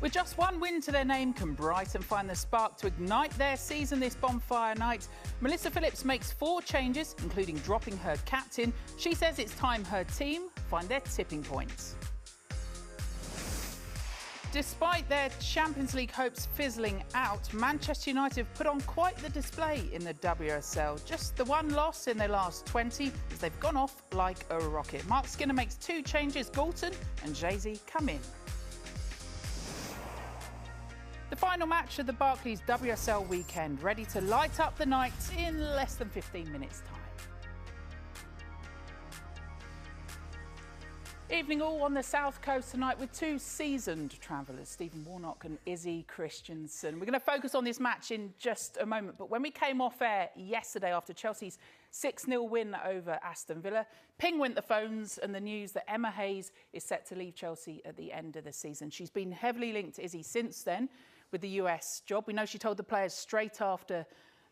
With just one win to their name, can Brighton find the spark to ignite their season this bonfire night? Melissa Phillips makes 4 changes, including dropping her captain. She says it's time her team find their tipping points. Despite their Champions League hopes fizzling out, Manchester United have put on quite the display in the WSL. Just the one loss in their last 20 as they've gone off like a rocket. Mark Skinner makes 2 changes. Galton and Jay-Z come in. The final match of the Barclays WSL weekend, ready to light up the night in less than 15 minutes' time. Evening all on the South Coast tonight with 2 seasoned travellers, Stephen Warnock and Izzy Christiansen. We're going to focus on this match in just a moment, but when we came off air yesterday after Chelsea's 6-0 win over Aston Villa, ping went the phones and the news that Emma Hayes is set to leave Chelsea at the end of the season. She's been heavily linked to Izzy since then with the US job. We know she told the players straight after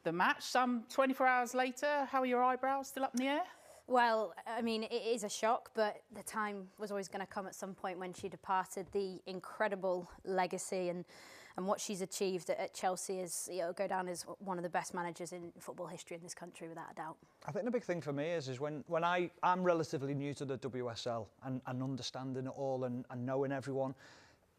the match. Some 24 hours later, how are your eyebrows? Still up in the air? Well, I mean, it is a shock, but the time was always going to come at some point when she departed. The incredible legacy and what she's achieved at Chelsea is, go down as one of the best managers in football history in this country, without a doubt. I think the big thing for me is when I'm relatively new to the WSL and understanding it all and knowing everyone.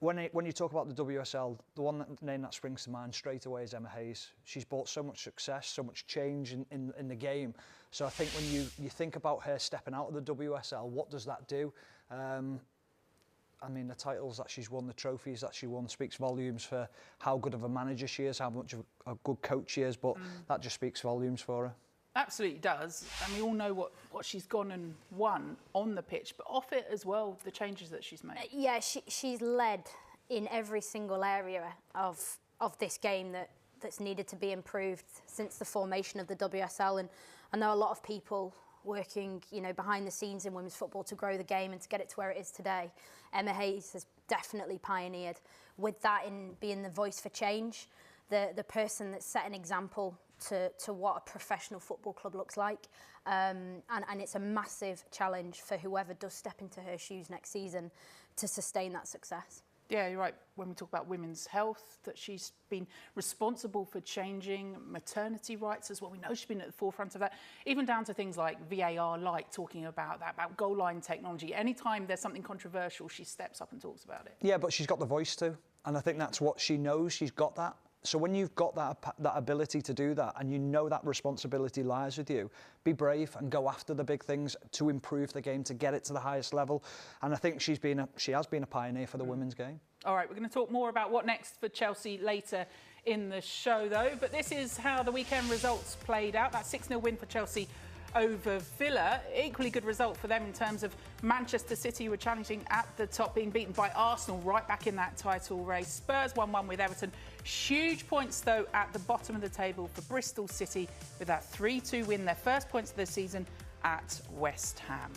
When you talk about the WSL, the name that springs to mind straight away is Emma Hayes. She's brought so much success, so much change in the game. So I think when you think about her stepping out of the WSL, what does that do? I mean, the titles that she's won, the trophies that she won speaks volumes for how good of a manager she is, how much of a good coach she is, but that just speaks volumes for her. Absolutely does. And we all know what she's gone and won on the pitch, but off it as well, the changes that she's made. Yeah, she's led in every single area of this game that's needed to be improved since the formation of the WSL. And I know a lot of people working, behind the scenes in women's football to grow the game and to get it to where it is today. Emma Hayes has definitely pioneered with that in being the voice for change, the person that set an example to what a professional football club looks like. And it's a massive challenge for whoever does step into her shoes next season to sustain that success. Yeah, you're right. When we talk about women's health, that she's been responsible for changing maternity rights as well. We know she's been at the forefront of that, even down to things like VAR Light, talking about that, about goal line technology. Anytime there's something controversial, she steps up and talks about it. Yeah, but she's got the voice too. And I think that's what she knows. She's got that. So when you've got that ability to do that and you know that responsibility lies with you, be brave and go after the big things to improve the game, to get it to the highest level. And I think she has been a pioneer for the women's game. All right, we're going to talk more about what next for Chelsea later in the show, though. But this is how the weekend results played out. That 6-0 win for Chelsea over Villa. Equally good result for them in terms of Manchester City, who were challenging at the top, being beaten by Arsenal right back in that title race. Spurs 1-1 with Everton. Huge points, though, at the bottom of the table for Bristol City with that 3-2 win, their first points of the season at West Ham.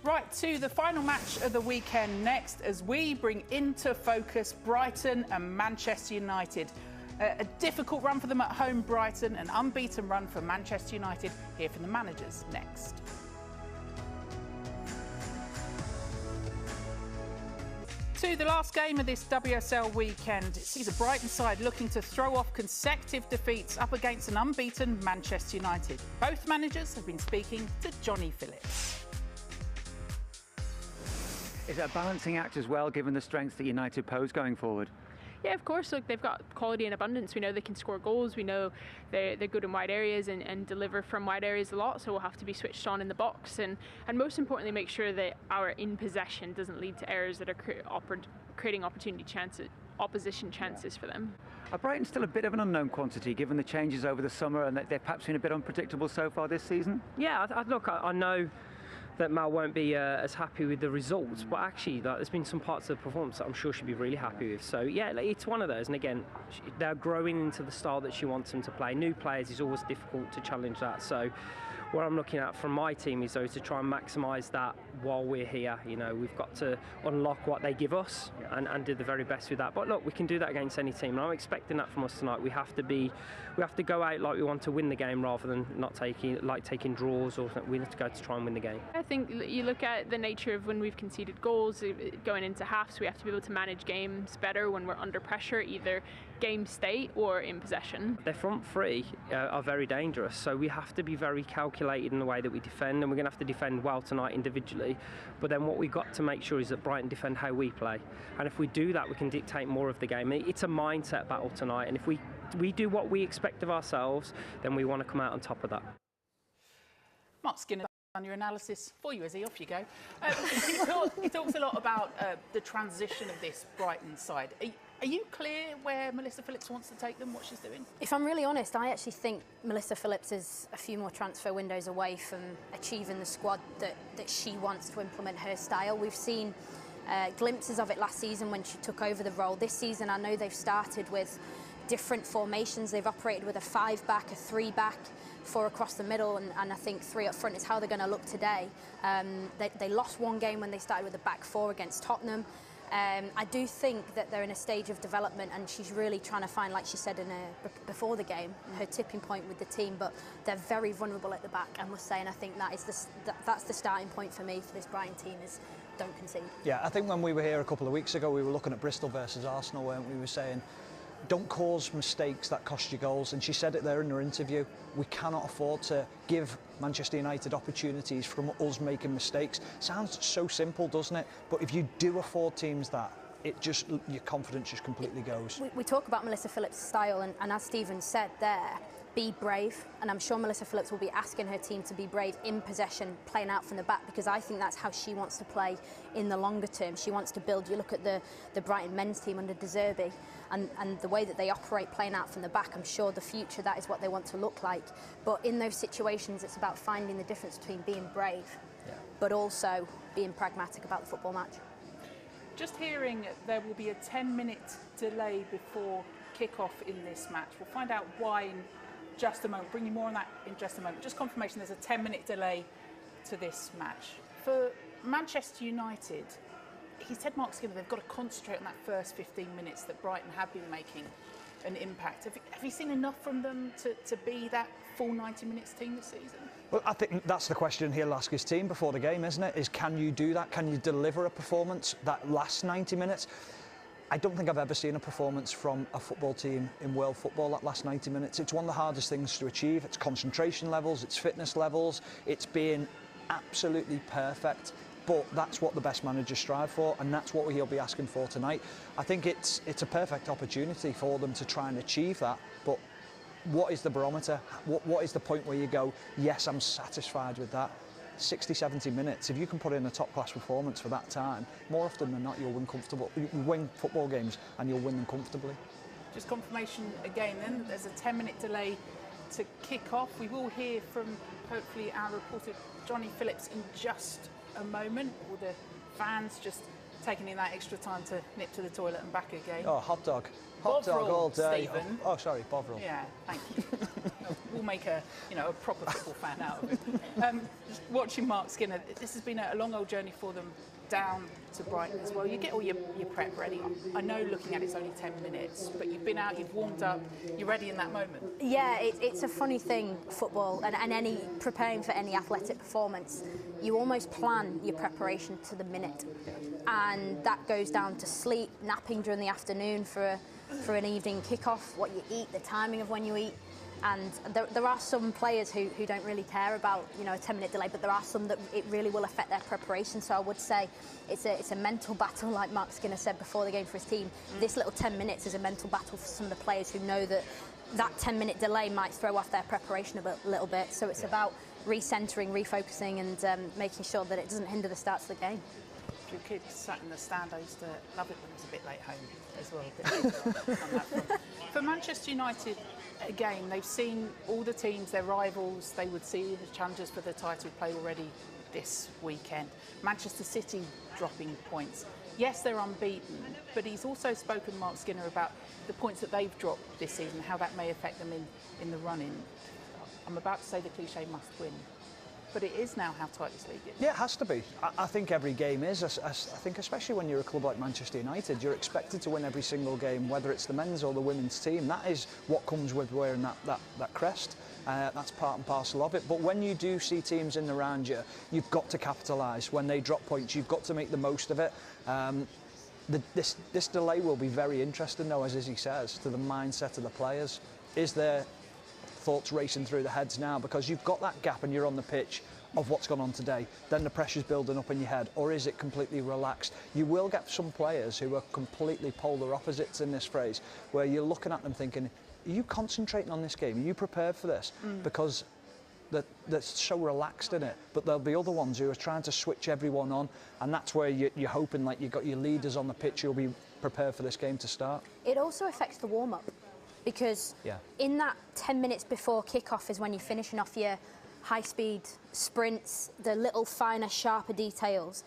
Right, to the final match of the weekend next as we bring into focus Brighton and Manchester United. A difficult run for them at home, Brighton, an unbeaten run for Manchester United. Hear from the managers next. To the last game of this WSL weekend, it sees a Brighton side looking to throw off consecutive defeats up against an unbeaten Manchester United. Both managers have been speaking to Johnny Phillips. Is it a balancing act as well, given the strengths that United pose going forward? Yeah, of course. Look, they've got quality in abundance. We know they can score goals. We know they're good in wide areas and deliver from wide areas a lot. So we'll have to be switched on in the box and most importantly, make sure that our in possession doesn't lead to errors that are creating opposition chances for them. Are Brighton still a bit of an unknown quantity, given the changes over the summer and that they've perhaps been a bit unpredictable so far this season? Yeah, I know that Mal won't be as happy with the results, but actually there's been some parts of the performance that I'm sure she'll be really happy with. So yeah, it's one of those, and again, they're growing into the style that she wants them to play. New players is always difficult to challenge that, so what I'm looking at from my team is though to try and maximise that while we're here. You know, we've got to unlock what they give us and do the very best with that. But look, we can do that against any team, and I'm expecting that from us tonight. We have to go out like we want to win the game rather than not taking draws, or we have to go to try and win the game. I think you look at the nature of when we've conceded goals going into halves, we have to be able to manage games better when we're under pressure, either game state or in possession. Their front three are very dangerous, so we have to be very calculated in the way that we defend, and we're going to have to defend well tonight individually, but then what we've got to make sure is that Brighton defend how we play, and if we do that we can dictate more of the game. It's a mindset battle tonight, and if we do what we expect of ourselves, then we want to come out on top of that. Mark Skinner on your analysis for you, Izzy. Off you go. He talks a lot about the transition of this Brighton side. Are you clear where Melissa Phillips wants to take them, what she's doing? If I'm really honest, I actually think Melissa Phillips is a few more transfer windows away from achieving the squad that she wants to implement her style. We've seen glimpses of it last season when she took over the role. This season, I know they've started with different formations. They've operated with a 5-back, a 3-back, 4 across the middle, and I think 3 up front is how they're going to look today. They lost one game when they started with a back 4 against Tottenham. I do think that they're in a stage of development, and she's really trying to find, like she said before the game, her tipping point with the team. But they're very vulnerable at the back, I must say, and I think that's the starting point for me for this Brighton team is don't concede. Yeah, I think when we were here a couple of weeks ago, we were looking at Bristol versus Arsenal, weren't we? We were saying, don't cause mistakes that cost you goals, and she said it there in her interview. We cannot afford to give Manchester United opportunities from us making mistakes. Sounds so simple, doesn't it? But if you do afford teams that, your confidence just completely goes. We talk about Melissa Phillips' style, and as Stephen said there, be brave, and I'm sure Melissa Phillips will be asking her team to be brave in possession, playing out from the back, because I think that's how she wants to play in the longer term. She wants to build. You look at the Brighton men's team under De Zerbi, and the way that they operate playing out from the back, I'm sure the future that is what they want to look like. But in those situations, it's about finding the difference between being brave, but also being pragmatic about the football match. Just hearing there will be a 10-minute delay before kick-off in this match. We'll find out why in just a moment. Bring you more on that in just a moment. Just confirmation there's a 10-minute delay to this match. For Manchester United, he said, Mark Skinner, they've got to concentrate on that first 15 minutes that Brighton have been making an impact. Have you seen enough from them to be that full 90 minutes team this season? Well, I think that's the question he'll ask his team before the game, isn't it? Is can you do that? Can you deliver a performance that lasts 90 minutes? I don't think I've ever seen a performance from a football team in world football that lasts 90 minutes. It's one of the hardest things to achieve. It's concentration levels, it's fitness levels, it's being absolutely perfect. But that's what the best managers strive for, and that's what he'll be asking for tonight. I think it's a perfect opportunity for them to try and achieve that. But what is the barometer? What is the point where you go, yes, I'm satisfied with that? 60, 70 minutes, if you can put in a top-class performance for that time, more often than not, you'll win football games, and you'll win them comfortably. Just confirmation again then, there's a 10-minute delay to kick off. We will hear from, hopefully, our reporter, Johnny Phillips, in just a moment. All the fans just taking in that extra time to nip to the toilet and back again. Oh, hot dog. Hot dog all day. Stephen. Oh, sorry, Bovril. Yeah, thank you. We'll make a proper football fan out of it. Just watching Mark Skinner, this has been a long old journey for them down to Brighton as well. You get all your prep ready. I know looking at it's only 10 minutes, but you've been out, you've warmed up, you're ready in that moment. Yeah, it's a funny thing, football, and preparing for any athletic performance. You almost plan your preparation to the minute, and that goes down to sleep, napping during the afternoon for an evening kickoff, what you eat, the timing of when you eat. And there are some players who don't really care about a 10-minute delay, but there are some that it really will affect their preparation. So I would say it's a mental battle, like Mark Skinner said before the game for his team. This little 10 minutes is a mental battle for some of the players who know that 10-minute delay might throw off their preparation a little bit. So it's about recentering, refocusing, and making sure that it doesn't hinder the start of the game. Your kids sat in the stand, I used to love it when it was a bit late home as well. A bit late on that front. For Manchester United, again, they've seen all the teams, their rivals, they would see the challengers for the title play already this weekend. Manchester City dropping points. Yes, they're unbeaten, but he's also spoken, Mark Skinner, about the points that they've dropped this season, how that may affect them in the run-in. I'm about to say the cliche must win. but it is now how tight this league is. Yeah, it has to be. I think every game is. I think especially when you're a club like Manchester United, you're expected to win every single game, whether it's the men's or the women's team. That is what comes with wearing that crest. That's part and parcel of it. But when you do see teams in and around you, you've got to capitalise. When they drop points, you've got to make the most of it. This delay will be very interesting, though, as Izzy says, to the mindset of the players. Is there thoughts racing through the heads now? Because you've got that gap and you're on the pitch of what's gone on today, then the pressure's building up in your head, or is it completely relaxed? You will get some players who are completely polar opposites in this phrase, where you're looking at them thinking, are you concentrating on this game? Are you prepared for this? Because they're so relaxed in it. But there'll be other ones who are trying to switch everyone on, and that's where you're hoping, like, you've got your leaders on the pitch who'll be prepared for this game to start. It also affects the warm-up, because in that 10 minutes before kick-off is when you're finishing off your high-speed sprints, the little finer, sharper details.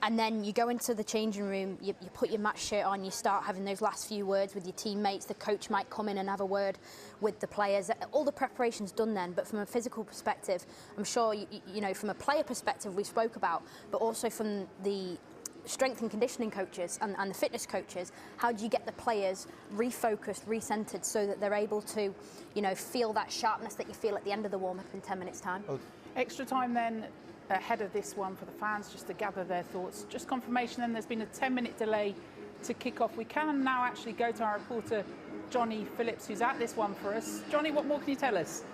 And then you go into the changing room, you put your match shirt on, you start having those last few words with your teammates. The coach might come in and have a word with the players. All the preparation's done then, but from a physical perspective, I'm sure, you know, from a player perspective we spoke about, but also from the strength and conditioning coaches and the fitness coaches, how do you get the players refocused, recentered, so that they're able to, you know, feel that sharpness that you feel at the end of the warm-up in 10 minutes' time? Extra time then ahead of this one for the fans, just to gather their thoughts. Just confirmation then, there's been a 10-minute delay to kick off. We can now actually go to our reporter, Johnny Phillips, who's at this one for us. Johnny, what more can you tell us?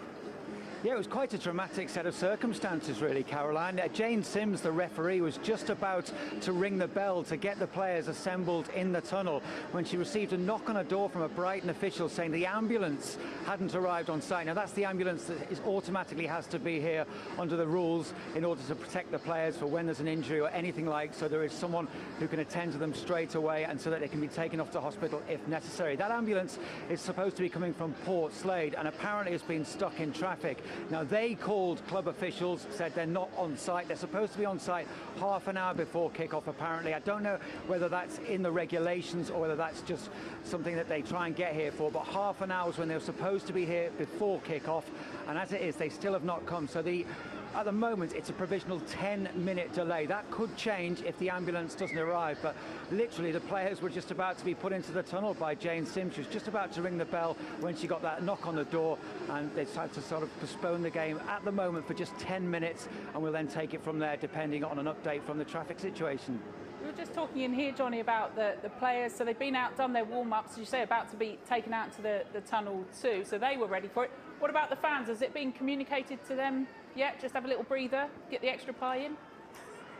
Yeah, it was quite a dramatic set of circumstances, really, Caroline. Jane Sims, the referee, was just about to ring the bell to get the players assembled in the tunnel when she received a knock on a door from a Brighton official saying the ambulance hadn't arrived on site. Now, that's the ambulance that automatically has to be here under the rules in order to protect the players for when there's an injury or anything like, so there is someone who can attend to them straight away and so that they can be taken off to hospital if necessary. That ambulance is supposed to be coming from Port Slade and apparently has been stuck in traffic. Now, they called club officials, said they're not on site. They're supposed to be on site half an hour before kick-off, apparently. I don't know whether that's in the regulations or whether that's just something that they try and get here for, but half an hour is when they were supposed to be here before kick-off, and as it is, they still have not come. So at the moment, it's a provisional 10-minute delay. That could change if the ambulance doesn't arrive, but literally the players were just about to be put into the tunnel by Jane Sims. She was just about to ring the bell when she got that knock on the door, and they decided to sort of postpone the game at the moment for just 10 minutes, and we'll then take it from there depending on an update from the traffic situation. We were just talking in here, Johnny, about the players. So they've been out, done their warm-ups, as you say, about to be taken out to the tunnel too, so they were ready for it. What about the fans? Has it been communicated to them yet? Just have a little breather, get the extra pie in?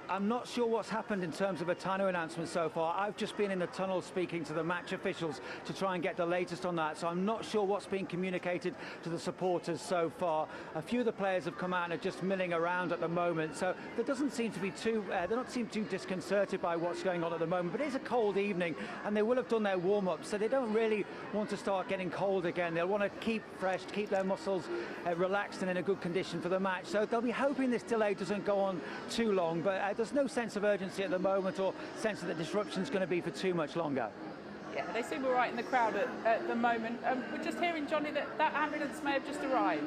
I'm not sure what's happened in terms of a tunnel announcement so far. I've just been in the tunnel speaking to the match officials to try and get the latest on that, so I'm not sure what's been communicated to the supporters so far. A few of the players have come out and are just milling around at the moment, so there doesn't seem to be they're not seem too disconcerted by what's going on at the moment, but it is a cold evening and they will have done their warm-up, so they don't really want to start getting cold again. They'll want to keep fresh, keep their muscles relaxed and in a good condition for the match, so they'll be hoping this delay doesn't go on too long, but there's no sense of urgency at the moment or sense that the disruption's going to be for too much longer. Yeah, they seem all right in the crowd at the moment. We're just hearing, Johnny, that ambulance may have just arrived.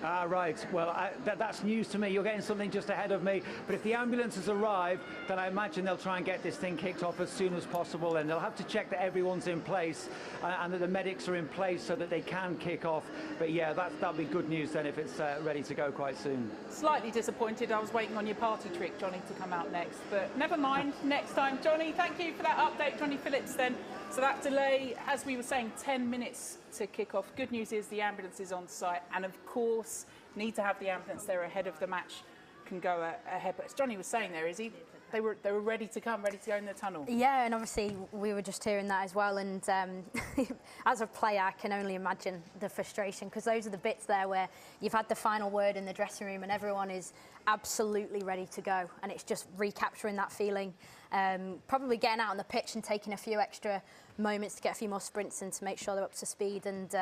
Ah, right. Well, that's news to me. You're getting something just ahead of me. But if the ambulance has arrived, then I imagine they'll try and get this thing kicked off as soon as possible. And they'll have to check that everyone's in place and that the medics are in place so that they can kick off. But yeah, that'll be good news then if it's ready to go quite soon. Slightly disappointed. I was waiting on your party trick, Johnny, to come out next. But never mind, next time. Johnny, thank you for that update. Johnny Phillips then. So that delay, as we were saying, 10 minutes to kick off. Good news is the ambulance is on site, and of course, need to have the ambulance there ahead of the match can go ahead. But as Johnny was saying there, they were ready to come, ready to go in the tunnel. Yeah, and obviously we were just hearing that as well. And as a player, I can only imagine the frustration, because those are the bits there where you've had the final word in the dressing room and everyone is absolutely ready to go, and it's just recapturing that feeling. Probably getting out on the pitch and taking a few extra moments to get a few more sprints in to make sure they're up to speed, and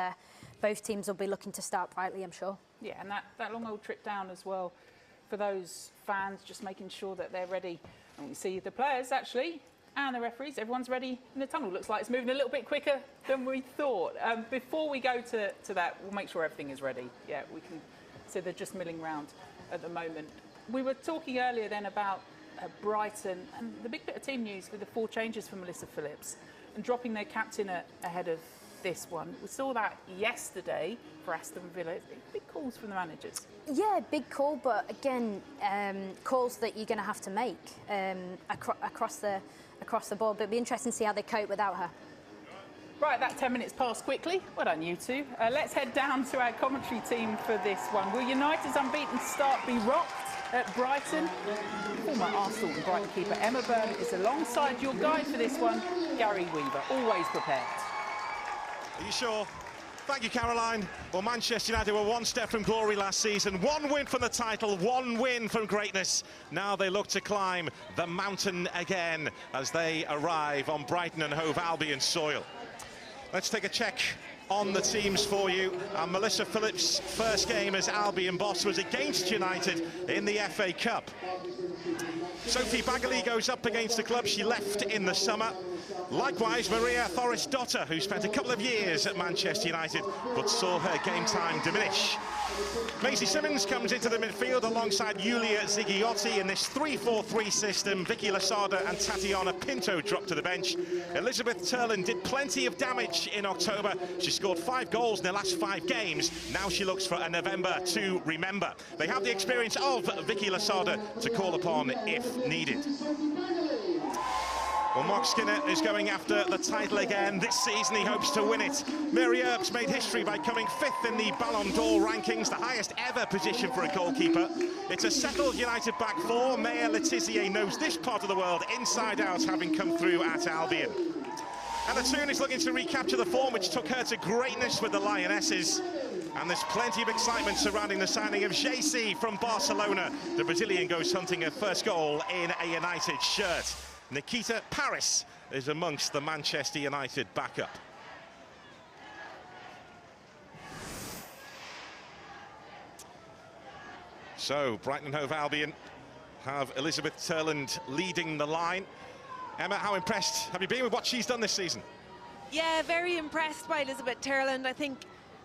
both teams will be looking to start brightly, I'm sure. Yeah, and that long old trip down as well for those fans, just making sure that they're ready. And we see the players actually and the referees, everyone's ready in the tunnel. Looks like it's moving a little bit quicker than we thought. Before we go to that, we'll make sure everything is ready. Yeah, we can, so they're just milling around at the moment. We were talking earlier then about Brighton and the big bit of team news with the 4 changes for Melissa Phillips and dropping their captain ahead of this one. We saw that yesterday for Aston Villa. Big calls from the managers. Yeah, big call, but again, calls that you're going to have to make across the board. But it'll be interesting to see how they cope without her. Right, that 10 minutes passed quickly. Well done, you two. Let's head down to our commentary team for this one. Will United's unbeaten start be rocked at Brighton? Former Arsenal and Brighton keeper Emma Byrne is alongside your guide for this one, Gary Weaver, always prepared. Are you sure? Thank you, Caroline. Well, Manchester United were one step from glory last season. 1 win from the title, 1 win from greatness. Now they look to climb the mountain again as they arrive on Brighton and Hove Albion soil. Let's take a check on the teams for you. And Melissa Phillips' first game as Albion boss was against United in the FA Cup. Sophie Bagley goes up against the club she left in the summer. Likewise, Maria Thoris-Dotter, who spent a couple of years at Manchester United but saw her game time diminish. Maisie Simmons comes into the midfield alongside Yulia Zigiotti in this 3-4-3 system. Vicky Lasada and Tatiana Pinto dropped to the bench. Elizabeth Turlin did plenty of damage in October. She scored 5 goals in the last 5 games. Now she looks for a November to remember. They have the experience of Vicky Lasada to call upon if needed. Well, Mark Skinner is going after the title again. This season he hopes to win it. Mary Earps made history by coming 5th in the Ballon d'Or rankings, the highest ever position for a goalkeeper. It's a settled United back 4. Maya Letizier knows this part of the world inside out, having come through at Albion. And the Toon is looking to recapture the form which took her to greatness with the Lionesses. And there's plenty of excitement surrounding the signing of JC from Barcelona. The Brazilian goes hunting her first goal in a United shirt. Nikita Paris is amongst the Manchester United backup. So, Brighton and Hove Albion have Elizabeth Turland leading the line. Emma, how impressed have you been with what she's done this season? Yeah, very impressed by Elizabeth Turland. I think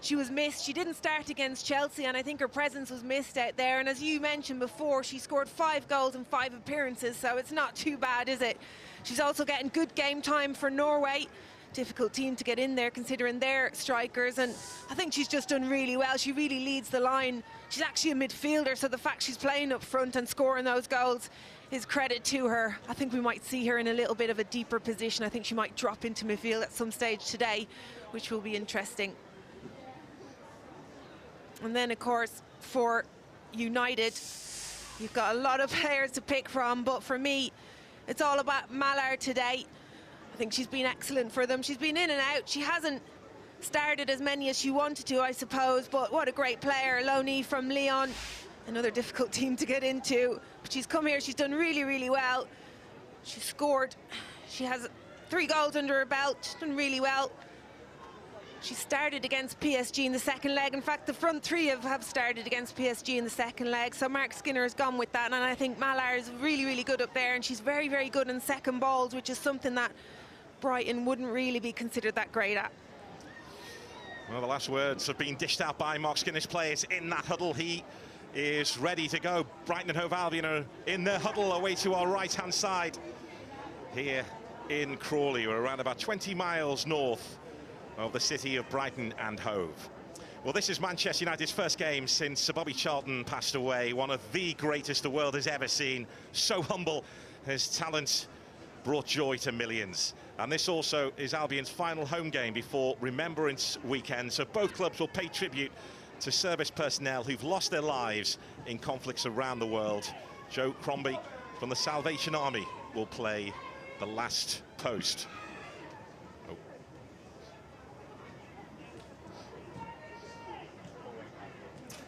she was missed. She didn't start against Chelsea, and I think her presence was missed out there. And as you mentioned before, she scored 5 goals in 5 appearances, so it's not too bad, is it? She's also getting good game time for Norway. Difficult team to get in there considering their strikers, and I think she's just done really well. She really leads the line. She's actually a midfielder, so the fact she's playing up front and scoring those goals is credit to her. I think we might see her in a little bit of a deeper position. I think she might drop into midfield at some stage today, which will be interesting. And then, of course, for United, you've got a lot of players to pick from, but for me, it's all about Mallard today. I think she's been excellent for them. She's been in and out. She hasn't started as many as she wanted to, I suppose, but what a great player. Loni from Lyon, another difficult team to get into. But she's come here, she's done really, really well. She's scored. She has 3 goals under her belt. She's done really well. She started against PSG in the second leg. In fact, the front 3 have started against PSG in the second leg. So Mark Skinner has gone with that. And I think Mallard is really, really good up there. And she's very, very good in second balls, which is something that Brighton wouldn't really be considered that great at. Well, the last words have been dished out by Mark Skinner's players in that huddle. He is ready to go. Brighton and Hove Albion are in the huddle away to our right-hand side here in Crawley. We're around about 20 miles north of the city of Brighton and Hove. Well, this is Manchester United's first game since Sir Bobby Charlton passed away, one of the greatest the world has ever seen. So humble, his talent brought joy to millions. And this also is Albion's final home game before Remembrance Weekend, so both clubs will pay tribute to service personnel who've lost their lives in conflicts around the world. Joe Crombie from the Salvation Army will play the last post.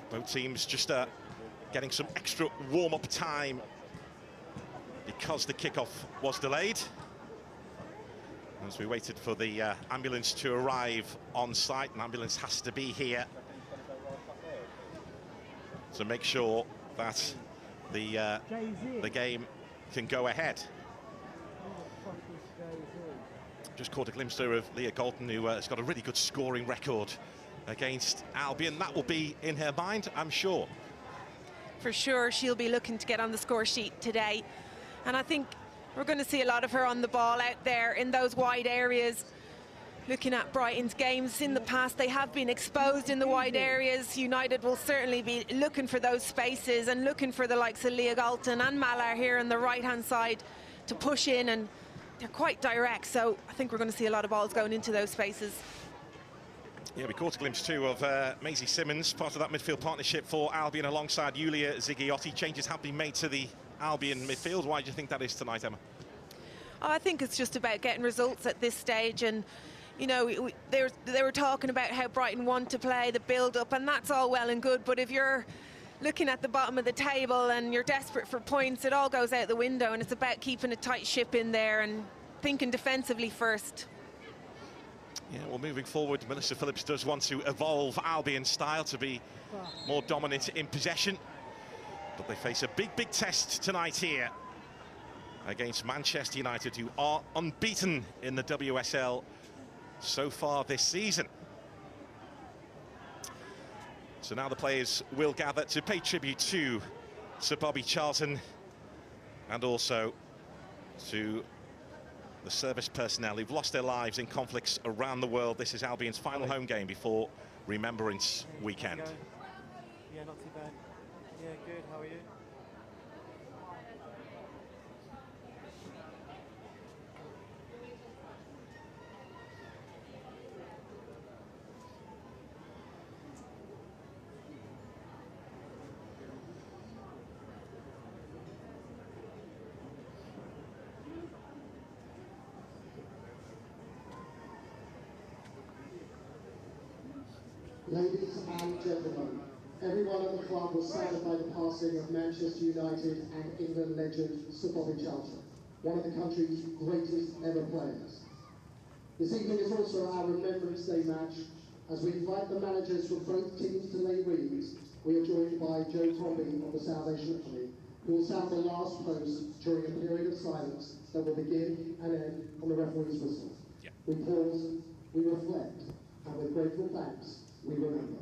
Both teams just getting some extra warm-up time because the kickoff was delayed. As we waited for the ambulance to arrive on site, an ambulance has to be here to make sure that the game can go ahead. Just caught a glimpse there of Leah Galton, who has got a really good scoring record against Albion. That will be in her mind, I'm sure. for sure she'll be looking to get on the score sheet today. And I think we're going to see a lot of her on the ball out there in those wide areas. Looking at Brighton's games in the past, they have been exposed in the wide areas. United will certainly be looking for those spaces and looking for the likes of Leah Galton and Malar here on the right-hand side to push in, and they're quite direct, so I think we're going to see a lot of balls going into those spaces. Yeah, we caught a glimpse too of Maisie Simmons, part of that midfield partnership for Albion alongside Yulia Zigiotti. Changes have been made to the Albion midfield. Why do you think that is tonight, Emma? Oh, I think it's just about getting results at this stage, and you know, they were talking about how Brighton want to play, the build-up, and that's all well and good, but if you're looking at the bottom of the table and you're desperate for points, it all goes out the window, and it's about keeping a tight ship in there and thinking defensively first. Yeah, well, moving forward, Melissa Phillips does want to evolve Albion's style to be more dominant in possession, but they face a big test tonight here against Manchester United, who are unbeaten in the WSL so far this season. So now the players will gather to pay tribute to Sir Bobby Charlton and also to the service personnel who've lost their lives in conflicts around the world. This is Albion's final home game before Remembrance Weekend. Yeah, not too bad. Yeah, good. How are you? Ladies and gentlemen, everyone at the club was saddened by the passing of Manchester United and England legend Sir Bobby Charlton, one of the country's greatest ever players. This evening is also our Remembrance Day match. As we invite the managers from both teams to lay wreaths, we are joined by Joe Crombie of the Salvation Army, who will sound the last post during a period of silence that will begin and end on the referee's whistle. Yeah. We pause, we reflect, and with grateful thanks, we remember.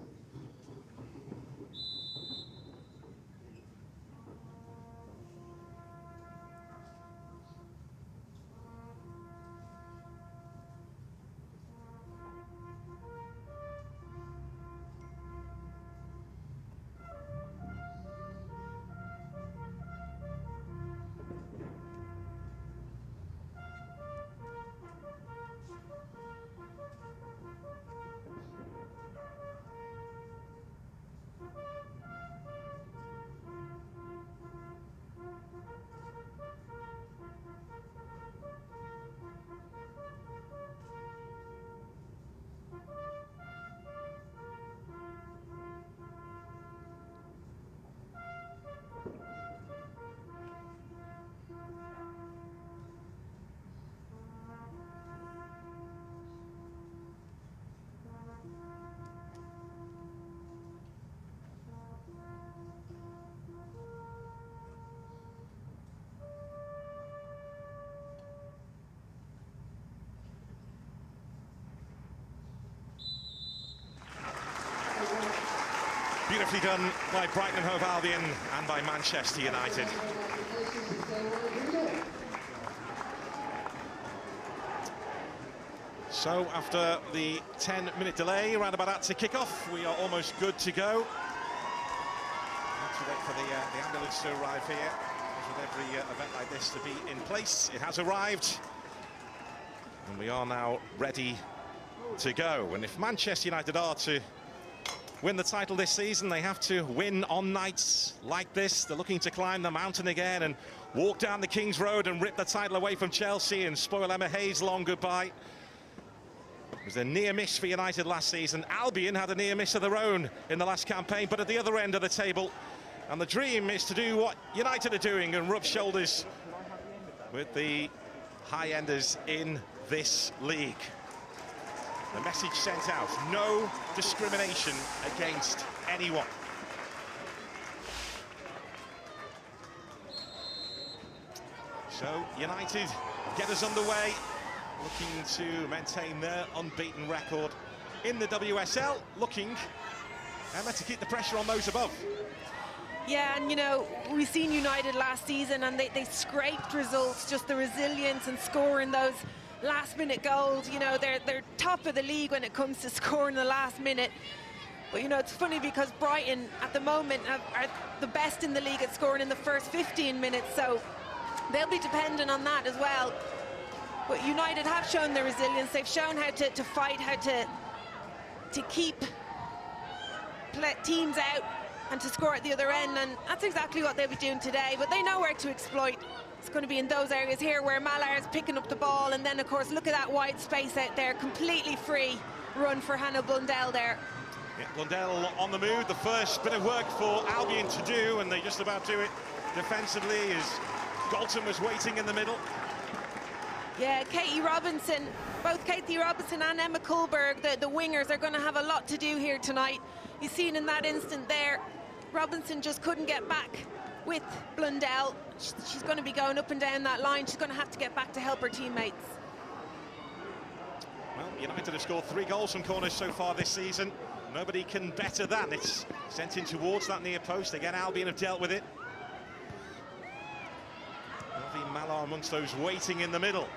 Beautifully done by Brighton and Hove Albion and by Manchester United. So after the 10-minute delay, around about that to kick off, we are almost good to go. Have to wait for the ambulance to arrive here. With every event like this to be in place. It has arrived, and we are now ready to go. And if Manchester United are to win the title this season, they have to win on nights like this. They're looking to climb the mountain again and walk down the King's Road and rip the title away from Chelsea and spoil Emma Hayes' long goodbye. It was a near miss for United last season. Albion had a near miss of their own in the last campaign, but at the other end of the table. And the dream is to do what United are doing and rub shoulders with the high-enders in this league. The message sent out, no discrimination against anyone. So United get us underway, looking to maintain their unbeaten record in the WSL, looking, Emma, to keep the pressure on those above. Yeah, and you know, we've seen United last season and they scraped results, just the resilience and scoring those last-minute goals. You know, they're top of the league when it comes to scoring the last minute. But, you know, it's funny because Brighton, at the moment, are the best in the league at scoring in the first 15 minutes, so they'll be dependent on that as well. But United have shown their resilience. They've shown how to fight, how to keep teams out and to score at the other end, and that's exactly what they'll be doing today. But they know where to exploit. It's going to be in those areas here where Malar is picking up the ball, and then, of course, look at that wide space out there, completely free run for Hannah Blundell there. Yeah, Blundell on the move, the first bit of work for Albion to do, and they just about do it defensively as Galton was waiting in the middle. Yeah, Katie Robinson, both Katie Robinson and Emma Kullberg, the wingers, are going to have a lot to do here tonight. You've seen in that instant there, Robinson just couldn't get back with Blundell. She's going to be going up and down that line. She's going to have to get back to help her teammates. Well, United have scored 3 goals from corners so far this season. Nobody can better that. It's sent in towards that near post. Again, Albion have dealt with it. Ravi Malar amongst those waiting in the middle.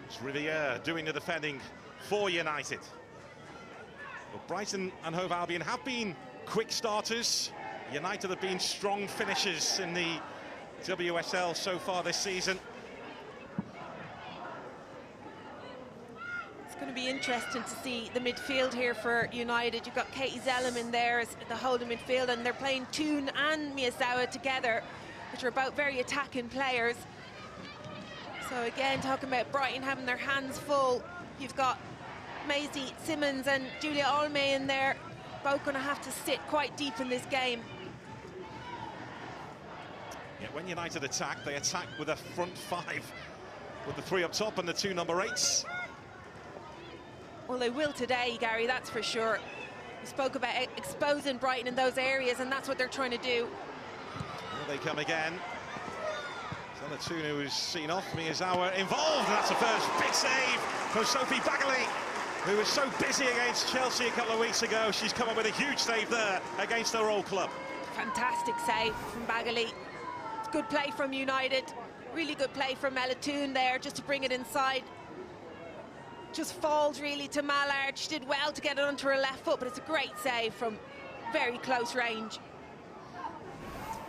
It's Riviere doing the defending for United. Well, Brighton and Hove Albion have been quick starters. United have been strong finishers in the WSL so far this season. It's going to be interesting to see the midfield here for United. You've got Katie Zellum in there as the holding midfield, and they're playing Toon and Miyazawa together, which are both very attacking players. So again, talking about Brighton having their hands full, you've got Maisie Simmons and Julia Olme in there, both going to have to sit quite deep in this game. Yeah, when United attack, they attack with a front 5, with the 3 up top and the 2 number 8s. Well, they will today, Gary, that's for sure. We spoke about exposing Brighton in those areas, and that's what they're trying to do. Here they come again. Zalatunu is seen off. Miyazawa involved, and that's the first big save from Sophie Bagley, who was so busy against Chelsea a couple of weeks ago. She's come up with a huge save there against her old club. Fantastic save from Bagley. It's good play from United. Really good play from Ella Toon there, just to bring it inside. Just falls really to Mallard. She did well to get it onto her left foot, but it's a great save from very close range.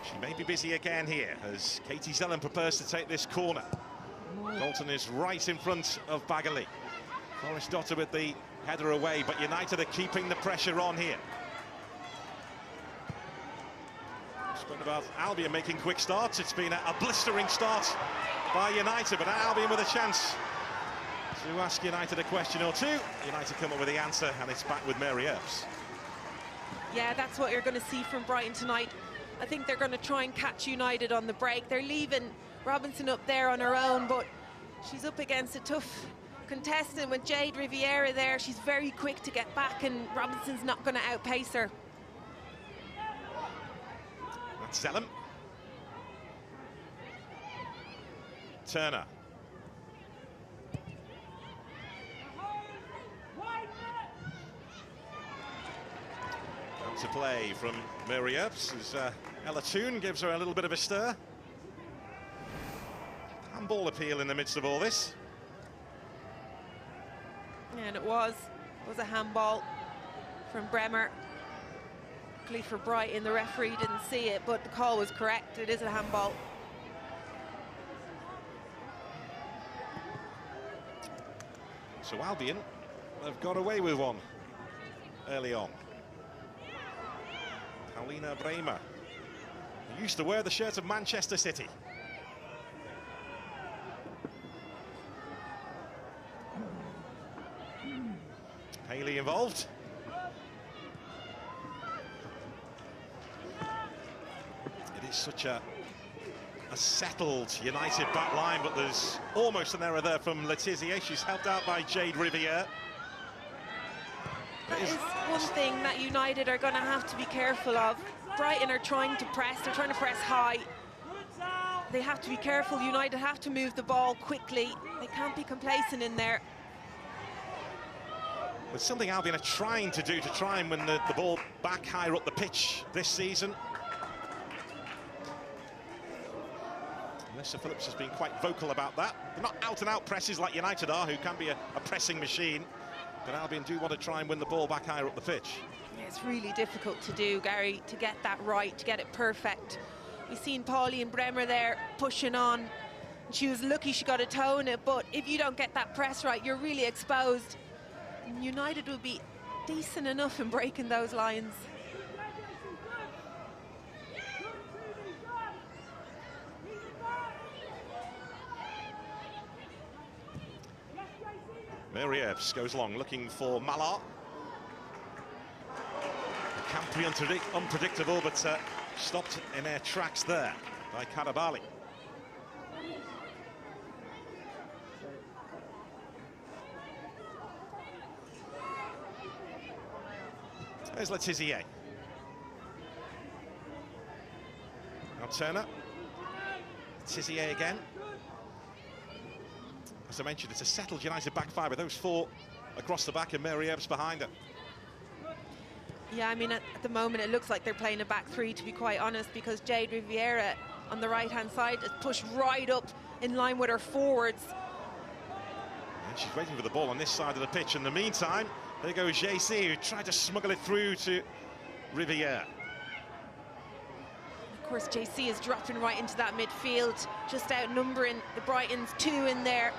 She may be busy again here as Katie Zellum prepares to take this corner. Dalton is right in front of Bagley. Forrest Dotter with the header away, but United are keeping the pressure on here. Spoke about Albion making quick starts. It's been a blistering start by United, but Albion with a chance to ask United a question or two. United come up with the answer, and it's back with Mary Earps. Yeah, that's what you're going to see from Brighton tonight. I think they're going to try and catch United on the break. They're leaving Robinson up there on her own, but she's up against a tough contestant with Jade Riviera there. She's very quick to get back, and Robinson's not going to outpace her. That's Zellum. Turner. Out to play from Mary Earps as Ella Toon gives her a little bit of a stir. Handball appeal in the midst of all this. And it was a handball from Bremer. Luckily for Brighton, the referee didn't see it, but the call was correct. It is a handball. So Albion have got away with one early on. Paulina Bremer, who used to wear the shirt of Manchester City. Haley involved. It is such a settled United back line, but there's almost an error there from Letizia. She's helped out by Jade Riviere. That is one thing that United are going to have to be careful of. Brighton are trying to press, they're trying to press high. They have to be careful. United have to move the ball quickly. They can't be complacent in there. But something Albion are trying to do to try and win the ball back higher up the pitch this season. Melissa Phillips has been quite vocal about that. They're not out-and-out presses like United are, who can be a pressing machine. But Albion do want to try and win the ball back higher up the pitch. Yeah, it's really difficult to do, Gary, to get that right, to get it perfect. We've seen Pauline Bremer there pushing on. She was lucky she got a toe in it, but if you don't get that press right, you're really exposed. And United will be decent enough in breaking those lines. Mirievs goes long, looking for Mallard. It can't be unpredictable, but stopped in their tracks there by Karabali. There's Letizier. Now Turner. Letizier again. As I mentioned, it's a settled United back five with those four across the back and Mirievs behind her. Yeah, I mean, at the moment it looks like they're playing a back three, to be quite honest, because Jade Riviera on the right-hand side is pushed right up in line with her forwards. And she's waiting for the ball on this side of the pitch. In the meantime, there goes JC, who tried to smuggle it through to Riviera. Of course, JC is dropping right into that midfield, just outnumbering the Brightons, two in there.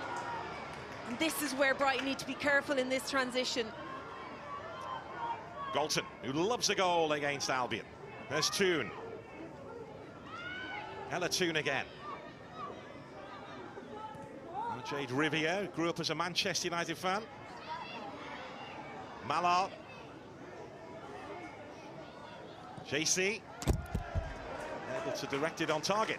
And this is where Brighton need to be careful in this transition. Galton, who loves a goal against Albion. There's Toon. Ella Toon again. And Jade Riviere, who grew up as a Manchester United fan. Mallard. JC. Able to direct it on target.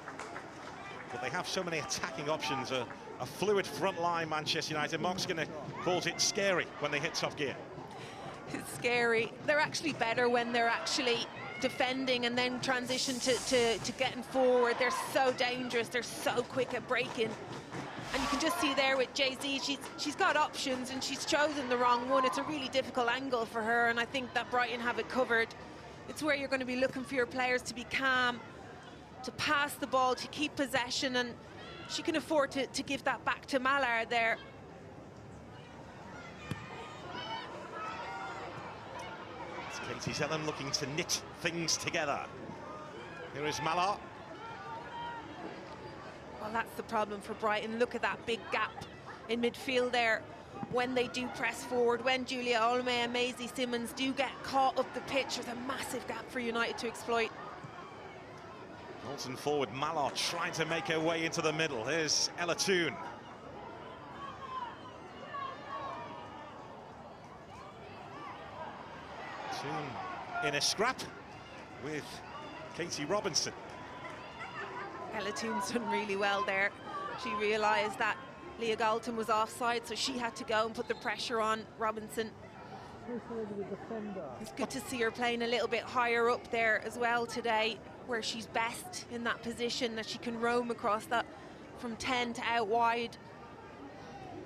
But they have so many attacking options. A fluid front line, Manchester United. Mark Skinner calls it scary when they hit top gear. It's scary. They're actually better when they're actually defending and then transition to getting forward. They're so dangerous. They're so quick at breaking. And you can just see there with JZ, she's got options and she's chosen the wrong one. It's a really difficult angle for her, and I think that Brighton have it covered. It's where you're going to be looking for your players to be calm, to pass the ball, to keep possession, and she can afford to give that back to Mallard there. It's Katie Zellem looking to knit things together. Here is Mallard. Well, that's the problem for Brighton. Look at that big gap in midfield there. When they do press forward, when Julia Olme and Maisie Simmons do get caught up the pitch, there's a massive gap for United to exploit. Bolton forward, Mallard trying to make her way into the middle. Here's Ella Toon. Toon in a scrap with Katie Robinson. Ella Toon's done really well there. She realised that Leah Galton was offside, so she had to go and put the pressure on Robinson. It's good to see her playing a little bit higher up there as well today, where she's best in that position, that she can roam across that from 10 to out wide.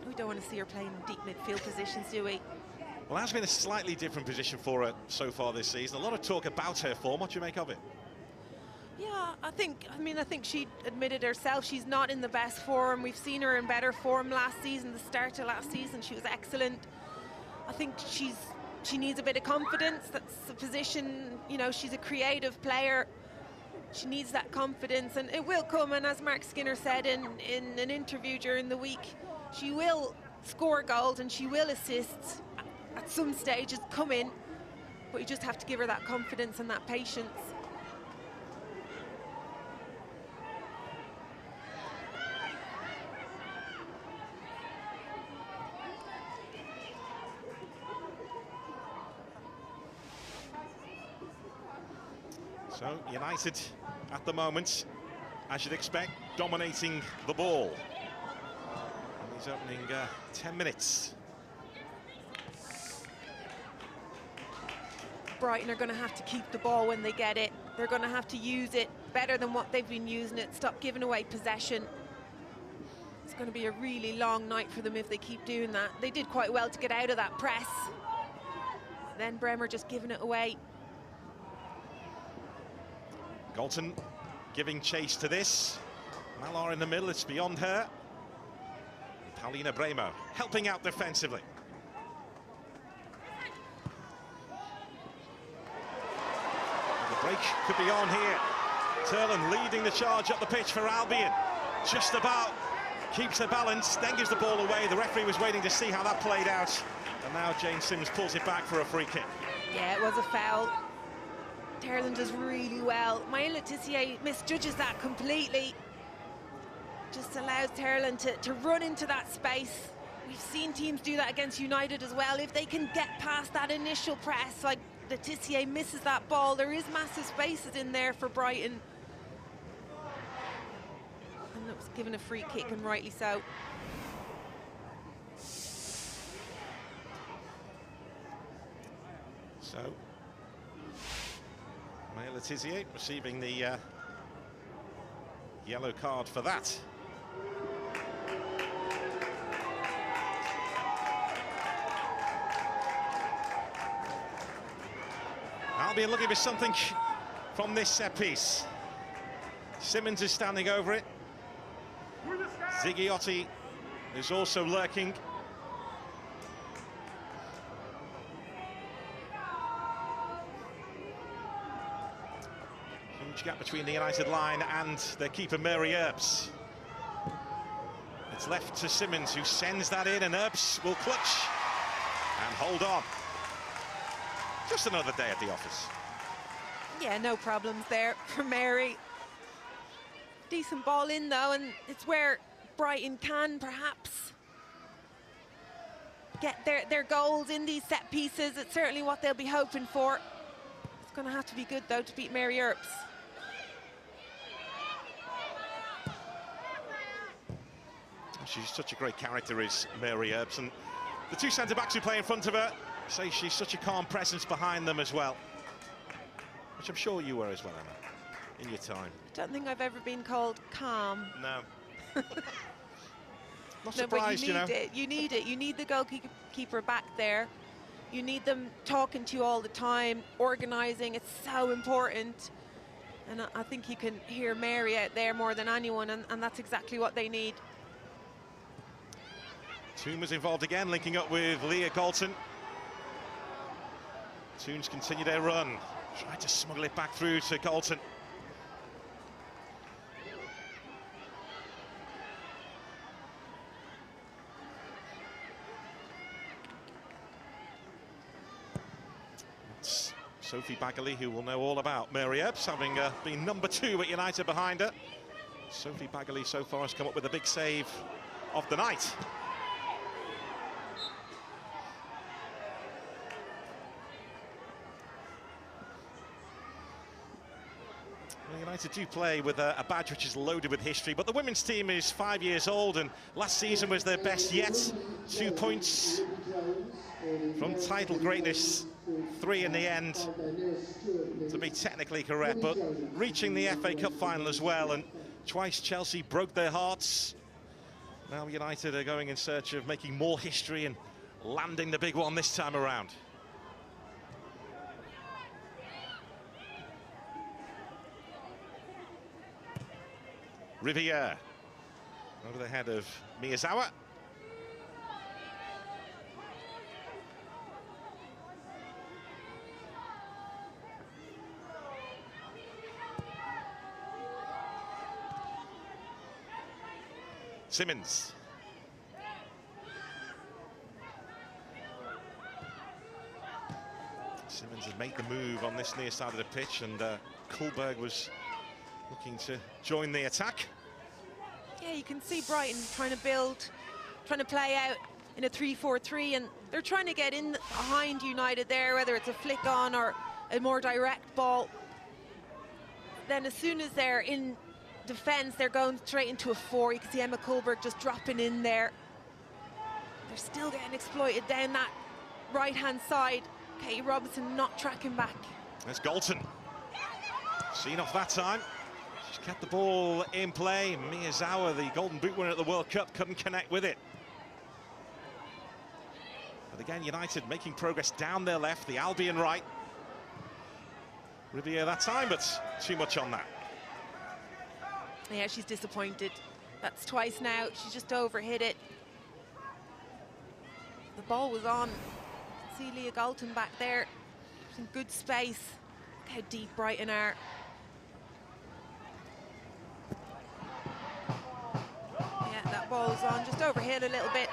We don't want to see her playing deep midfield positions, do we? Well, that's been a slightly different position for her so far this season. A lot of talk about her form. What do you make of it? Yeah, I think she admitted herself she's not in the best form. We've seen her in better form last season. The start of last season, she was excellent. I think she needs a bit of confidence. That's the position, you know, she's a creative player. She needs that confidence, and it will come. And as Mark Skinner said in an interview during the week, she will score goals and she will assist at some stages, come in, but you just have to give her that confidence and that patience. So United at the moment, as you'd expect, dominating the ball in these opening 10 minutes. Brighton are going to have to keep the ball when they get it. They're going to have to use it better than what they've been using it. Stop giving away possession. It's going to be a really long night for them if they keep doing that. They did quite well to get out of that press. Then Bremer just giving it away. Galton giving chase to this. Malar in the middle, it's beyond her. Paulina Bremer helping out defensively. The break could be on here. Turlen leading the charge up the pitch for Albion. Just about keeps her balance, then gives the ball away. The referee was waiting to see how that played out. And now Jane Sims pulls it back for a free kick. Yeah, it was a foul. Turlen does really well. Maya Le Tissier misjudges that completely. Just allows Turlen to run into that space. We've seen teams do that against United as well. If they can get past that initial press, like Le Tissier misses that ball, there is massive spaces in there for Brighton. And it was given a free kick, and rightly so. So, Maya Le Tissier receiving the yellow card for that. Albion looking for something from this set piece. Simmons is standing over it. Zigiotti is also lurking. Huge gap between the United line and their keeper Mary Earps. It's left to Simmons, who sends that in, and Earps will clutch and hold on. Just another day at the office. Yeah, no problems there for Mary. Decent ball in though, and it's where Brighton can perhaps get their goals in these set pieces. It's certainly what they'll be hoping for. It's going to have to be good though to beat Mary Earps. She's such a great character, is Mary Earps, and the two centre-backs who play in front of her say she's such a calm presence behind them as well, which I'm sure you were as well, Emma, in your time. I don't think I've ever been called calm. No. Not surprised, no, but you need it. You need the goalkeeper back there. You need them talking to you all the time, organising. It's so important. And I think you can hear Mary out there more than anyone, and that's exactly what they need. Toon was involved again, linking up with Leah Galton. Toons continue their run. Tried to smuggle it back through to Galton. It's Sophie Bagley, who will know all about Mary Earps, having been number 2 at United behind her. Sophie Bagley so far has come up with a big save of the night. United do play with a badge which is loaded with history, but the women's team is 5 years old, and last season was their best yet. 2 points from title greatness, 3 in the end, to be technically correct, but reaching the FA Cup final as well, and twice Chelsea broke their hearts. Now United are going in search of making more history and landing the big one this time around. Riviere over the head of Miyazawa. Simmons. Simmons has made the move on this near side of the pitch, and Kullberg was looking to join the attack. Yeah, you can see Brighton trying to build, trying to play out in a 3-4-3, and they're trying to get in behind United there, whether it's a flick on or a more direct ball. Then as soon as they're in defence, they're going straight into a 4. You can see Emma Kullberg just dropping in there. They're still getting exploited down that right-hand side. Katie Robinson not tracking back. There's Galton. Seen off that time. She's kept the ball in play. Miyazawa, the Golden Boot winner at the World Cup, couldn't connect with it. But again, United making progress down their left, the Albion right. Riviere that time, but too much on that. Yeah, she's disappointed. That's twice now. She's just overhit it. The ball was on. See Leah Galton back there. Some good space. Look how deep Brighton are. Yeah, that ball was on. Just overhit a little bit.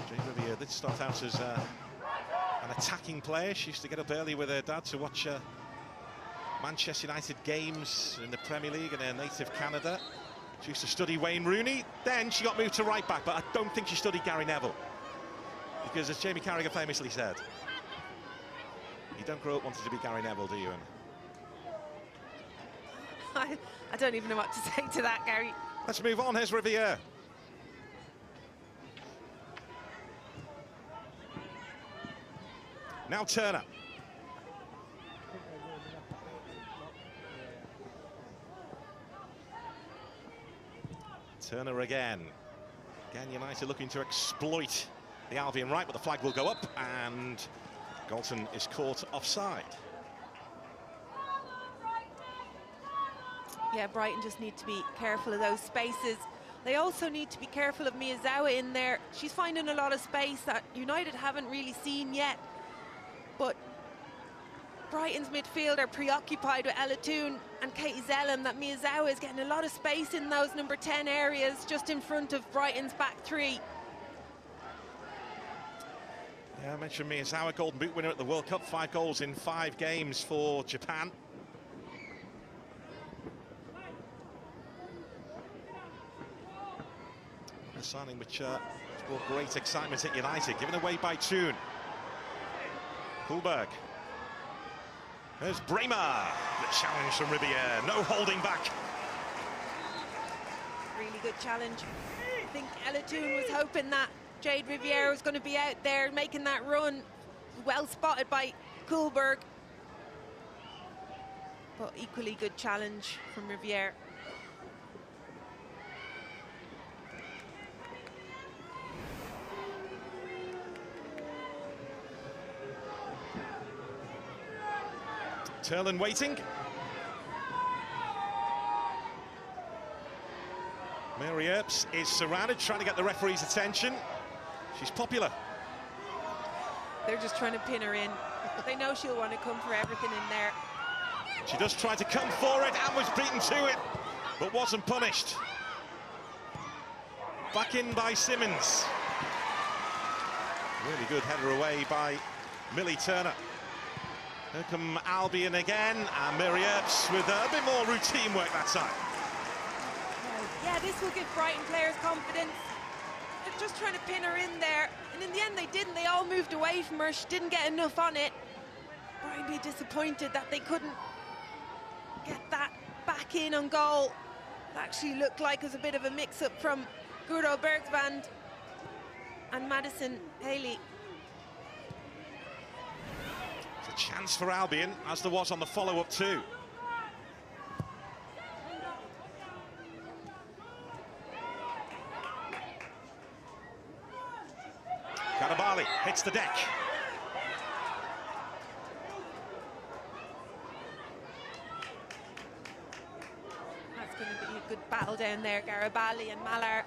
Jane Riviere did start out as an attacking player. She used to get up early with her dad to watch Manchester United games in the Premier League in her native Canada. She used to study Wayne Rooney. Then she got moved to right back, but I don't think she studied Gary Neville. Because as Jamie Carragher famously said, you don't grow up wanting to be Gary Neville, do you, Emma? I don't even know what to say to that, Gary. Let's move on. Here's Riviere. Now Turner. Turner again. Again, United looking to exploit the Albion right, but the flag will go up, and Galton is caught offside. Yeah, Brighton just need to be careful of those spaces. They also need to be careful of Miyazawa in there. She's finding a lot of space that United haven't really seen yet. But Brighton's midfield are preoccupied with Ella Toone and Katie Zellem, that Miyazawa is getting a lot of space in those number 10 areas just in front of Brighton's back three. Yeah, I mentioned Miyazawa, Golden Boot winner at the World Cup, 5 goals in 5 games for Japan. A signing which brought great excitement at United, given away by Toone. Kuhlberg. There's Bremer. The challenge from Riviere. No holding back. Really good challenge. I think Ella Toone was hoping that Jade Riviere was going to be out there making that run. Well spotted by Kuhlberg. But equally good challenge from Riviere. Turlin waiting. Mary Earps is surrounded, trying to get the referee's attention. She's popular. They're just trying to pin her in. They know she'll want to come for everything in there. She does try to come for it and was beaten to it, but wasn't punished. Back in by Simmons. Really good header away by Millie Turner. Here come Albion again, and Mary Earps with a bit more routine work that time. Yeah, this will give Brighton players confidence. They're just trying to pin her in there, and in the end they didn't. They all moved away from her. She didn't get enough on it. Brighton be disappointed that they couldn't get that back in on goal. It actually looked like it was a bit of a mix-up from Guro Bergsvand and Madison Haley. It's a chance for Albion, as there was on the follow-up too. Karabali hits the deck. That's going to be a good battle down there, Garibali and Malar.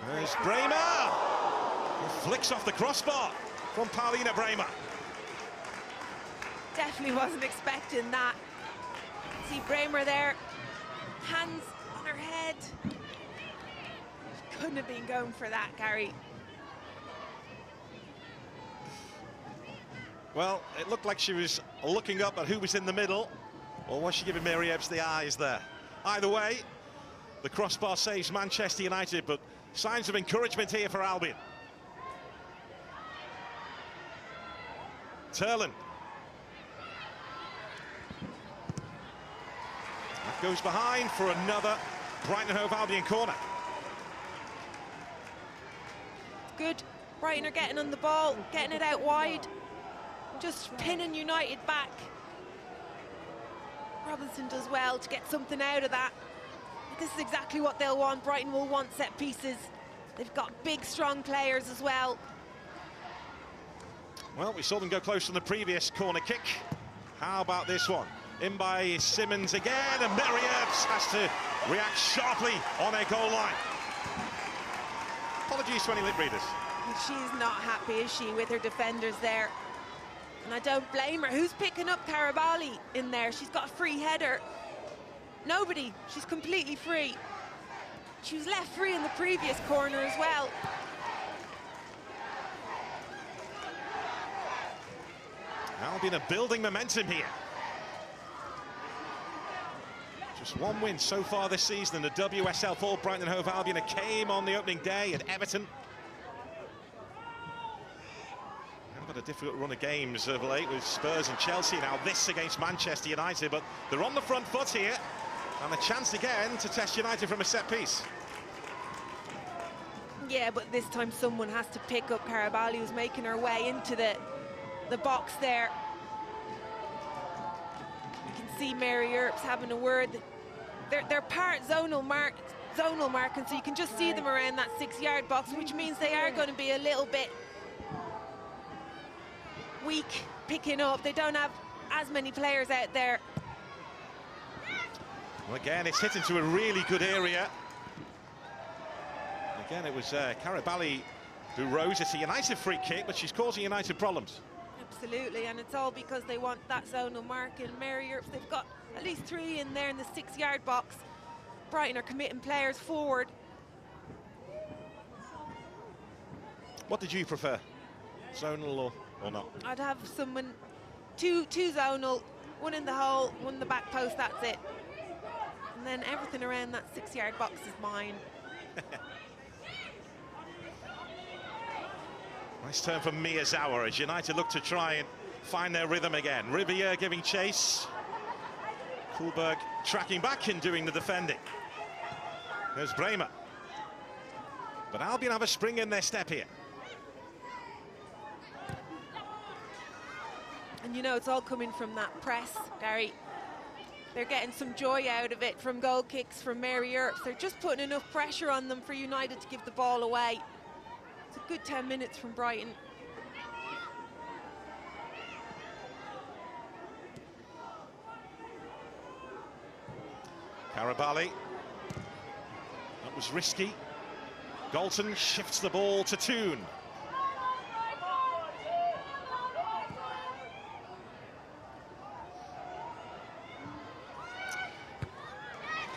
There's Bremer. Who flicks off the crossbar from Paulina Bremer. Definitely wasn't expecting that. See Bremer there, hands on her head. Couldn't have been going for that, Gary. Well, it looked like she was looking up at who was in the middle, or was she giving Mary Ebbs the eyes there? Either way, the crossbar saves Manchester United, but signs of encouragement here for Albion. Turlin. That goes behind for another Brighton Hove Albion corner. Good. Brighton are getting on the ball, getting it out wide, just pinning United back. Robinson does well to get something out of that. This is exactly what they'll want. Brighton will want set pieces. They've got big, strong players as well. Well, we saw them go close on the previous corner kick. How about this one? In by Simmons again, and Mary Earps has to react sharply on her goal line. Apologies to any lip readers. She's not happy, is she, with her defenders there? And I don't blame her. Who's picking up Karabali in there? She's got a free header. Nobody. She's completely free. She was left free in the previous corner as well. Albion are building momentum here. Just one win so far this season in the WSL for Brighton and Hove Albion. It came on the opening day at Everton. They've had a difficult run of games of late with Spurs and Chelsea. Now this against Manchester United, but they're on the front foot here. And a chance again to test United from a set piece. Yeah, but this time someone has to pick up Karabali, who's making her way into the box there. You can see Mary Earps having a word. They're part zonal marking, so you can just see them around that 6-yard box, which means they are going to be a little bit weak picking up. They don't have as many players out there. Well, again, it's hit into a really good area. Again, it was Karabali who rose. It's a United free kick, but she's causing United problems. Absolutely, and it's all because they want that zonal mark. And Mary Earps, they've got at least 3 in there in the 6-yard box. Brighton are committing players forward. What did you prefer, zonal or not? I'd have someone, two zonal, 1 in the hole, 1 in the back post, that's it. And then everything around that 6-yard box is mine. Nice turn from Miyazawa as United look to try and find their rhythm again. Riviere giving chase. Kuhlberg tracking back and doing the defending. There's Bremer. But Albion have a spring in their step here. And you know, it's all coming from that press, Gary. They're getting some joy out of it from goal kicks from Mary Earps. They're just putting enough pressure on them for United to give the ball away. It's a good 10 minutes from Brighton. Karabali. That was risky. Galton shifts the ball to Toon.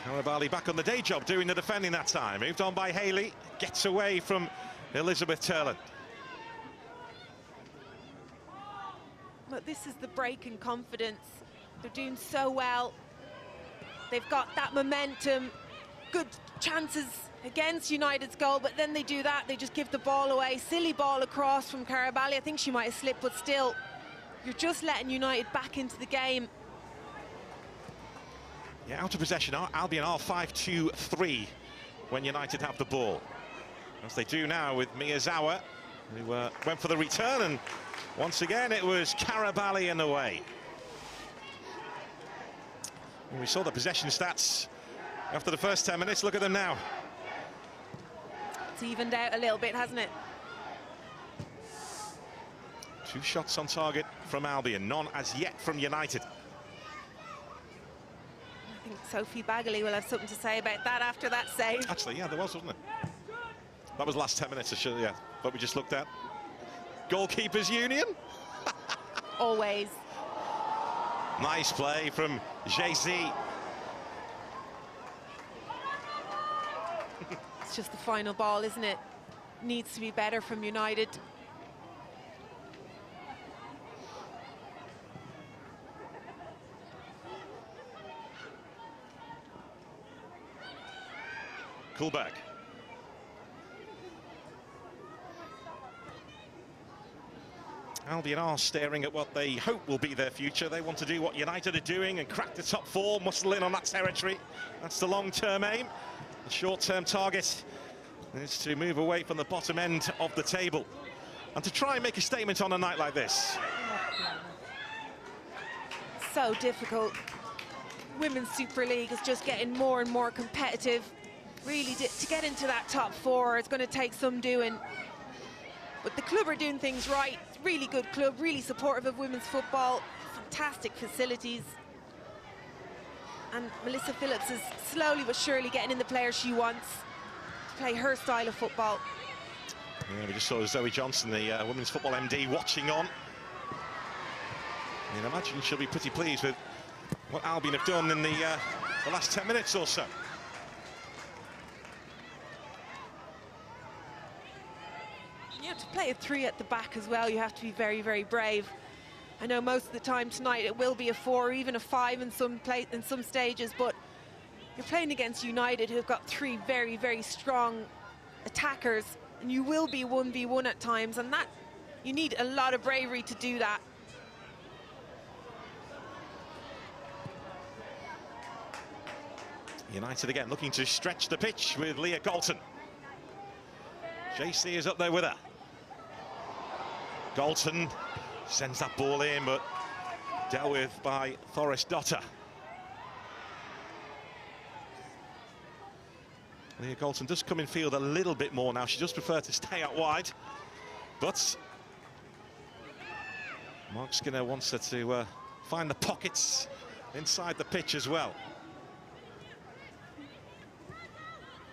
Karabali back on the day job, doing the defending that time. Moved on by Haley, gets away from Elizabeth Turland. But this is the break in confidence. They're doing so well. They've got that momentum, good chances against United's goal, but then they do that, they just give the ball away. Silly ball across from Karabali. I think she might have slipped, but still, you're just letting United back into the game. Yeah, out of possession, Albion are 5-2-3 when United have the ball. As they do now with Miyazawa, who went for the return, and once again it was Karabali in the way. And we saw the possession stats after the first 10 minutes. Look at them now. It's evened out a little bit, hasn't it? 2 shots on target from Albion, none as yet from United. I think Sophie Bagley will have something to say about that after that save. Actually, yeah, there was, wasn't it? That was the last 10 minutes, yeah, what we just looked at. Goalkeepers union? Always. Nice play from Jay-Z. It's just the final ball, isn't it? Needs to be better from United. Kuhlberg. Albion are staring at what they hope will be their future. They want to do what United are doing and crack the top 4, muscle in on that territory. That's the long-term aim. The short-term target is to move away from the bottom end of the table and to try and make a statement on a night like this. So difficult. Women's Super League is just getting more and more competitive. Really, to get into that top 4 is going to take some doing. But the club are doing things right. It's a really good club, really supportive of women's football, fantastic facilities. And Melissa Phillips is slowly but surely getting in the players she wants to play her style of football. Yeah, we just saw Zoe Johnson, the women's football MD, watching on. And I imagine she'll be pretty pleased with what Albion have done in the last 10 minutes or so. You have to play a 3 at the back as well. You have to be very, very brave. I know most of the time tonight it will be a 4 or even a 5 in some stages, but you're playing against United, who've got 3 very, very strong attackers, and you will be 1v1 at times, and that you need a lot of bravery to do that. United again looking to stretch the pitch with Leah Galton. JC is up there with her. Galton sends that ball in, but dealt with by Forrest Dotter. Leah Galton does come in field a little bit more now. She does prefer to stay out wide, but Mark Skinner wants her to find the pockets inside the pitch as well.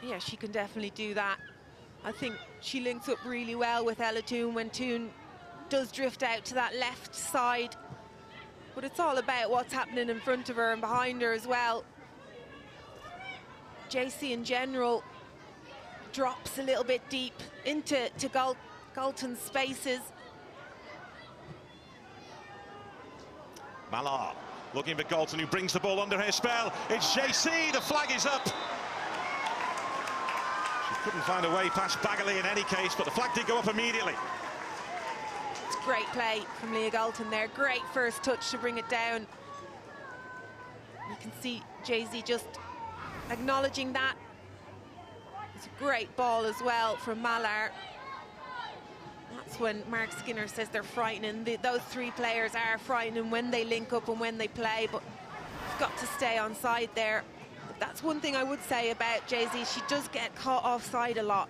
Yeah, she can definitely do that. I think she links up really well with Ella Toone when Toone does drift out to that left side. But it's all about what's happening in front of her and behind her as well. JC in general drops a little bit deep into Galton's spaces. Mallard looking for Galton, who brings the ball under her spell. It's JC, the flag is up. Couldn't find a way past Bagley in any case, but the flag did go up immediately. It's great play from Leah Galton there. Great first touch to bring it down. You can see Jay-Z just acknowledging that. It's a great ball as well from Mallard. That's when Mark Skinner says they're frightening. Those 3 players are frightening when they link up and when they play, but you've got to stay on side there. That's one thing I would say about Jay-Z. She does get caught offside a lot.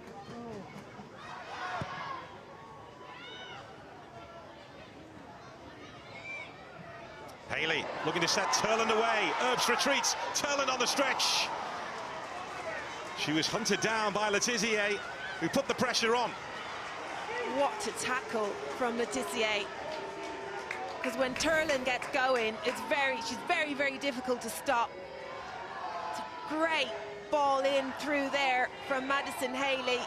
Haley looking to set Turland away. Earps retreats. Turland on the stretch. She was hunted down by Letizier, who put the pressure on. What a tackle from Letizier. Because when Turland gets going, she's very, very difficult to stop. Great ball in through there from Madison Haley.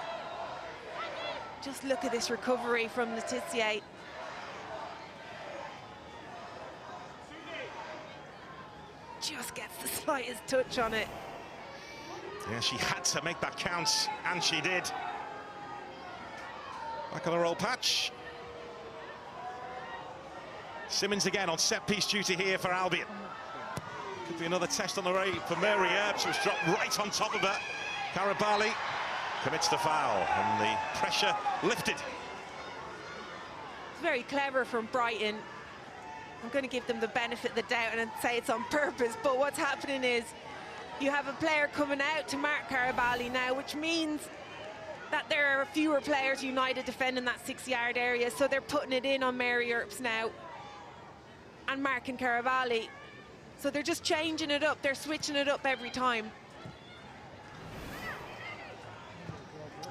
Just look at this recovery from Letizier. Just gets the slightest touch on it. Yeah, she had to make that count, and she did. Back on her old patch. Simmons again on set-piece duty here for Albion. Could be another test on the way for Mary Earps, who's dropped right on top of her. Karabali commits the foul, and the pressure lifted. It's very clever from Brighton. I'm going to give them the benefit of the doubt and say it's on purpose, but what's happening is you have a player coming out to mark Karabali now, which means that there are fewer players United defending that 6-yard area, so they're putting it in on Mary Earps now and marking Karabali. So they're just changing it up. They're switching it up every time.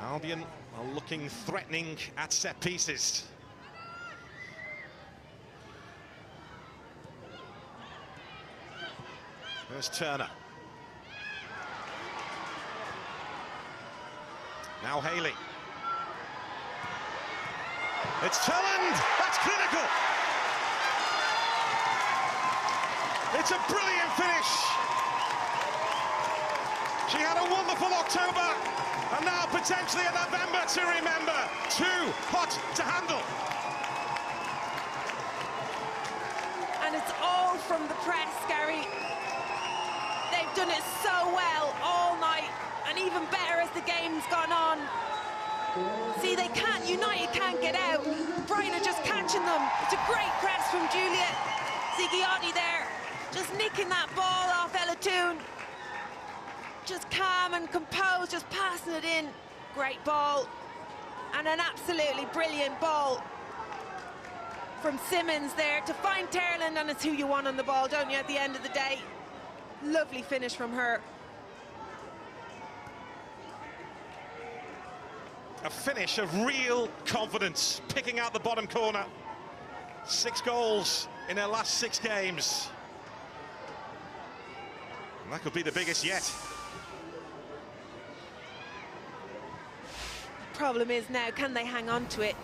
Albion are looking threatening at set pieces. There's Turner. Now Haley. It's Turland. That's critical. It's a brilliant finish. She had a wonderful October, and now potentially a November to remember. Too hot to handle. And it's all from the press, Gary. They've done it so well all night, and even better as the game's gone on. See, United can't get out. Brighton are just catching them. It's a great press from Julia Zigiotti there. Just nicking that ball off Ella Toon, just calm and composed, just passing it in. Great ball, and an absolutely brilliant ball from Simmons there to find Terland, and it's who you want on the ball, don't you, at the end of the day? Lovely finish from her. A finish of real confidence, picking out the bottom corner. 6 goals in her last 6 games. And that could be the biggest yet. Problem is now, can they hang on to it?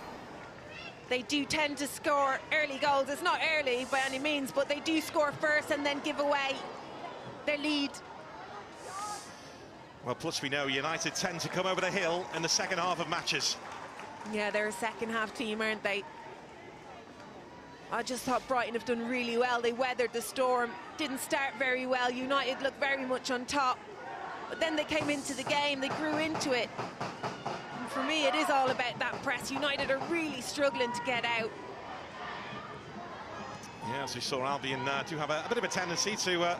They do tend to score early goals. It's not early by any means, but they do score first and then give away their lead. Well, plus we know United tend to come over the hill in the second half of matches. Yeah, they're a second half team, aren't they? I just thought Brighton have done really well. They weathered the storm, didn't start very well. United looked very much on top, but then they came into the game, they grew into it. And for me, it is all about that press. United are really struggling to get out. Yeah, as we saw, Albion do have a bit of a tendency to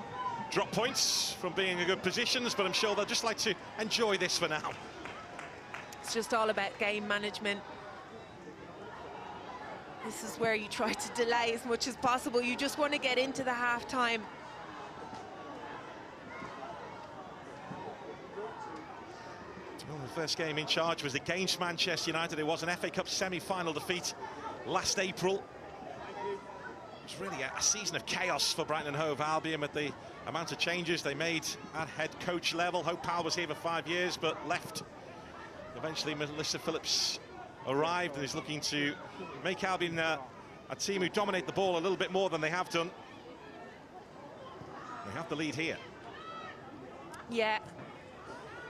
drop points from being in good positions, but I'm sure they'll just like to enjoy this for now. It's just all about game management. This is where you try to delay as much as possible. You just want to get into the half-time. Well, the first game in charge was against Manchester United. It was an FA Cup semi-final defeat last April. It was really a season of chaos for Brighton and Hove Albion with the amount of changes they made at head coach level. Hope Powell was here for 5 years but left. Eventually Melissa Phillips arrived and is looking to make Albion a team who dominate the ball a little bit more than they have done. They have the lead here. Yeah,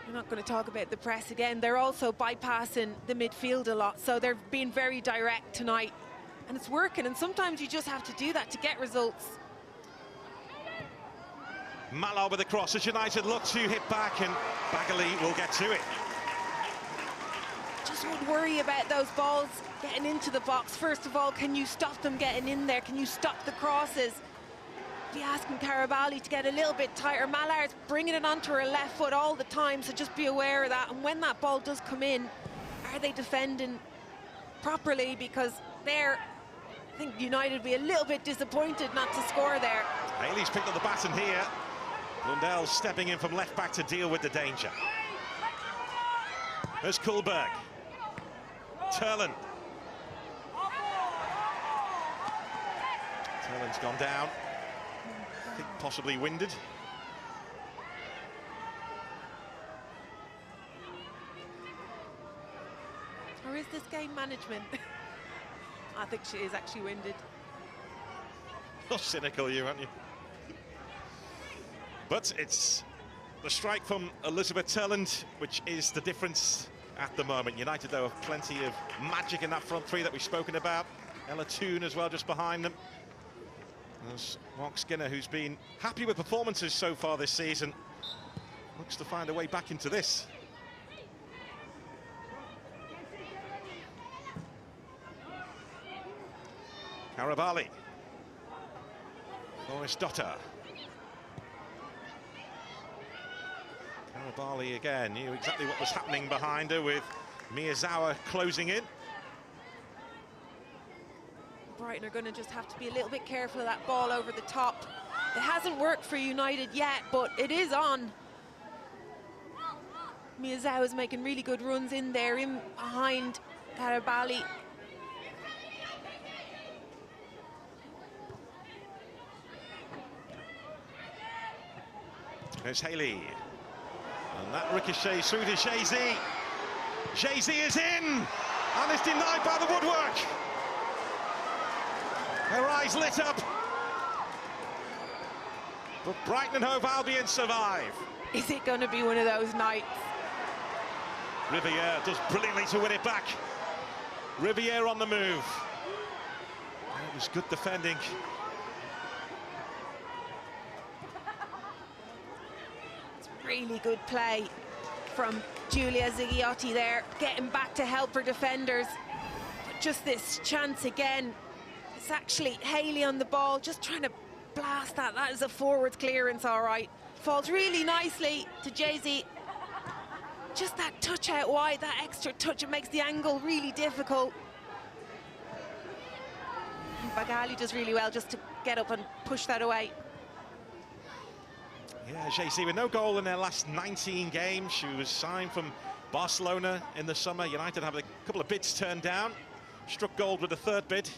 we're not going to talk about the press again. They're also bypassing the midfield a lot, so they're being very direct tonight. And it's working, and sometimes you just have to do that to get results. Mallard with the cross as United look to hit back, and Bagley will get to it. Just would worry about those balls getting into the box. First of all, can you stop them getting in there? Can you stop the crosses? Be asking Carabali to get a little bit tighter. Mallard's bringing it onto her left foot all the time, so just be aware of that. And when that ball does come in, are they defending properly? Because they're, I think United would be a little bit disappointed not to score there. Haley's picked up the baton here. Lundell stepping in from left back to deal with the danger. There's Kullberg. Terland. Terland's gone down. I think possibly winded. Or is this game management? I think she is actually winded. How cynical you, aren't you? But it's the strike from Elizabeth Terland, which is the difference at the moment. United, though, have plenty of magic in that front three that we've spoken about. Ella Toon as well, just behind them. There's Mark Skinner, who's been happy with performances so far this season. Looks to find a way back into this. Carabali. Boris Dotter. Carabali again, knew exactly what was happening behind her with Miyazawa closing in. Brighton are going to just have to be a little bit careful of that ball over the top. It hasn't worked for United yet, but it is on. Miyazawa's making really good runs in there, in behind Carabali. There's Haley. And that ricochets through to Jay-Z. Jay-Z is in! And is denied by the woodwork. Her eyes lit up. But Brighton and Hove Albion survive. Is it going to be one of those nights? Riviere does brilliantly to win it back. Riviere on the move. That was good defending. Really good play from Giulia Zigliotti there, getting back to help her defenders. But just this chance again. It's actually Haley on the ball, just trying to blast that. That is a forward clearance, all right. falls really nicely to Jay-Z. Just that touch out wide, that extra touch, it makes the angle really difficult. And Bagali does really well just to get up and push that away. Yeah, Jay-Z with no goal in their last 19 games. She was signed from Barcelona in the summer. United have a couple of bids turned down. Struck gold with the third bid.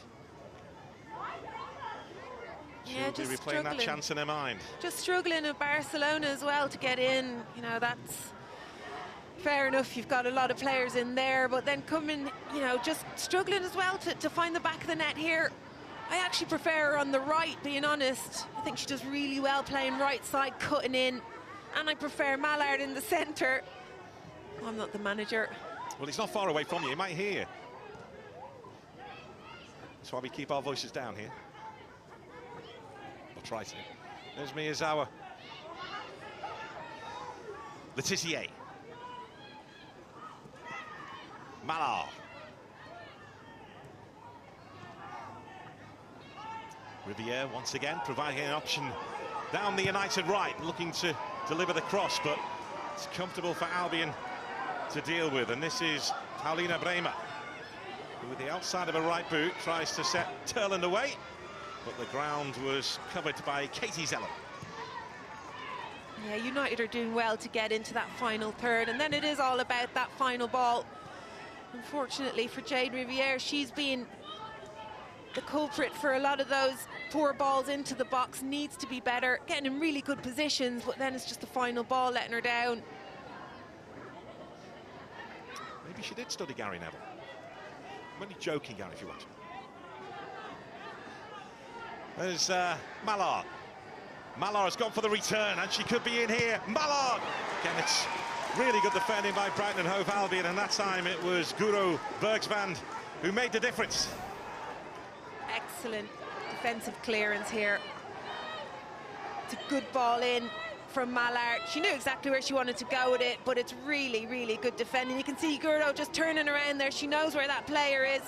She'll be replaying that chance in her mind. Just struggling at Barcelona as well to get in. You know, that's fair enough. You've got a lot of players in there, but then coming, you know, just struggling as well to find the back of the net here. I actually prefer her on the right, being honest. I think she does really well playing right side, cutting in. And I prefer Mallard in the centre. I'm not the manager. Well, he's not far away from you. He might hear you. That's why we keep our voices down here. I'll try to. There's Miyazawa. Letizier. Mallard. Riviere once again providing an option down the United right, looking to deliver the cross, but it's comfortable for Albion to deal with. And this is Paulina Bremer, who with the outside of her right boot tries to set Turland away, but the ground was covered by Katie Zeller. Yeah, United are doing well to get into that final third, and then it is all about that final ball. Unfortunately for Jade Riviere, she's been the culprit for a lot of those poor balls into the box. Needs to be better, getting in really good positions, but then it's just the final ball letting her down. Maybe she did study Gary Neville. I'm only joking, Gary, if you want. There's Mallard. Mallard has gone for the return, and she could be in here. Mallard! Again, it's really good defending by Brighton and Hove Albion, and that time it was Guro Bergsvand who made the difference. Excellent defensive clearance here. It's a good ball in from Mallard. She knew exactly where she wanted to go with it, but it's really, really good defending. You can see Guro just turning around there. She knows where that player is.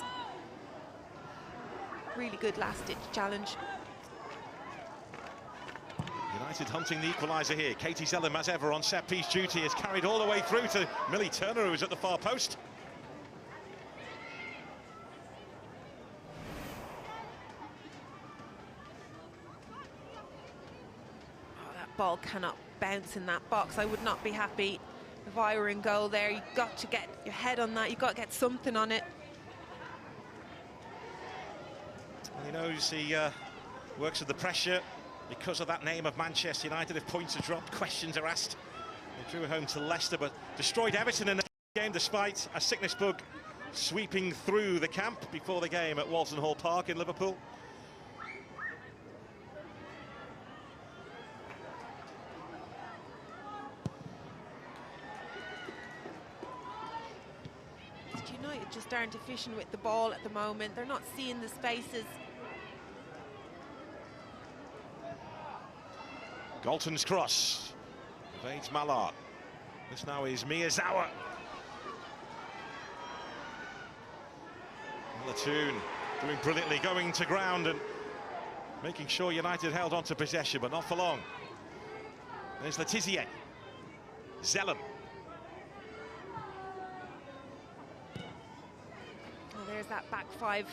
Really good last-ditch challenge. United hunting the equaliser here. Katie Zellem, as ever, on set-piece duty, is carried all the way through to Millie Turner, who's at the far post. Ball cannot bounce in that box. I would not be happy if I were in goal there. You've got to get your head on that. You've got to get something on it. Well, he knows he works with the pressure because of that name of Manchester United. If points are dropped, questions are asked. They drew home to Leicester, but destroyed Everton in the game despite a sickness bug sweeping through the camp before the game at Walton Hall Park in Liverpool. United just aren't efficient with the ball at the moment. They're not seeing the spaces. Galton's cross evades Mallard. This now is Miyazawa. Latoon doing brilliantly, going to ground and making sure United held on to possession, but not for long. There's Letizier. Zellem. There's that back five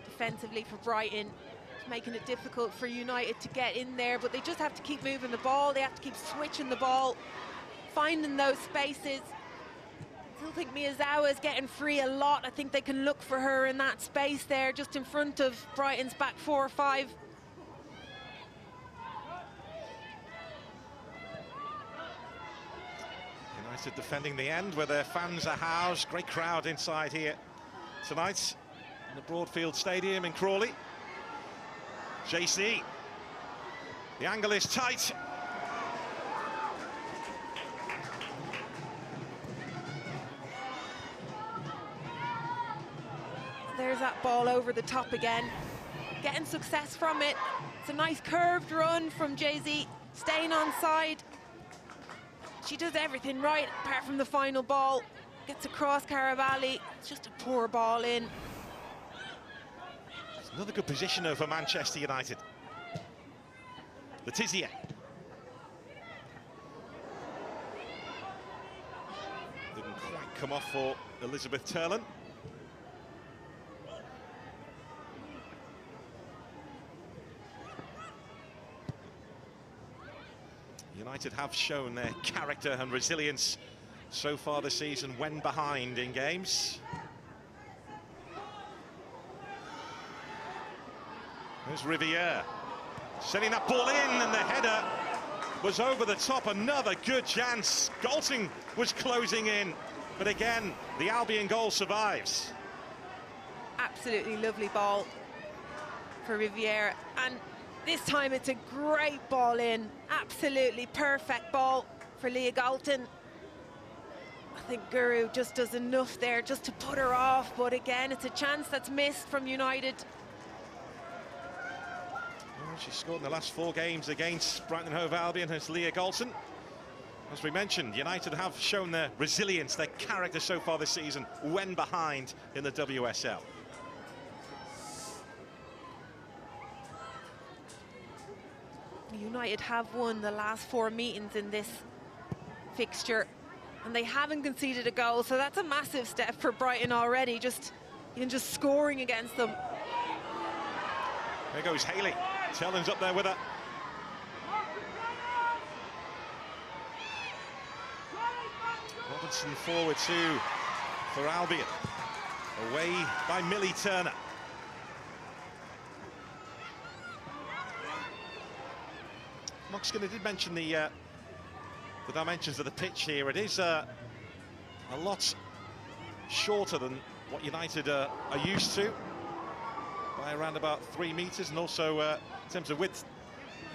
defensively for Brighton, making it difficult for United to get in there, but they just have to keep moving the ball. They have to keep switching the ball, finding those spaces. I still think Miyazawa is getting free a lot. I think they can look for her in that space there, just in front of Brighton's back 4 or 5. United defending the end where their fans are housed. Great crowd inside here tonight in the Broadfield Stadium in Crawley. JC, the angle is tight. There's that ball over the top again, getting success from it. It's a nice curved run from Jay-Z, staying on side. She does everything right apart from the final ball. Gets across Caravali. It's just a poor ball in. It's another good positioner for Manchester United. Letizier. come off for Elizabeth Turlin. United have shown their character and resilience so far this season when behind in games. There's Riviere sending that ball in, and the header was over the top. Another good chance. Galton was closing in, but again, the Albion goal survives. Absolutely lovely ball for Riviere, and this time it's a great ball in. Absolutely perfect ball for Leah Galton. I think Guru just does enough there just to put her off, but again, it's a chance that's missed from United. Well, she's scored in the last 4 games against Brighton and Hove Albion as Leah Galton. As we mentioned, United have shown their resilience, their character so far this season when behind in the WSL. United have won the last 4 meetings in this fixture, and they haven't conceded a goal, so that's a massive step for Brighton already, just scoring against them. There goes Haley. Tellin's up there with her. Robinson forward too for Albion. Away by Millie Turner. Mark Skinner did mention the dimensions of the pitch here. It is a lot shorter than what United are used to, by around about 3 meters, and also in terms of width,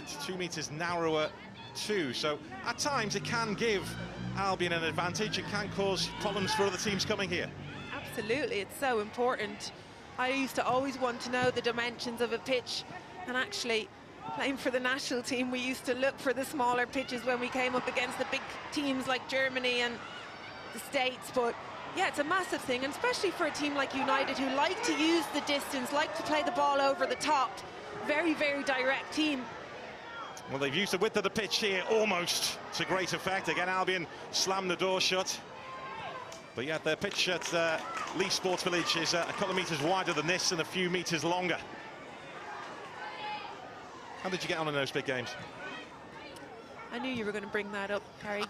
it's 2 meters narrower too. So at times it can give Albion an advantage. It can cause problems for other teams coming here. Absolutely, it's so important. I used to always want to know the dimensions of a pitch, and actually playing for the national team, we used to look for the smaller pitches when we came up against the big teams like Germany and the States. But yeah, it's a massive thing, and especially for a team like United, who like to use the distance, like to play the ball over the top. Very, very direct team. Well, they've used the width of the pitch here almost to great effect. Again, Albion slammed the door shut. But yeah, their pitch at Leigh Sports Village is a couple of meters wider than this and a few meters longer. How did you get on in those big games? I knew you were going to bring that up, Harry.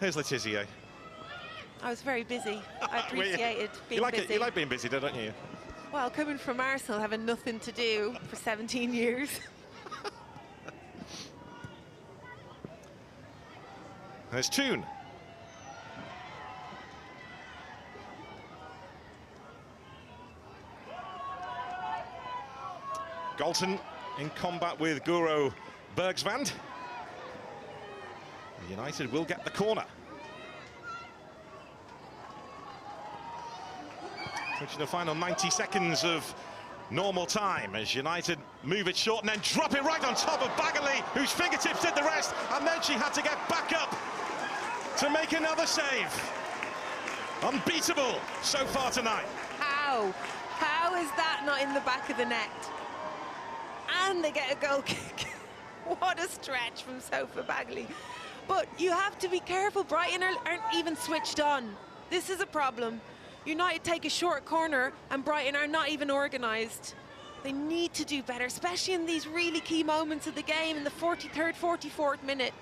Here's Letizia. I was very busy. I appreciated being busy. You like being busy, don't you? Well, coming from Arsenal, having nothing to do for 17 years. There's Toon. Galton in combat with Guro Bergsvand. United will get the corner. Reaching the final 90 seconds of normal time as United move it short and then drop it right on top of Bagley, whose fingertips did the rest, and then she had to get back up to make another save. Unbeatable so far tonight. How? How is that not in the back of the net? And they get a goal kick. What a stretch from Sophia Bagley. But you have to be careful. Brighton aren't even switched on. This is a problem. United take a short corner and Brighton are not even organised. They need to do better, especially in these really key moments of the game, in the 43rd, 44th minute.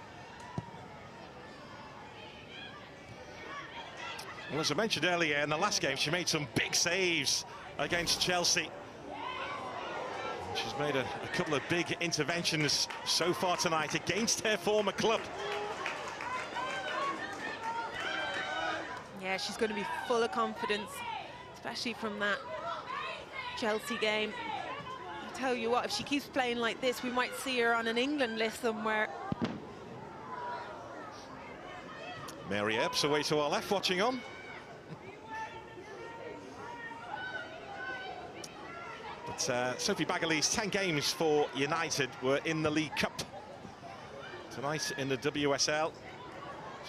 Well, as I mentioned earlier, in the last game, she made some big saves against Chelsea. She's made a couple of big interventions so far tonight against her former club. Yeah, she's going to be full of confidence, especially from that Chelsea game. I tell you what, if she keeps playing like this, we might see her on an England list somewhere. Mary Epps away to our left, watching on. But Sophie Bagley's 10 games for United were in the League Cup. Tonight in the WSL,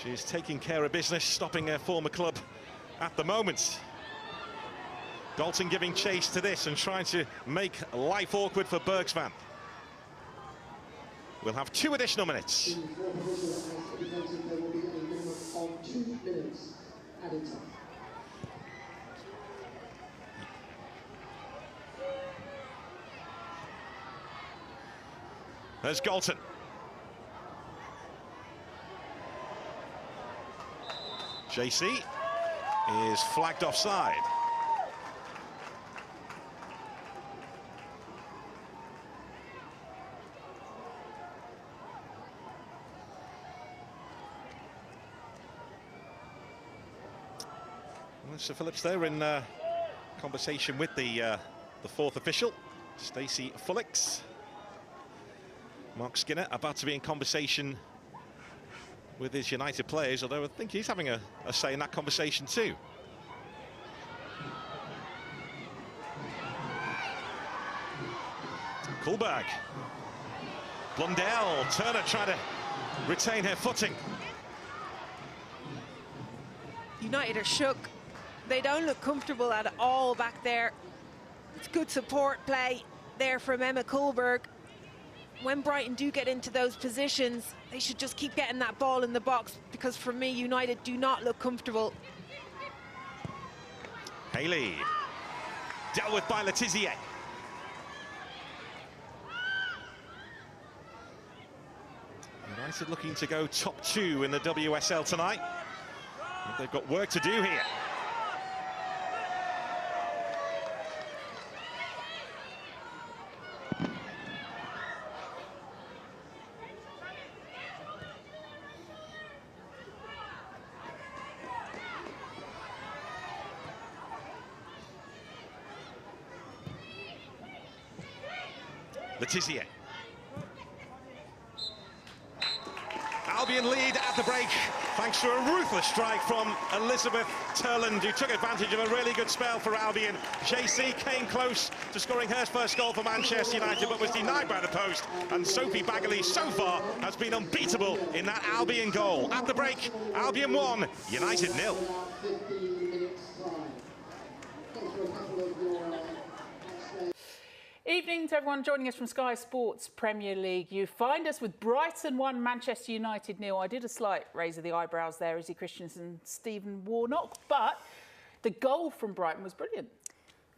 she's taking care of business, stopping her former club at the moment. Galton giving chase to this and trying to make life awkward for Bergsvand. We'll have 2 additional minutes. There will be a minimum of 2 minutes added time. There's Galton. JC is flagged offside. Well, Sir Phillips there in conversation with the fourth official, Stacey Fullix. Mark Skinner about to be in conversation with his United players, although I think he's having a say in that conversation too. Kuhlberg. Blundell. Turner trying to retain her footing. United are shook. They don't look comfortable at all back there. It's good support play there from Emma Kuhlberg. When Brighton do get into those positions, they should just keep getting that ball in the box, because for me, United do not look comfortable. Haley. Dealt with by Letizier. United looking to go top 2 in the WSL tonight. But they've got work to do here. Letizier. Albion lead at the break thanks to a ruthless strike from Elizabeth Turland, who took advantage of a really good spell for Albion. JC came close to scoring her first goal for Manchester United, but was denied by the post, and Sophie Bagley so far has been unbeatable in that Albion goal. At the break, Albion 1, United 0. 15 minutes time. Thanks for a couple of your Evening to everyone joining us from Sky Sports Premier League. You find us with Brighton 1, Manchester United 0. I did a slight raise of the eyebrows there, Izzy Christensen, Stephen Warnock, but the goal from Brighton was brilliant.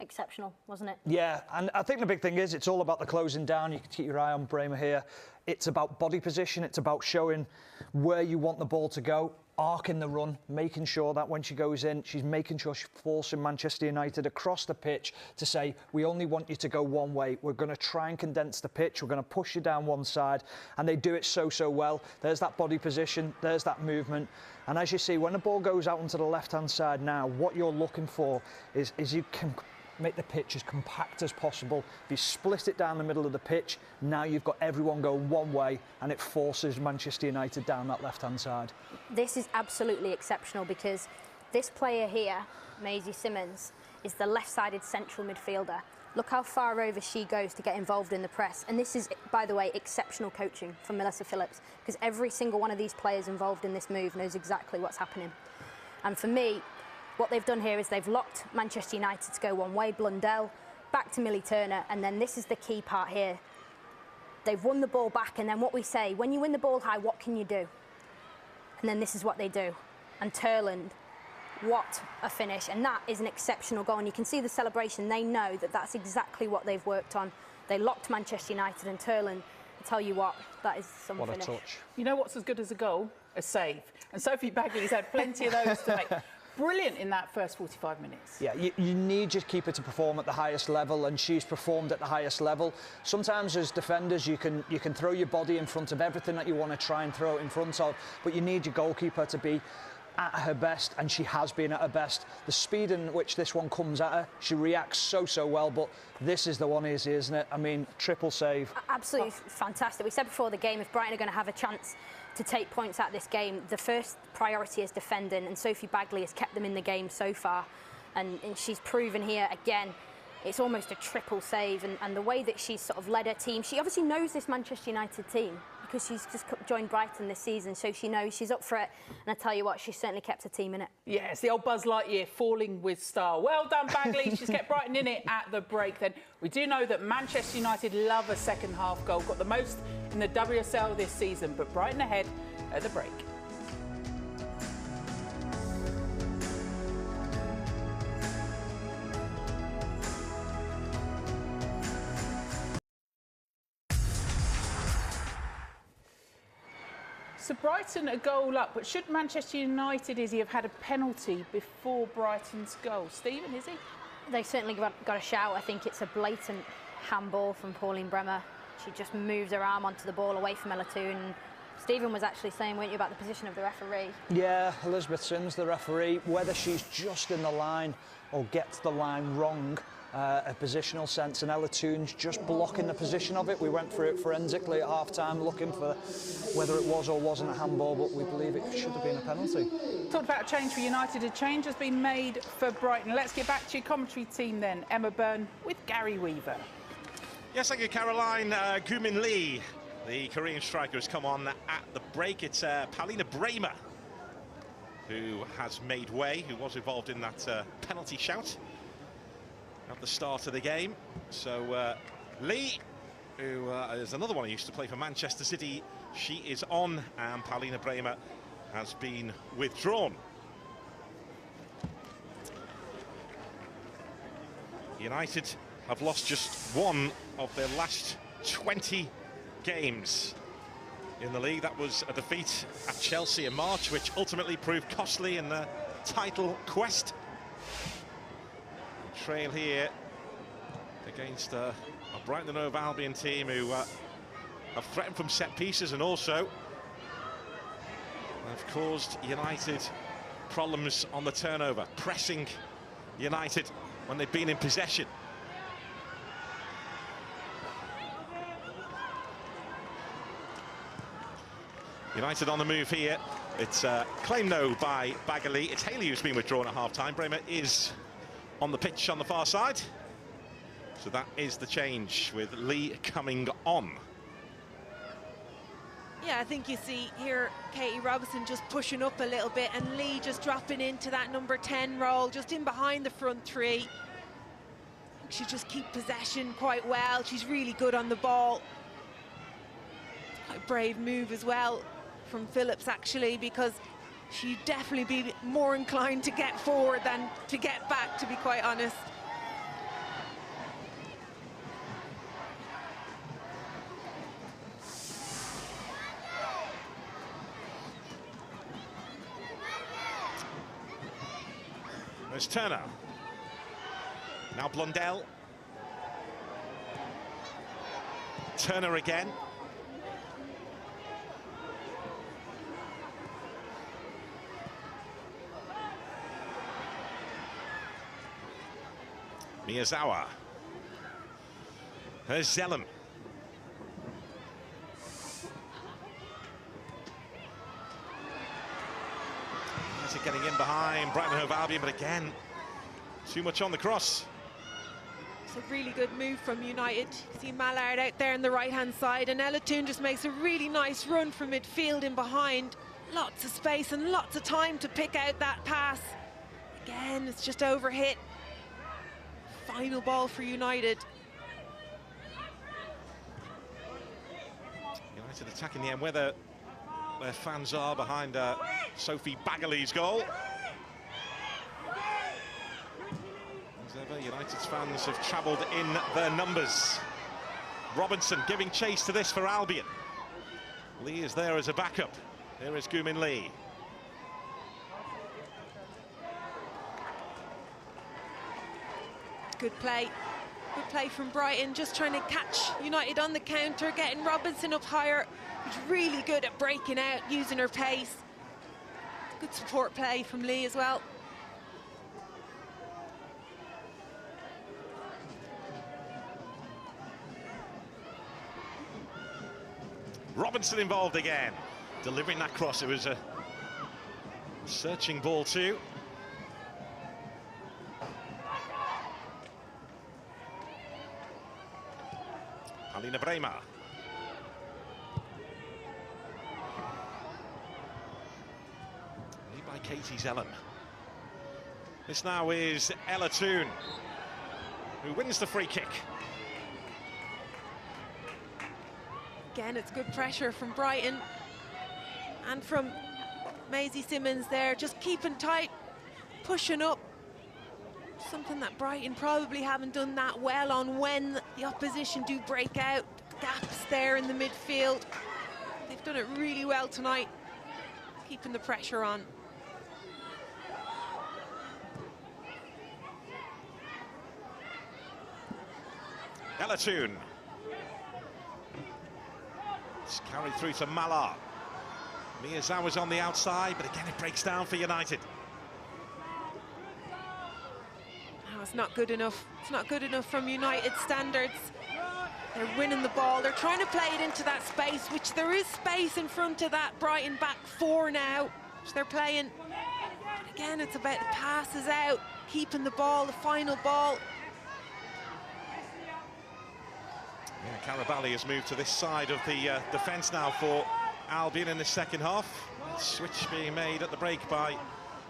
Exceptional, wasn't it? Yeah, and I think the big thing is it's all about the closing down. You can keep your eye on Bremer here. It's about body position. It's about showing where you want the ball to go, arcing the run, making sure that when she goes in, she's making sure she's forcing Manchester United across the pitch to say, we only want you to go one way. We're going to try and condense the pitch. We're going to push you down one side. And they do it so well. There's that body position. There's that movement. And as you see, when the ball goes out onto the left-hand side now, what you're looking for is you can make the pitch as compact as possible. If you split it down the middle of the pitch, now you've got everyone going one way, and it forces Manchester United down that left-hand side. This is absolutely exceptional, because this player here, Maisie Simmonds, is the left-sided central midfielder. Look how far over she goes to get involved in the press. And this is, by the way, exceptional coaching from Melissa Phillips, because every single one of these players involved in this move knows exactly what's happening. And for me, what they've done here is they've locked Manchester United to go one way, Blundell, back to Millie Turner, and then this is the key part here. They've won the ball back, and then what we say, when you win the ball high, what can you do? And then this is what they do. And Turland, what a finish. And that is an exceptional goal. And you can see the celebration. They know that that's exactly what they've worked on. They locked Manchester United, and Turland, I tell you what, that is some What finish. a touch. You know what's as good as a goal? A save. And Sophie Bagley's had plenty of those to make. Brilliant in that first 45 minutes. Yeah, you need your keeper to perform at the highest level, and she's performed at the highest level. Sometimes as defenders you can throw your body in front of everything that you want to try and throw it in front of, but you need your goalkeeper to be at her best, and she has been at her best. The speed in which this one comes at her, she reacts so well, but this is the one easy, isn't it? I mean, triple save. Absolutely fantastic. We said before the game, if Brighton are going to have a chance to take points out of this game, the first priority is defending, and Sophie Bagley has kept them in the game so far, and she's proven here again it's almost a triple save, and the way that she's sort of led her team. She obviously knows this Manchester United team because she's just joined Brighton this season, so she knows she's up for it, and I tell you what, she's certainly kept her team in it. Yeah, it's the old Buzz Lightyear falling with style. Well done, Bagley. She's kept Brighton in it at the break then. We do know that Manchester United love a second half goal, got the most in the WSL this season. But Brighton ahead at the break. So Brighton a goal up, but should Manchester United, Izzy, have had a penalty before Brighton's goal? Stephen, is he? They certainly got a shout. I think it's a blatant handball from Pauline Bremer. She just moves her arm onto the ball away from Ella Toon. Stephen was actually saying, weren't you, about the position of the referee? Yeah, Elizabeth Sims, the referee, whether she's just in the line or gets the line wrong, a positional sense, and Ella Toon's just blocking the position of it. We went through it forensically at half-time looking for whether it was or wasn't a handball, but we believe it should have been a penalty. Talked about a change for United. A change has been made for Brighton. Let's get back to your commentary team then. Emma Byrne with Gary Weaver. Yes, thank you, Caroline. Gumin Lee, the Korean striker, has come on at the break. It's Paulina Bremer who has made way, who was involved in that penalty shout at the start of the game. So Lee, who is another one who used to play for Manchester City, she is on, and Paulina Bremer has been withdrawn. United have lost just one of their last 20 games in the league. That was a defeat at Chelsea in March, which ultimately proved costly in the title quest. Trail here against a Brighton and Hove Albion team who have threatened from set pieces and also have caused United problems on the turnover, pressing United when they've been in possession. United on the move here. It's claimed no by Bagali. It's Haley who's been withdrawn at half-time. Bremer is on the pitch on the far side. So that is the change, with Lee coming on. Yeah, I think you see here Katie Robinson just pushing up a little bit and Lee just dropping into that number 10 role, just in behind the front three. She just keeps possession quite well. She's really good on the ball. Quite a brave move as well from Phillips, actually, because she'd definitely be more inclined to get forward than to get back, to be quite honest. There's Turner. Now Blundell. Turner again. Miyazawa. Here's Zellum. Getting in behind Brighton Hove Albion, but again, too much on the cross. It's a really good move from United. You see Mallard out there on the right-hand side, and Ella Toon just makes a really nice run from midfield in behind. Lots of space and lots of time to pick out that pass. Again, it's just overhit. Final ball for United. United attacking the end, whether their fans are behind Sophie Bagali's goal. As ever, United's fans have travelled in their numbers. Robinson giving chase to this for Albion. Lee is there as a backup. There is Gumin Lee. Good play. Good play from Brighton, just trying to catch United on the counter, getting Robinson up higher. She's really good at breaking out, using her pace. Good support play from Lee as well. Robinson involved again, delivering that cross. It was a searching ball too. Paulina Bremer. Lead by Katie Zellum. This now is Ella Toon, who wins the free kick. Again, it's good pressure from Brighton and from Maisie Simmons there, just keeping tight, pushing up. Something that Brighton probably haven't done that well on when the opposition do break out. Gaps there in the midfield. They've done it really well tonight, keeping the pressure on. Elatoon. It's carried through to Malar. Miyazawa's on the outside, but again it breaks down for United. Oh, it's not good enough. It's not good enough from United standards. They're winning the ball. They're trying to play it into that space, which there is space in front of that Brighton back four now, which they're playing. But again, it's about the passes out, keeping the ball, the final ball. Yeah, Carabali has moved to this side of the defence now for Albion in the second half. Switch being made at the break by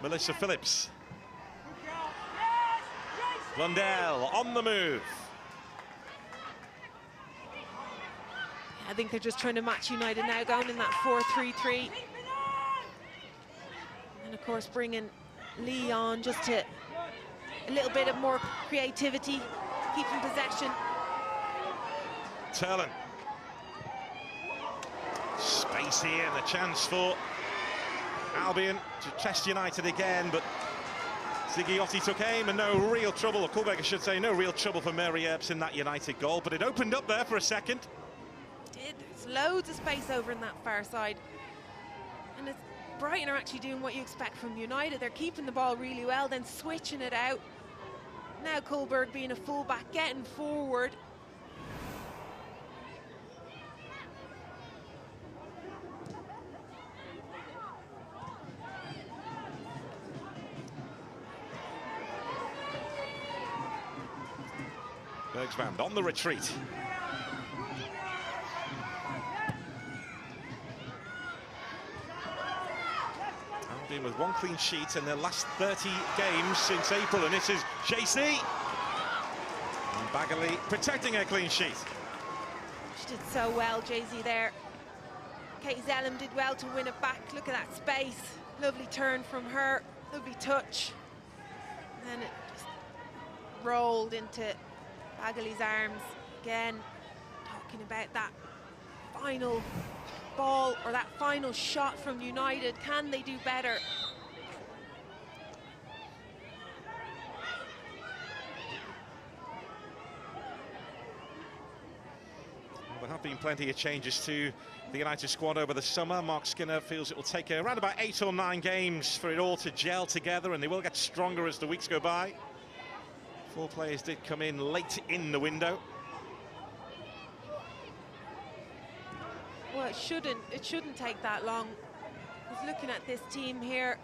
Melissa Phillips. Blundell on the move. I think they're just trying to match United now, going in that 4-3-3. And of course bringing Lee on just to a little bit of more creativity, keeping possession. Turlen. Space here and a chance for Albion to test United again, but Zigiotti took aim and no real trouble, or Kohlberg I should say, no real trouble for Mary Earps in that United goal, but it opened up there for a second. There's loads of space over in that far side. And it's, Brighton are actually doing what you expect from United. They're keeping the ball really well, then switching it out. Now Kohlberg being a fullback, getting forward. Bergsband on the retreat. Albion with one clean sheet in their last 30 games since April, and this is JC. And Bagley protecting a clean sheet. She did so well, JC there. Katie Zellum did well to win it back. Look at that space. Lovely turn from her, lovely touch. And then it just rolled into Bagley's arms again, talking about that final ball or that final shot from United. Can they do better? There have been plenty of changes to the United squad over the summer. Mark Skinner feels it will take around about 8 or 9 games for it all to gel together, and they will get stronger as the weeks go by. 4 players did come in late in the window. Well, it shouldn't take that long. Just looking at this team here,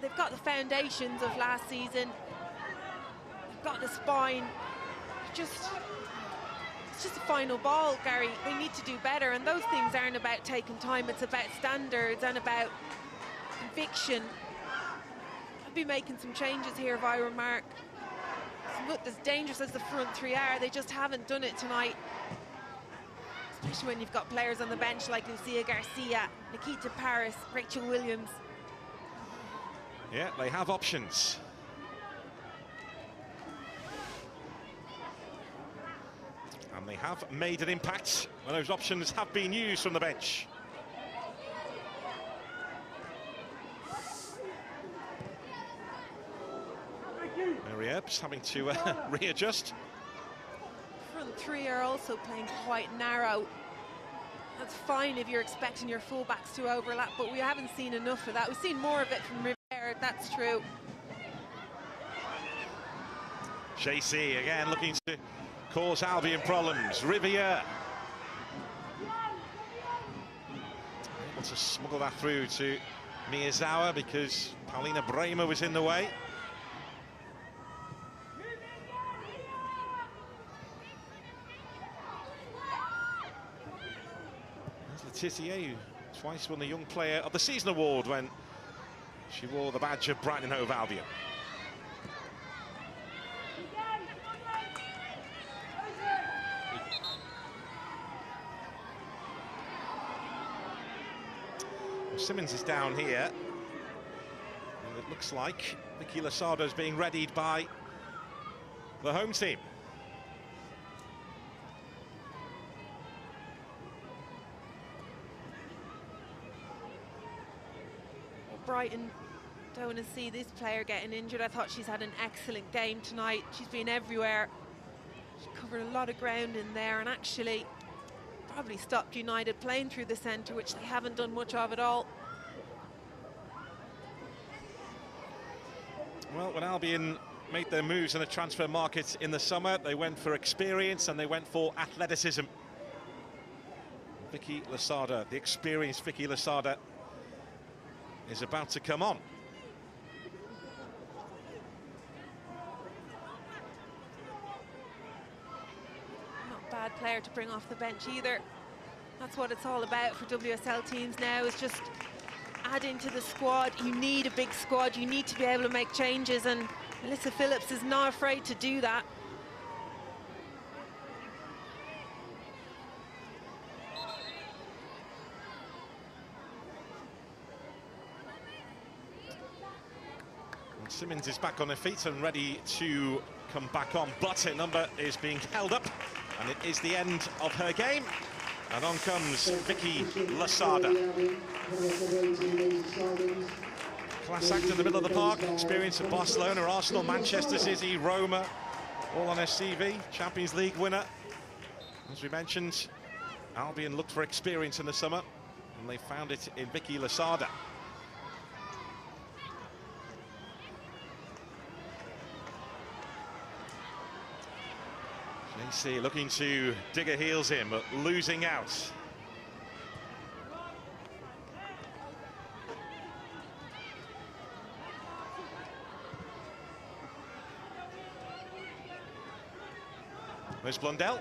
they've got the foundations of last season. They've got the spine. It's just a final ball, Gary. They need to do better, and those things aren't about taking time. It's about standards and about conviction. I'd be making some changes here if I were Mark. Look, as dangerous as the front three are, they just haven't done it tonight. Especially when you've got players on the bench like Lucia Garcia, Nikita Paris, Rachel Williams. Yeah, they have options. And they have made an impact when those options have been used from the bench. Mary Earps having to readjust. Front three are also playing quite narrow. That's fine if you're expecting your fullbacks to overlap, but we haven't seen enough of that. We've seen more of it from Riviere, that's true. JC again looking to cause Albion problems. Riviere able to smuggle that through to Miyazawa because Paulina Bremer was in the way. Letitia, who twice won the Young Player of the Season award when she wore the badge of Brighton and Hove Albion. Simmons is down here. And it looks like Vicky Losada is being readied by the home team. Well, Brighton don't want to see this player getting injured. I thought she's had an excellent game tonight. She's been everywhere. She covered a lot of ground in there and actually probably stopped United playing through the centre, which they haven't done much of at all. Well, when Albion made their moves in the transfer market in the summer, they went for experience and they went for athleticism. Vicky Losada, the experienced Vicky Losada, is about to come on. Bad player to bring off the bench either. That's what it's all about for WSL teams now, is just adding to the squad. You need a big squad, you need to be able to make changes, and Melissa Phillips is not afraid to do that. And Simmons is back on her feet and ready to come back on, but her number is being held up. And it is the end of her game. And on comes Vicky Losada. Class act in the middle of the park. Experience at Barcelona, Arsenal, Manchester City, Roma. All on her CV. Champions League winner. As we mentioned, Albion looked for experience in the summer. And they found it in Vicky Losada. JC looking to dig her heels in, but losing out. There's Blondell.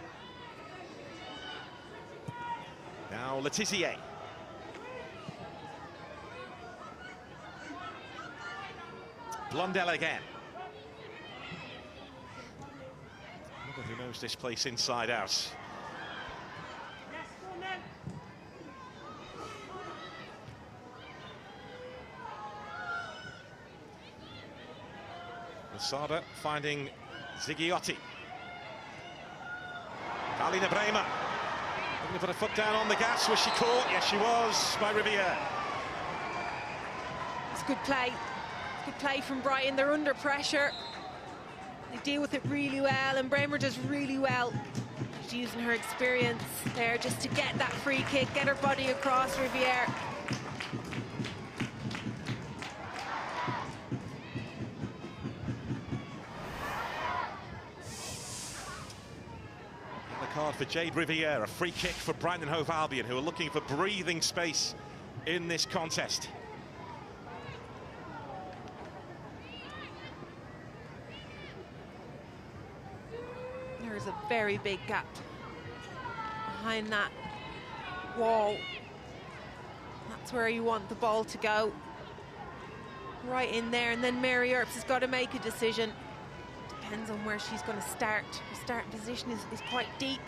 Now Letizier. Blondell again. Who knows this place inside out. Losada finding Zighiotti. Alina Bremer looking to put a foot down on the gas. Was she caught? Yes, she was, by Riviere. It's good play. Good play from Brighton. They're under pressure. They deal with it really well, and Bremer does really well. She's using her experience there just to get that free kick, get her body across Riviere. The card for Jade Riviere, a free kick for Brighton and Hove Albion, who are looking for breathing space in this contest. There's a very big gap behind that wall. That's where you want the ball to go. Right in there, and then Mary Earps has got to make a decision. Depends on where she's going to start. Her starting position is quite deep.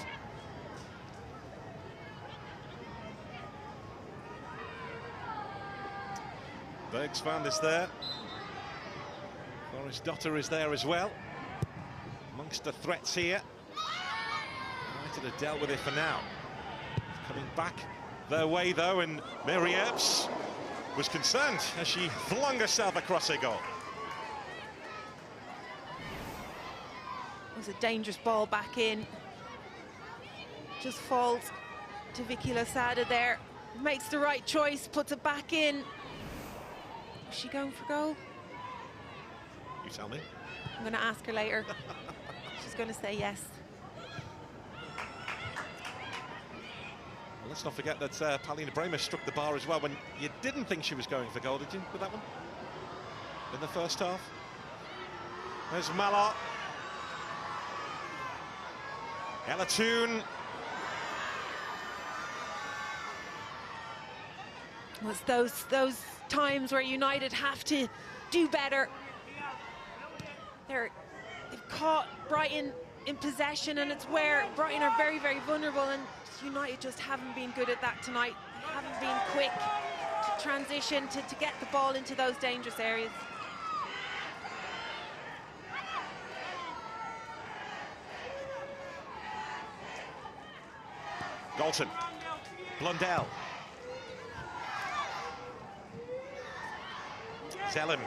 Bergsvand is there. Boris Dotter is there as well. Amongst the threats here. United have dealt with it for now. Coming back their way though, and Mary Earps was concerned as she flung herself across her goal. It was a dangerous ball back in. Just falls to Vicky Losada there. Makes the right choice, puts it back in. Is she going for goal? You tell me. I'm going to ask her later. She's going to say yes. Well, let's not forget that Paulina Bremer struck the bar as well when you didn't think she was going for goal, did you, with that one? In the first half. There's Malot. Ella Toon. Was those times where United have to do better. They've caught Brighton in possession, and it's where Brighton are very, very vulnerable, and United just haven't been good at that tonight. They haven't been quick to transition to get the ball into those dangerous areas. Galton, Blundell, Zellem,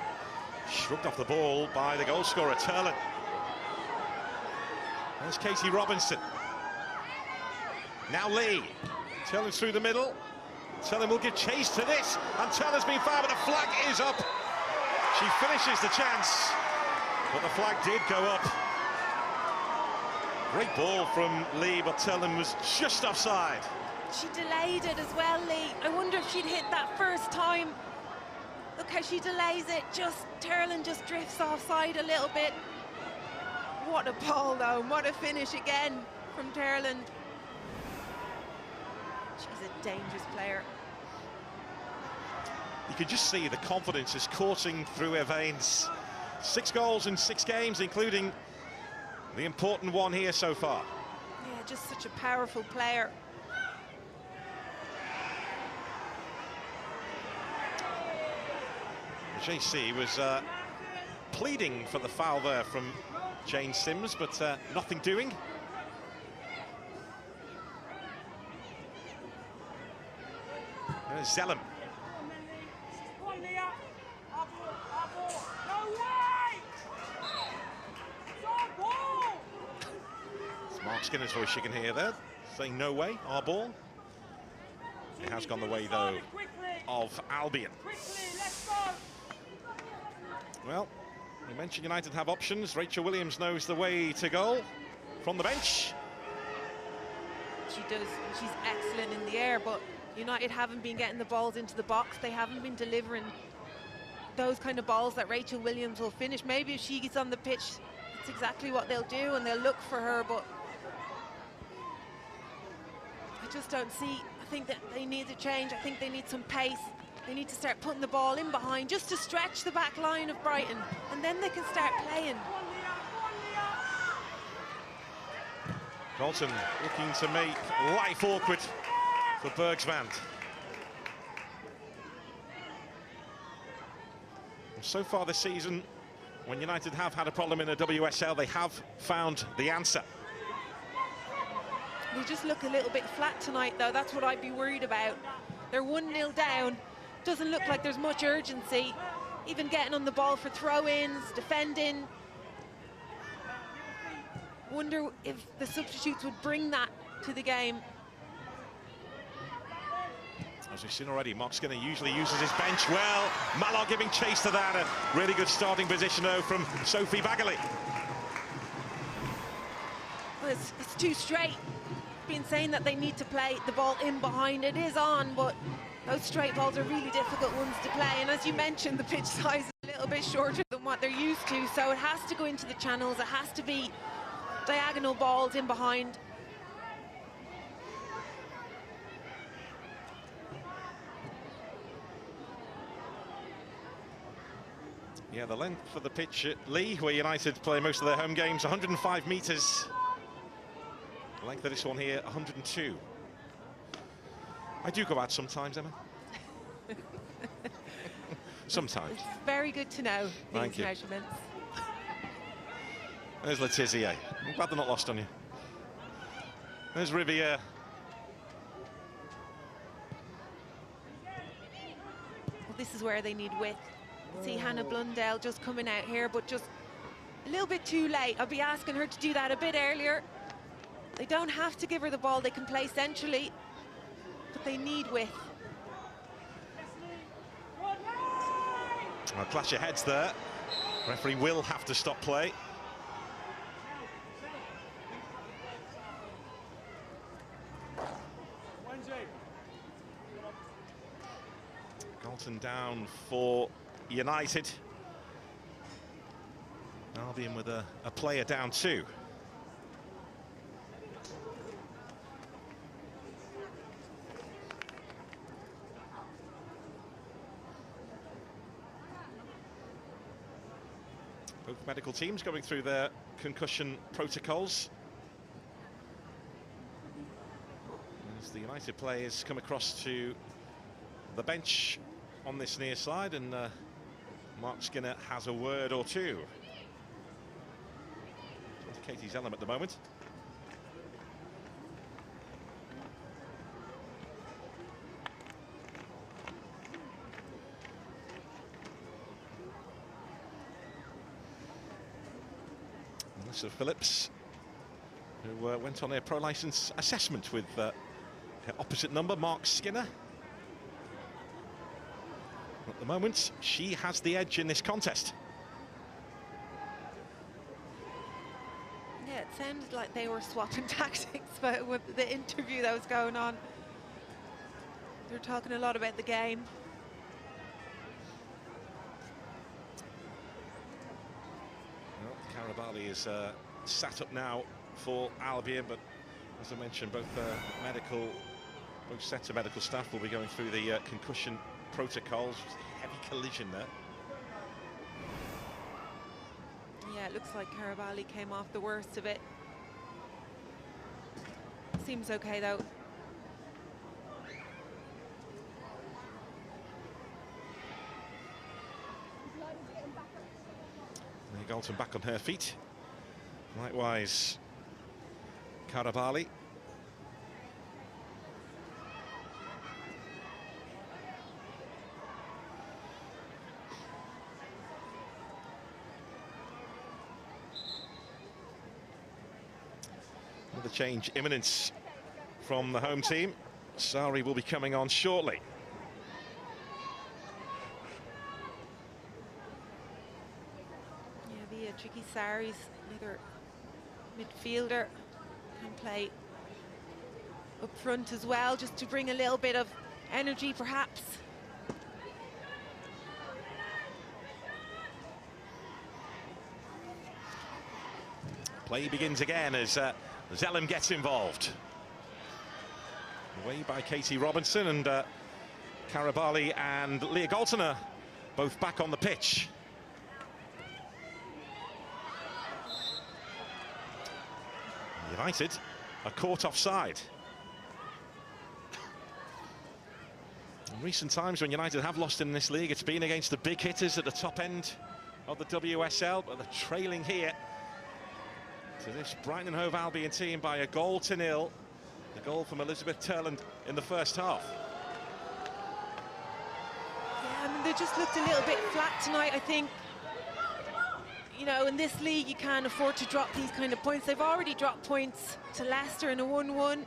shrugged off the ball by the goal scorer, Turlin. There's Casey Robinson. Now Lee, Turlin through the middle. Turlin will give chase to this, and Turlin's been fouled, but the flag is up. She finishes the chance, but the flag did go up. Great ball from Lee, but Turlin was just offside. She delayed it as well, Lee. I wonder if she'd hit that first time. Look how she delays it. Turlin just drifts offside a little bit. What a ball, though. What a finish again from Turlin. She's a dangerous player. You can just see the confidence is coursing through her veins. 6 goals in 6 games, including the important one here so far. Yeah, just such a powerful player. JC was pleading for the foul there from Jane Sims, but nothing doing. There's Zellem. It's Mark Skinner's voice you can hear there, saying no way, our ball. It has gone the way, though, of Albion. Well, you mentioned United have options. Rachel Williams knows the way to goal from the bench. She does. She's excellent in the air, but United haven't been getting the balls into the box. They haven't been delivering those kind of balls that Rachel Williams will finish. Maybe if she gets on the pitch, that's exactly what they'll do, and they'll look for her, but I just don't see. I think that they need a change. I think they need some pace. They need to start putting the ball in behind just to stretch the back line of Brighton, and then they can start playing. Galton looking to make life awkward for Bergsvand. So far this season, when United have had a problem in the WSL, they have found the answer. They just look a little bit flat tonight, though. That's what I'd be worried about. They're 1-0 down. Doesn't look like there's much urgency. Even getting on the ball for throw-ins, defending. Wonder if the substitutes would bring that to the game. As we've seen already, Mark Skinner usually uses his bench well. Malard giving chase to that. A really good starting position, though, from Sophie Bagley. Well, it's too straight. Been saying that they need to play the ball in behind. It is on, but those straight balls are really difficult ones to play. And as you mentioned, the pitch size is a little bit shorter than what they're used to, so it has to go into the channels. It has to be diagonal balls in behind. Yeah, the length of the pitch at Lee, where United play most of their home games, 105 metres. The length of this one here, 102. I do go out sometimes, Emma. Sometimes. It's very good to know these measurements. There's Letizia. I'm glad they're not lost on you. There's Riviere. Well, this is where they need width. See Hannah Blundell just coming out here, but just a little bit too late. I'll be asking her to do that a bit earlier. They don't have to give her the ball. They can play centrally, but they need width. Well, clash of heads there. Referee will have to stop play. Galton down for United. Albion with a player down too. Both medical teams going through their concussion protocols. As the United players come across to the bench on this near side, and Mark Skinner has a word or two. It's Katie Zellum at the moment. Melissa Phillips, who went on a pro licence assessment with her opposite number, Mark Skinner. At the moment, she has the edge in this contest. Yeah, it sounded like they were swapping tactics, but with the interview that was going on, they're talking a lot about the game. Well, Karabali is sat up now for Albion, but as I mentioned, both sets of medical staff will be going through the concussion protocols. Heavy collision there. Yeah, it looks like Karabali came off the worst of it. Seems okay though. Galton back on her feet. Likewise, Karabali. Another change imminent from the home team. Sari will be coming on shortly. Yeah, the tricky Sari's another midfielder, can play up front as well, just to bring a little bit of energy perhaps. Play begins again as Zellum gets involved. Away by Katie Robinson, and Karabali and Leah Galton are both back on the pitch. United are caught offside. In recent times when United have lost in this league, it's been against the big hitters at the top end of the WSL, but they're trailing here to this Brighton and Hove Albion team by a goal to nil. The goal from Elizabeth Turland in the first half. Yeah, I mean, they just looked a little bit flat tonight, I think. You know, in this league, you can't afford to drop these kind of points. They've already dropped points to Leicester in a 1-1.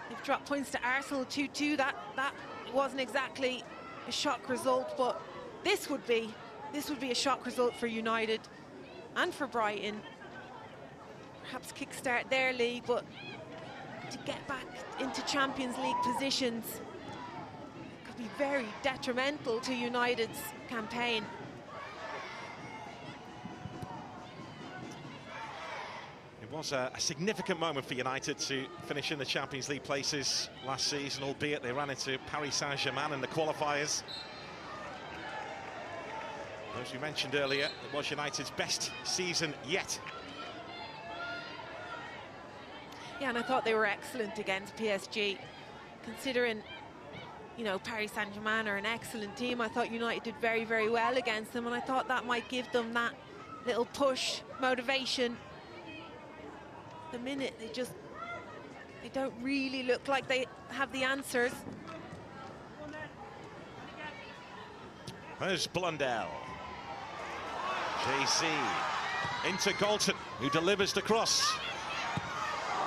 They've dropped points to Arsenal 2-2. That wasn't exactly a shock result, but this would be a shock result for United and for Brighton. Perhaps kickstart their league, but to get back into Champions League positions could be very detrimental to United's campaign. It was a significant moment for United to finish in the Champions League places last season, albeit they ran into Paris Saint-Germain in the qualifiers. As we mentioned earlier, it was United's best season yet. Yeah, and I thought they were excellent against PSG. Considering, you know, Paris Saint-Germain are an excellent team, I thought United did very, very well against them, and I thought that might give them that little push, motivation. The minute they don't really look like they have the answers. There's Blundell. JC into Galton, who delivers the cross.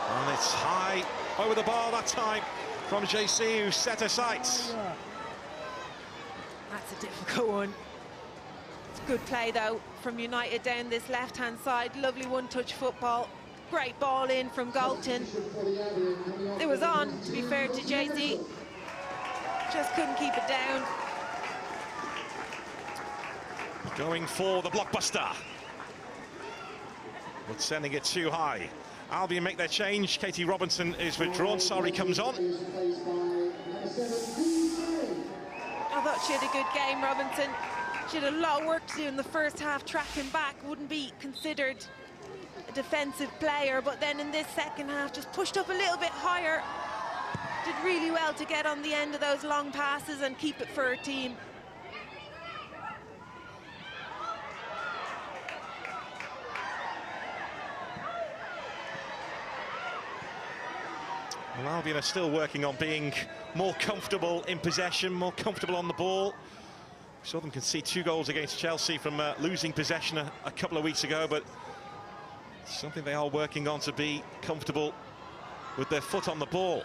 And it's high over the bar that time from JC, who set her sights. That's a difficult one. It's good play though from United down this left-hand side. Lovely one-touch football. Great ball in from Galton. It was on, to be fair to JC. Just couldn't keep it down. Going for the blockbuster, but sending it too high. Albion make their change. Katie Robinson is withdrawn. Sari comes on. I thought she had a good game, Robinson. She had a lot of work to do in the first half, tracking back. Wouldn't be considered a defensive player, but then in this second half just pushed up a little bit higher. Did really well to get on the end of those long passes and keep it for her team. Well, Albion are still working on being more comfortable in possession, more comfortable on the ball. We saw them concede 2 goals against Chelsea from losing possession a couple of weeks ago, but something they are working on, to be comfortable with their foot on the ball.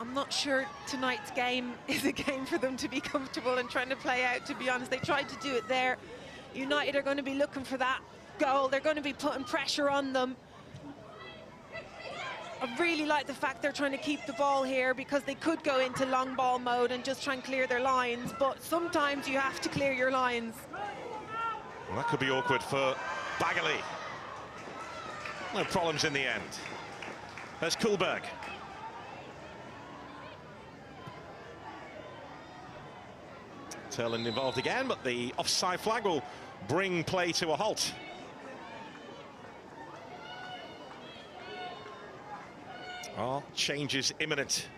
I'm not sure tonight's game is a game for them to be comfortable and trying to play out, to be honest. They tried to do it there. United are going to be looking for that goal. They're going to be putting pressure on them. I really like the fact they're trying to keep the ball here, because they could go into long ball mode and just try and clear their lines, but sometimes you have to clear your lines. Well, that could be awkward for Bagley. No problems in the end. There's Kuhlberg. Turland involved again, but the offside flag will bring play to a halt. Oh, changes imminent.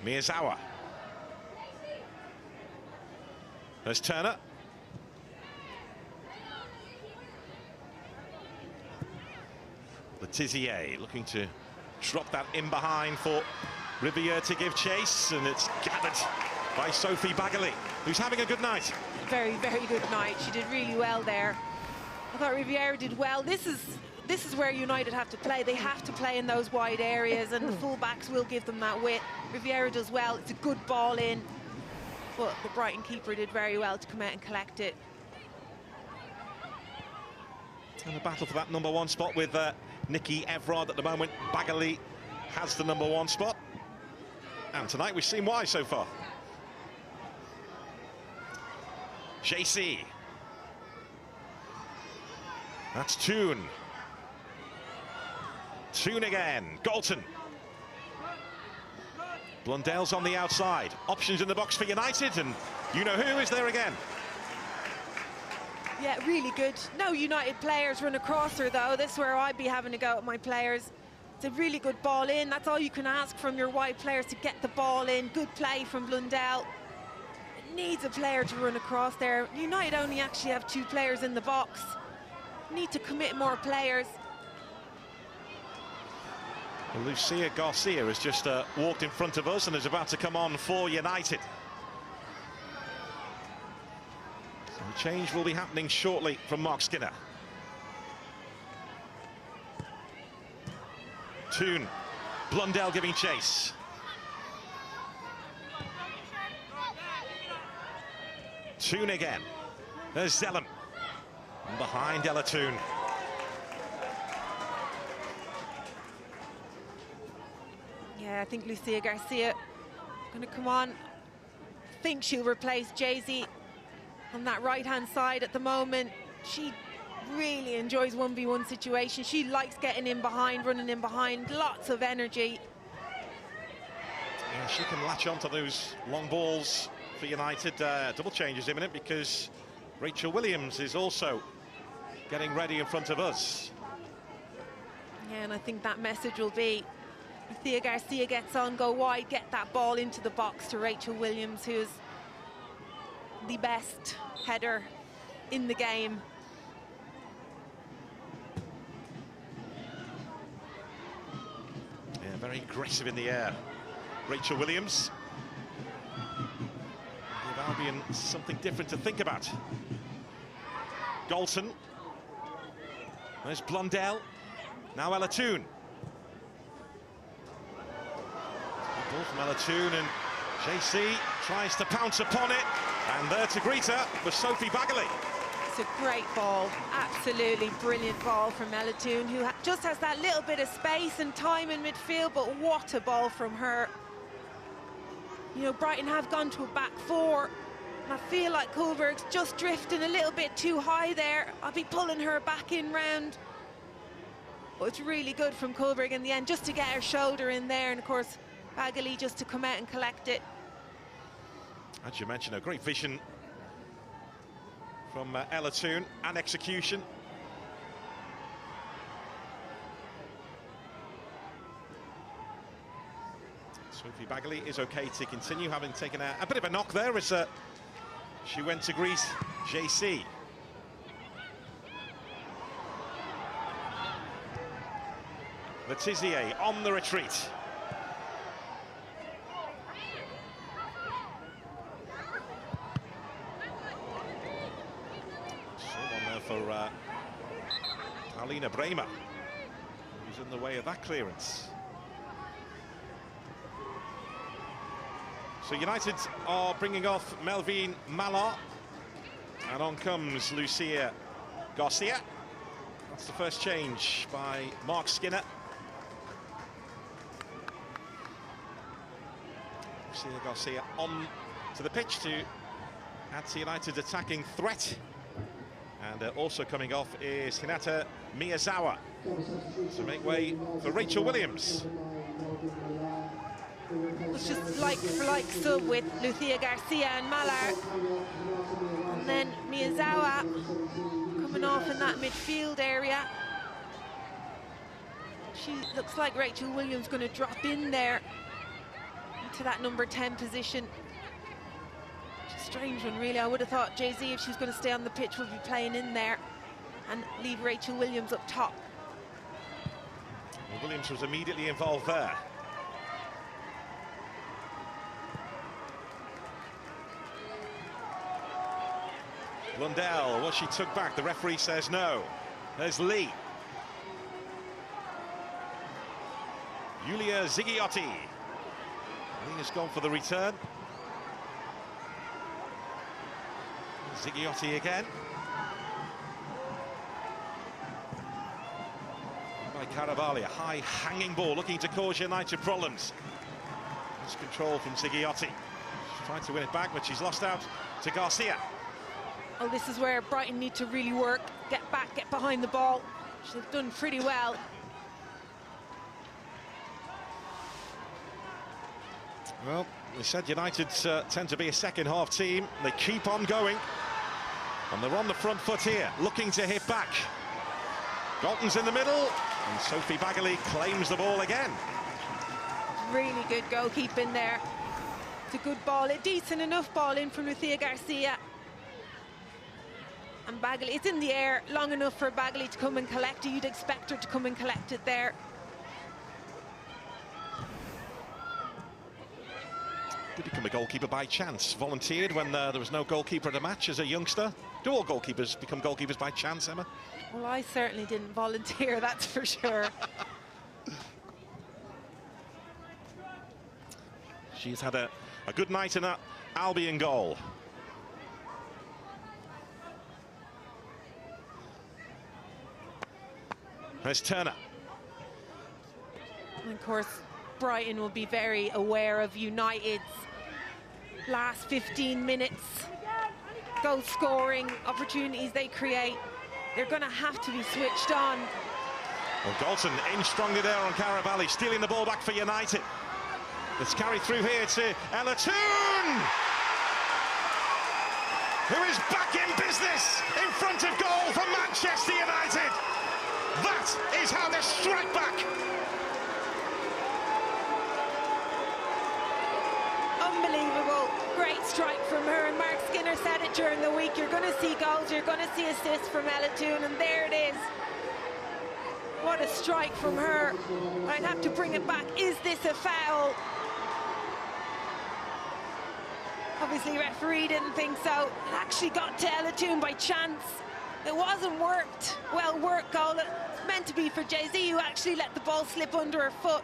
Miyazawa. There's Turner. Letizier looking to drop that in behind for Riviere to give chase, and it's gathered by Sophie Bagley, who's having a good night. Very, very good night. She did really well there. I thought Riviere did well. This is where United have to play. They have to play in those wide areas, and the full-backs will give them that width. Riviere does well. It's a good ball in, but the Brighton keeper did very well to come out and collect it. And a battle for that #1 spot with Nikki Evrod at the moment. Bagley has the #1 spot, and tonight we've seen why so far. JC. That's Toon. Toon again. Galton. Blundell's on the outside. Options in the box for United, and you know who is there again. Yeah, really good. No United players run across her, though. This is where I'd be having to go at my players. It's a really good ball in. That's all you can ask from your wide players, to get the ball in. Good play from Blundell. It needs a player to run across there. United only actually have 2 players in the box. Need to commit more players. Well, Lucia Garcia has just walked in front of us and is about to come on for United. So the change will be happening shortly from Mark Skinner. Toon. Blundell giving chase. Toon again. There's Zellum. And behind Ella Toon. Yeah, I think Lucia Garcia going to come on. I think she'll replace Jay-Z on that right-hand side at the moment. She really enjoys 1v1 situations. She likes getting in behind, running in behind, lots of energy. Yeah, she can latch onto those long balls for United. Double change is imminent, because Rachel Williams is also getting ready in front of us. Yeah, and I think that message will be, Lucia Garcia gets on, go wide, get that ball into the box to Rachel Williams, who's the best header in the game. Yeah, very aggressive in the air. Rachel Williams. Give Albion something different to think about. Galton. There's Blundell. Now Ella Toon. Ball from Ella Toon, and JC tries to pounce upon it, and there to greet her was Sophie Bagley. It's a great ball, absolutely brilliant ball from Ella Toon, who just has that little bit of space and time in midfield, but what a ball from her. You know, Brighton have gone to a back 4, and I feel like Kuhlberg's just drifting a little bit too high there. I'll be pulling her back in round. But it's really good from Kuhlberg in the end, just to get her shoulder in there, and of course Bagley just to come out and collect it. As you mentioned, a great vision from Ella Toon, and execution. Sophie Bagley is okay to continue, having taken a bit of a knock there as she went to greet JC. Letizier on the retreat. Someone there for Alina Bremer, who's in the way of that clearance. So United are bringing off Melvine Mallard, and on comes Lucia Garcia. That's the first change by Mark Skinner. Lucia Garcia on to the pitch to add to United's attacking threat. And also coming off is Hinata Miyazawa to make way for Rachel Williams. It's just like for like sub with Lucia Garcia and Mallard. And then Miyazawa coming off in that midfield area. She looks like Rachel Williams going to drop in there into that number 10 position. It's a strange one, really. I would have thought Jay-Z, if she was going to stay on the pitch, would be playing in there and leave Rachel Williams up top. Well, Williams was immediately involved there. Lundell, well, she took back. The referee says no. There's Lee. Yulia Zighiotti. Lee has gone for the return. Zighiotti again. By Caravaglia, high hanging ball, looking to cause United problems. It's control from Zighiotti. She's trying to win it back, but she's lost out to Garcia. Oh, this is where Brighton need to really work, get back, get behind the ball. She's done pretty well. Well, they said United tend to be a second-half team. They keep on going. And they're on the front foot here, looking to hit back. Galton's in the middle, and Sophie Bagley claims the ball again. Really good goalkeeping there. It's a good ball, a decent enough ball in from Lucia Garcia. And Bagley, it's in the air long enough for Bagley to come and collect it. You'd expect her to come and collect it there. Did become a goalkeeper by chance. Volunteered when there was no goalkeeper at a match as a youngster. Do all goalkeepers become goalkeepers by chance, Emma? Well, I certainly didn't volunteer, that's for sure. She's had a good night in that Albion goal. There's Turner. And of course, Brighton will be very aware of United's last 15 minutes. Goal scoring opportunities they create. They're going to have to be switched on. Well, Galton in strongly there on Caravaglia, stealing the ball back for United. Let's carry through here to Ella Toon, who is back in business in front of goal for Manchester United. That is how they strike back. Unbelievable. Great strike from her, and Mark Skinner said it during the week. You're going to see goals, you're going to see assists from Ella Toon, and there it is. What a strike from her. I'd have to bring it back. Is this a foul? Obviously, referee didn't think so. It actually got to Ella Toon by chance. It wasn't worked. Well worked goal. It's meant to be for Jay-Z, who actually let the ball slip under her foot.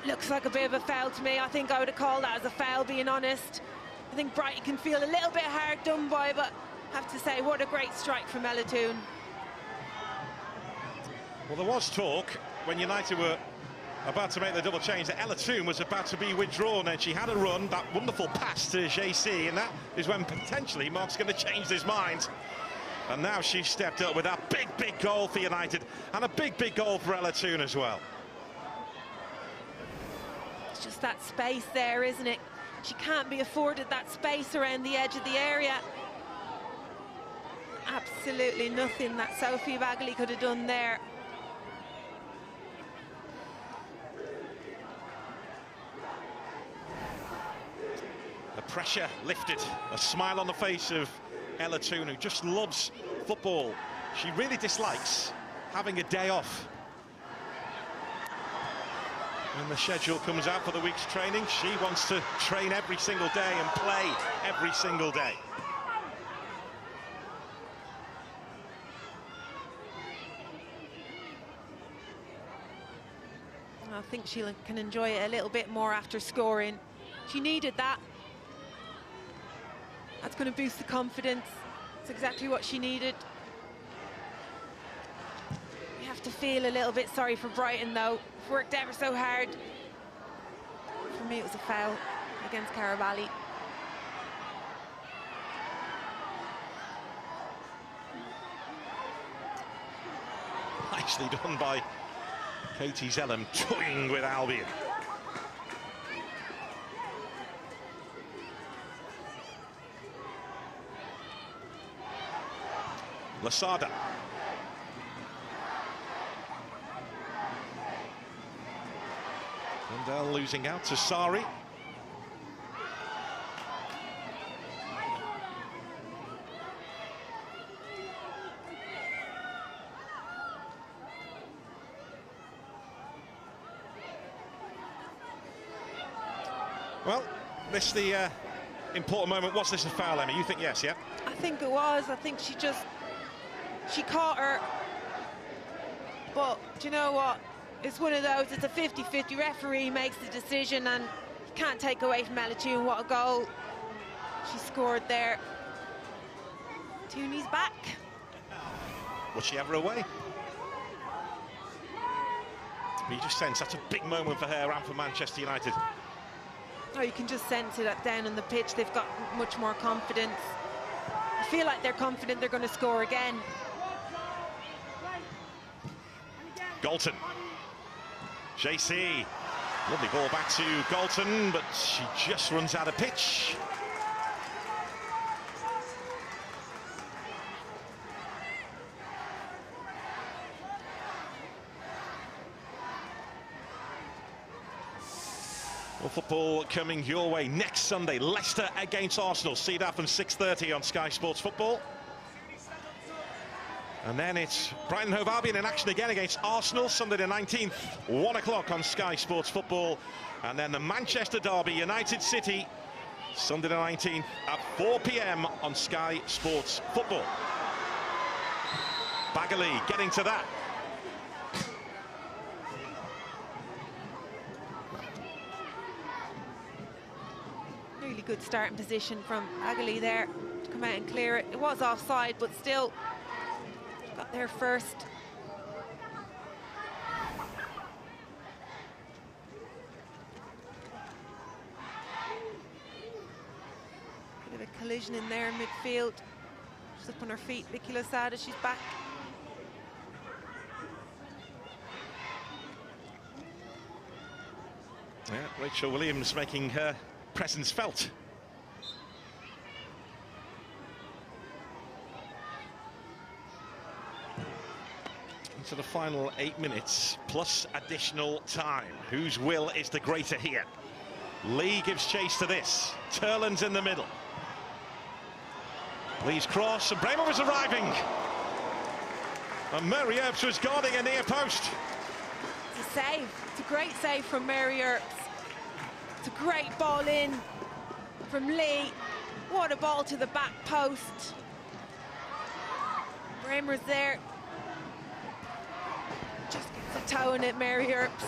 Looks like a bit of a foul to me. I think I would have called that as a foul, being honest. I think Brighton can feel a little bit hard done by, but I have to say, what a great strike from Ella Toon. Well, there was talk when United were about to make the double change that Ella Toon was about to be withdrawn, and she had a run, that wonderful pass to JC, and that is when potentially Mark's going to change his mind. And now she's stepped up with that big goal for United, and a big goal for Ella Toon as well. It's just that space there, isn't it? She can't be afforded that space around the edge of the area. Absolutely nothing that Sophie Bagley could have done there. Pressure lifted, a smile on the face of Ella Toon, who just loves football. She really dislikes having a day off. When the schedule comes out for the week's training, she wants to train every single day and play every single day. I think she can enjoy it a little bit more after scoring. She needed that. That's going to boost the confidence. It's exactly what she needed. You have to feel a little bit sorry for Brighton, though. Worked ever so hard. For me, it was a foul against Carabali. Nicely done by Katie Zellum, toying with Albion. Lasada. Lundell losing out to Sari. Well, this the important moment. Was this a foul, Emma? You think yes, yeah? I think it was. I think she caught her. But do you know what? It's one of those, it's a 50-50. Referee makes the decision, and you can't take away from Ella Toon. What a goal she scored there. Tooney's back. Was she ever away? You just sense that's a big moment for her and for Manchester United. Oh, you can just sense it down on the pitch. They've got much more confidence. I feel like they're confident they're going to score again. Galton. JC. Lovely ball back to Galton, but she just runs out of pitch. Well, football coming your way next Sunday. Leicester against Arsenal. See that from 6:30 on Sky Sports Football. And then it's Brighton Hove Albion in action again against Arsenal, Sunday the 19th, 1 o'clock on Sky Sports Football. And then the Manchester derby, United City, Sunday the 19th at 4 p.m. on Sky Sports Football. Bagley getting to that. Really good starting position from Bagley there to come out and clear it. It was offside, but still got there first. Bit of a collision in there in midfield. She's up on her feet. Vicky Lasada, she's back. Yeah, Rachel Williams making her presence felt. To the final 8 minutes plus additional time. Whose will is the greater here? Lee gives chase to this. Turland's in the middle. Lee's cross, and Bremer was arriving. And Mary Earps was guarding a near post. It's a save. It's a great save from Mary Earps. It's a great ball in from Lee. What a ball to the back post. Bremer's there. Just gets a toe in it, Mary Earps.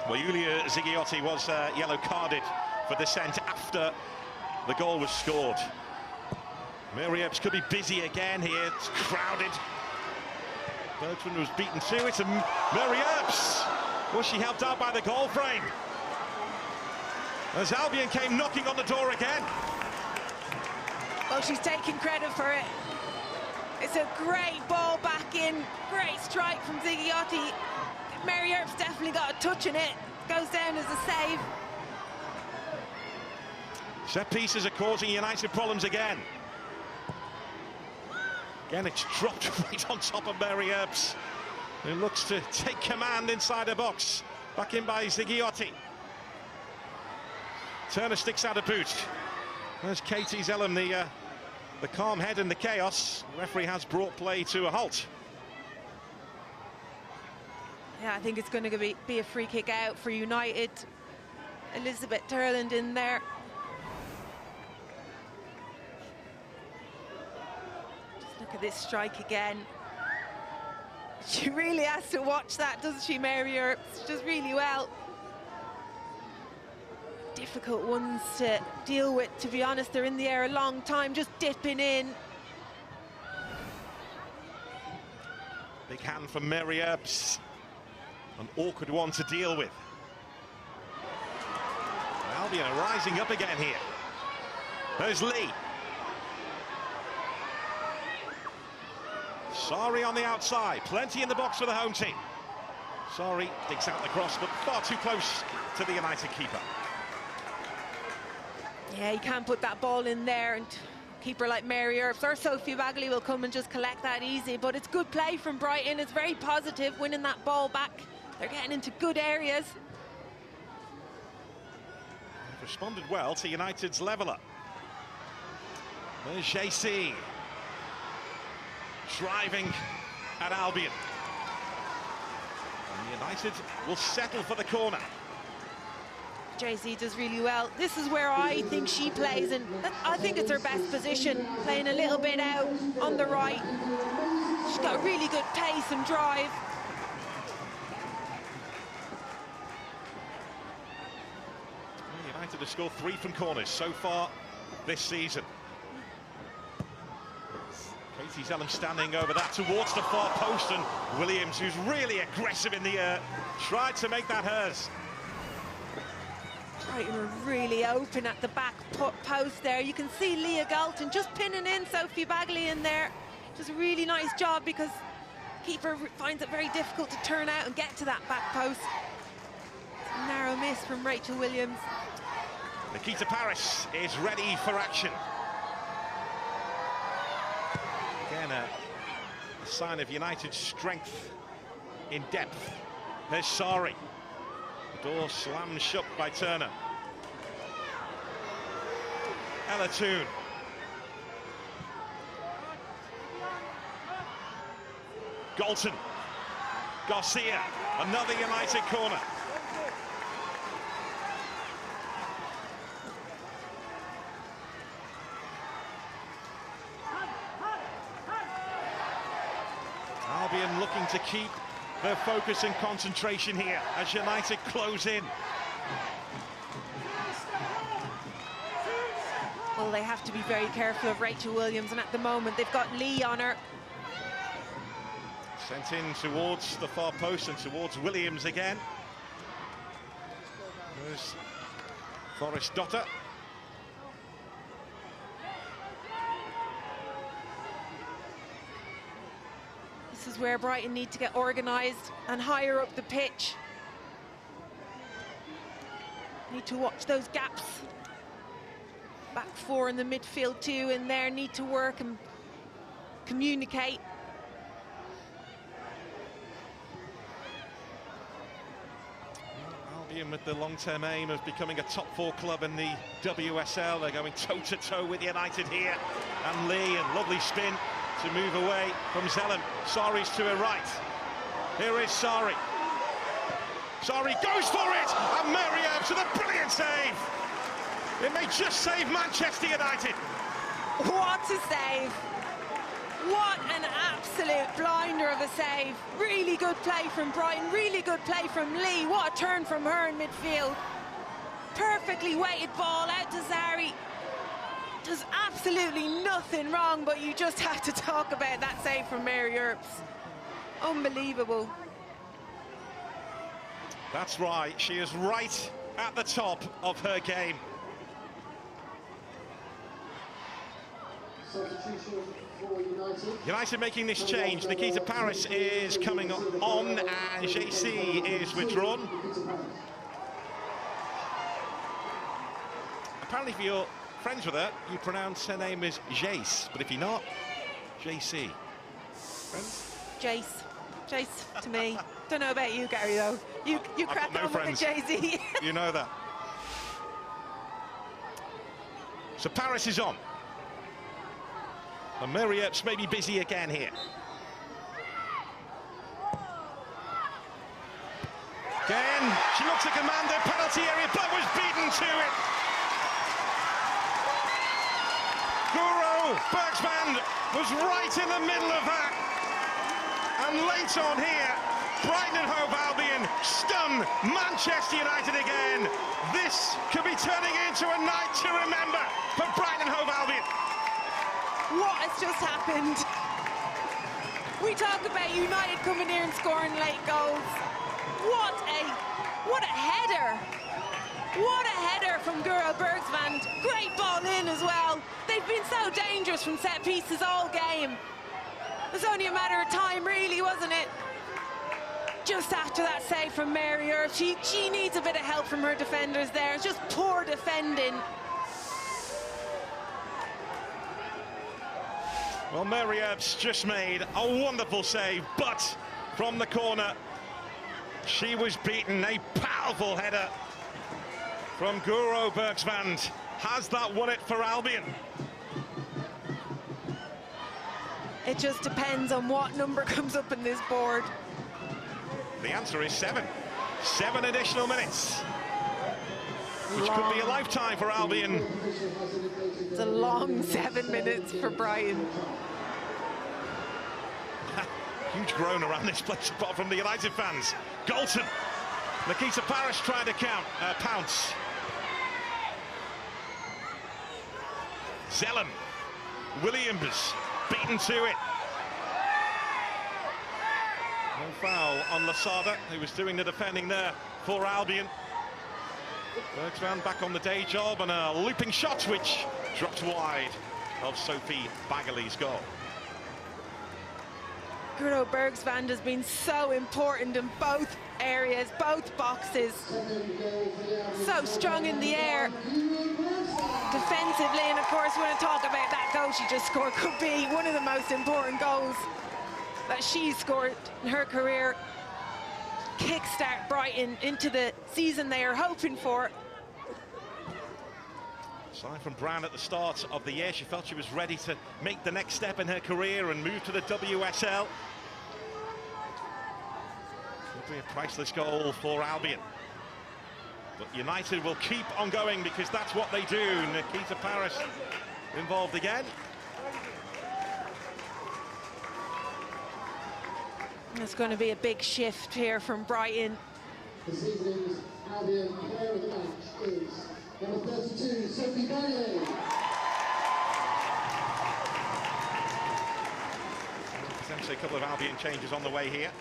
Well, Yulia Zigiotti was yellow carded for dissent after the goal was scored. Mary Earps could be busy again here. It's crowded. Bergman was beaten to it, and Mary Earps, was she helped out by the goal frame? As Albion came knocking on the door again. Well, she's taking credit for it. It's a great ball back in. Great strike from Zigiotti. Mary Earps definitely got a touch in it. Goes down as a save. Set pieces are causing United problems again. Again, it's dropped right on top of Mary Earps. who looks to take command inside the box. Back in by Zigiotti. Turner sticks out a boot. There's Katie Zellum, the calm head in the chaos. The referee has brought play to a halt. Yeah, I think it's going to be a free kick out for United. Elizabeth Turland in there. Just look at this strike again. She really has to watch that, doesn't she, Mary Earps? She does really well. Difficult ones to deal with, to be honest. They're in the air a long time, just dipping in. Big hand from Mary Earps. An awkward one to deal with. Albion are rising up again here. There's Lee. Sari on the outside, plenty in the box for the home team. Sari digs out the cross, but far too close to the United keeper. Yeah, you can't put that ball in there, and keeper like Mary Earps or Sophie Bagley will come and just collect that easy. But it's good play from Brighton. It's very positive, winning that ball back. They're getting into good areas. They've responded well to United's leveller. There's JC. Driving at Albion. And United will settle for the corner. JC does really well. This is where I think she plays, and I think it's her best position, playing a little bit out on the right. She's got really good pace and drive. United have scored 3 from corners so far this season. Katie Zellum standing over that towards the far post, and Williams, who's really aggressive in the air, tried to make that hers. Brighton are really open at the back post there. You can see Leah Galton just pinning in Sophie Bagley in there. Just a really nice job, because keeper finds it very difficult to turn out and get to that back post. A narrow miss from Rachel Williams. Nikita Paris is ready for action. Again, a sign of United's strength in depth. There's Sari. The door slammed shut by Turner. Ella Toon. Galton. Garcia. Another United corner. Albion looking to keep their focus and concentration here as United close in. Well, they have to be very careful of Rachel Williams, and at the moment they've got Lee on her. Sent in towards the far post and towards Williams again. There's Forrest Dotter. This is where Brighton need to get organised and higher up the pitch. Need to watch those gaps. Back 4 in the midfield too in there, need to work and communicate. Albion with the long-term aim of becoming a top 4 club in the WSL. They're going toe-to-toe with United here. And Lee, and lovely spin to move away from Zellum. Sari's to her right. Here is Sari. Sari goes for it, and Mary Earps with a brilliant save. It may just save Manchester United. What a save. What an absolute blinder of a save. Really good play from Brighton, really good play from Lee. What a turn from her in midfield. Perfectly weighted ball out to Zari. Does absolutely nothing wrong, but you just have to talk about that save from Mary Earps. Unbelievable. That's right, she is right at the top of her game. Substitution for United making this change. Nikita Paris is coming on, and JC is withdrawn. Apparently, if you're friends with her, you pronounce her name as Jace, but if you're not, JC. Friends? Jace. Jace, to me. Don't know about you, Gary, though. You crack no on friends. with the Jay-Z. You know that. So Paris is on. And Mary Earps may be busy again here. Again, she looks to command the penalty area, but was beaten to it. Guro Bergsman was right in the middle of that. And late on here, Brighton and Hove Albion stun Manchester United again. This could be turning into a night to remember for Brighton and Hove Albion. What has just happened? We talk about United coming here and scoring late goals. What a header! What a header from Guro Bergsman. Great ball in as well. They've been so dangerous from set pieces all game. It was only a matter of time, really, wasn't it? Just after that save from Mary Earp, she needs a bit of help from her defenders there. It's just poor defending. Well, Mary Earps just made a wonderful save, but from the corner, she was beaten. A powerful header from Guro Bergsman. Has that won it for Albion? It just depends on what number comes up in this board. The answer is 7. 7 additional minutes, which could be a lifetime for Albion. It's a long 7 minutes for Brighton. Huge groan around this place apart from the United fans. Galton. Nikita Parrish trying to pounce. Zelen. Williams beaten to it. No foul on Lasada, who was doing the defending there for Albion. Bergsman back on the day job, and a looping shot which dropped wide of Sophie Baggerly's goal. Guro Bergsman has been so important in both areas, both boxes. So strong in the air defensively, and of course we're going to talk about that goal she just scored. Could be one of the most important goals that she's scored in her career. Kickstart Brighton into the season they are hoping for. Aside from Brown at the start of the year, she felt she was ready to make the next step in her career and move to the WSL. Could be a priceless goal for Albion. But United will keep on going because that's what they do. Nikita Parrish involved again. There's going to be a big shift here from Brighton. This evening's Albion player of the match is number 32, Sophie Baggerly. Potentially a couple of Albion changes on the way here.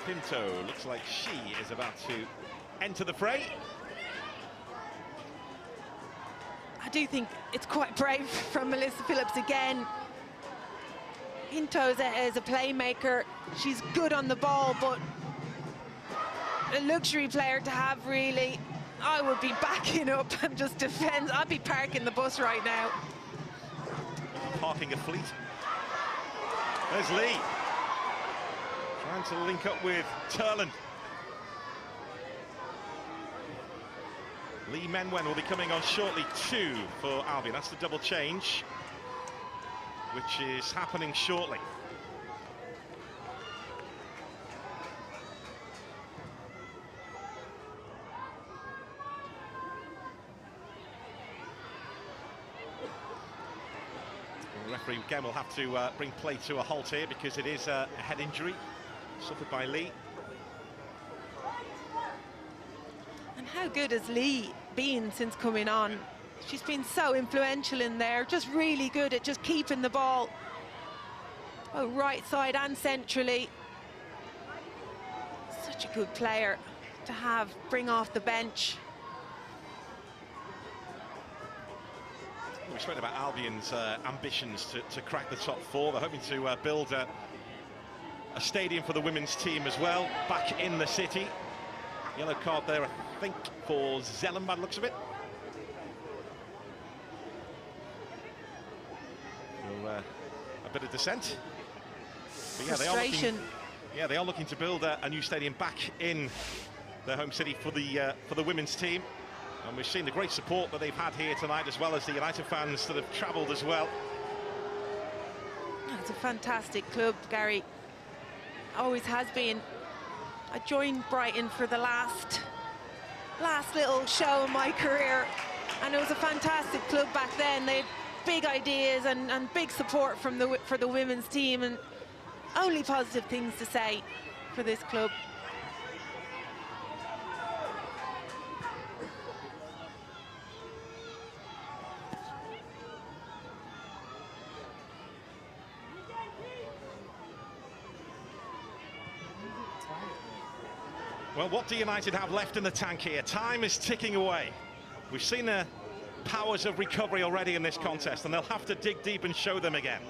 Pinto looks like she is about to enter the fray. I do think it's quite brave from Melissa Phillips again. Pinto is a playmaker. She's good on the ball, but a luxury player to have, really. I would be backing up and just defend. I'd be parking the bus right now. Parking a fleet. There's Lee. Trying to link up with Turland. Lee Menwen will be coming on shortly too for Albion. That's the double change, which is happening shortly. The referee again will have to bring play to a halt here because it is a head injury suffered by Lee. And how good has Lee been since coming on? She's been so influential in there, just really good at just keeping the ball. Oh, right side and centrally. Such a good player to have, bring off the bench. We spoke about Albion's ambitions to crack the top four. They're hoping to build a stadium for the women's team as well, back in the city. Yellow card there, I think, for Zellen by the looks of it. So, a bit of dissent. But yeah, they are looking to build a new stadium back in their home city for the women's team. And we've seen the great support that they've had here tonight, as well as the United fans that have travelled as well. It's a fantastic club, Gary. Always has been. I joined Brighton for the last little show in my career, and it was a fantastic club back then. They had big ideas and big support for the women's team, and only positive things to say for this club. Well, what do United have left in the tank here? Time is ticking away. We've seen the powers of recovery already in this contest, and they'll have to dig deep and show them again.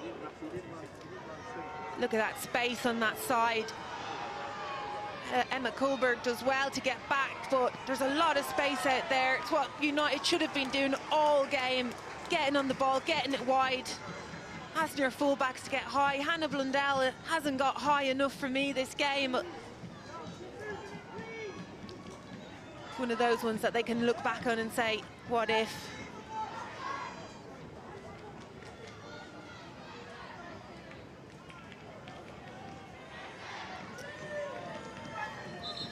Look at that space on that side. Emma Kullberg does well to get back, but there's a lot of space out there. It's what United should have been doing all game, getting on the ball, getting it wide, asking your fullbacks to get high. Hannah Blundell hasn't got high enough for me this game. One of those ones that they can look back on and say, what if?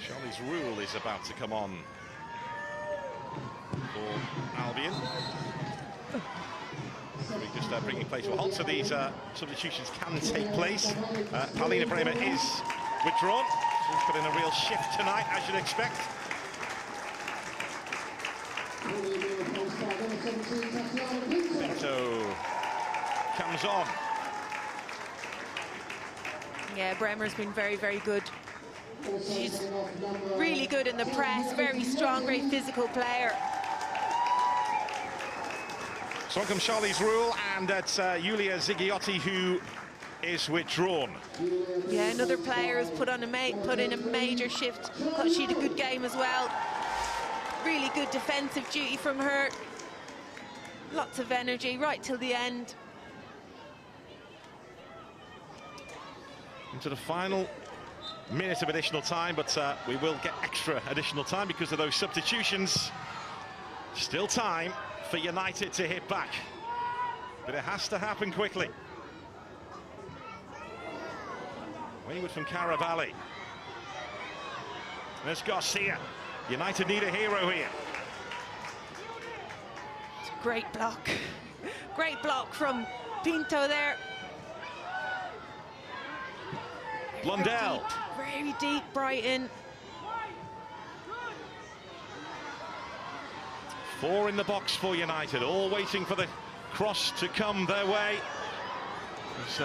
Charlie's Rule is about to come on for Albion. We're just bringing place to a halt, so these substitutions can take place. Paulina Bremer is withdrawn. She's put in a real shift tonight, as you'd expect. Pinto comes on. Yeah, Bremer's been very, very good. She's really good in the press, very strong, very physical player. So on comes Charlie's Rule, and it's Yulia Zigiotti who is withdrawn. Yeah, another player who's put in a major shift. Thought she had a good game as well. Really good defensive duty from her. Lots of energy right till the end. Into the final minute of additional time, but we will get extra additional time because of those substitutions. Still time for United to hit back, but it has to happen quickly. Wayward from Caravalli. There's Garcia. United need a hero here. It's a great block. Great block from Pinto there. Blundell. Very deep, Brighton. 4 in the box for United, all waiting for the cross to come their way. It's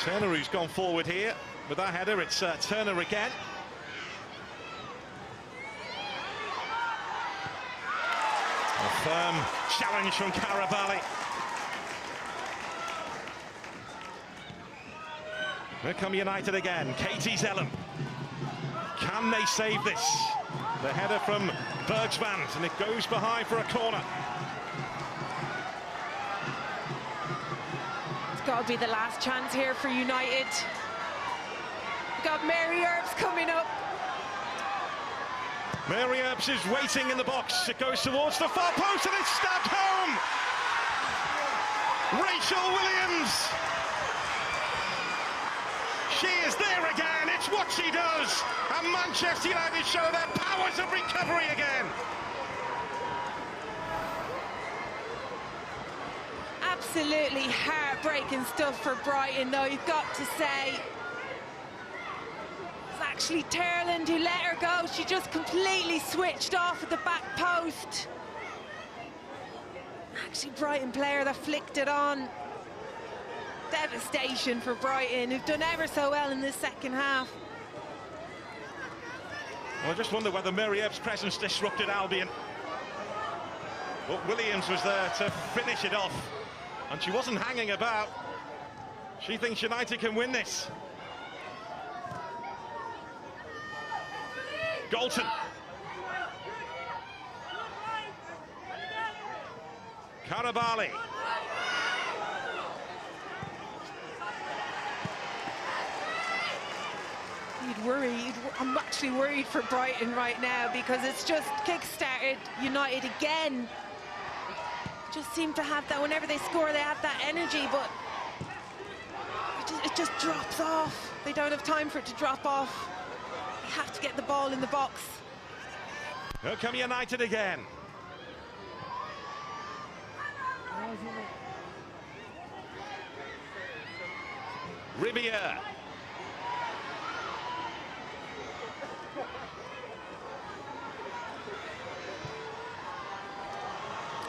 Turner who's gone forward here with that header. It's Turner again. A firm challenge from Caravalli. Here come United again. Katie Zellen. Can they save this? The header from Bergsvand, and it goes behind for a corner. It's got to be the last chance here for United. We've got Mary Earps coming up. Mary Earps is waiting in the box. It goes towards the far post and it's stabbed home. Rachel Williams. She is there again. It's what she does. And Manchester United show their powers of recovery again. Absolutely heartbreaking stuff for Brighton, though, you've got to say. It's actually Terland who let her go. She just completely switched off at the back post. Actually, Brighton player that flicked it on. Devastation for Brighton, who've done ever so well in this second half. Well, I just wonder whether Mary Ebb's presence disrupted Albion. But Williams was there to finish it off, and she wasn't hanging about. She thinks United can win this. Galton. Karabali. I'm actually worried for Brighton right now because it's just kick-started United again. Just seem to have that, whenever they score, they have that energy, but it just drops off. They don't have time for it to drop off. They have to get the ball in the box. Here come United again. Riviere.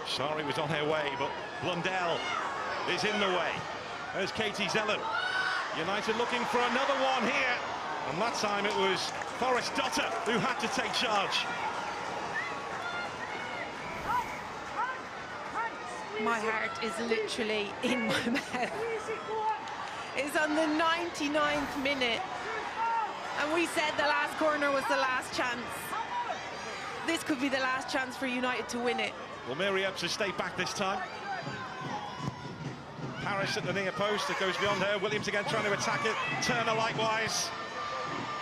Sorry was on her way, but Blundell is in the way. There's Katie Zellen. United looking for another one here. And that time it was Forrest Dotter who had to take charge. My heart is literally in my mouth. It's on the 99th minute. And we said the last corner was the last chance. This could be the last chance for United to win it. Well, Mary Epps has stayed back this time. Harris at the near post, it goes beyond her. Williams again trying to attack it. Turner likewise.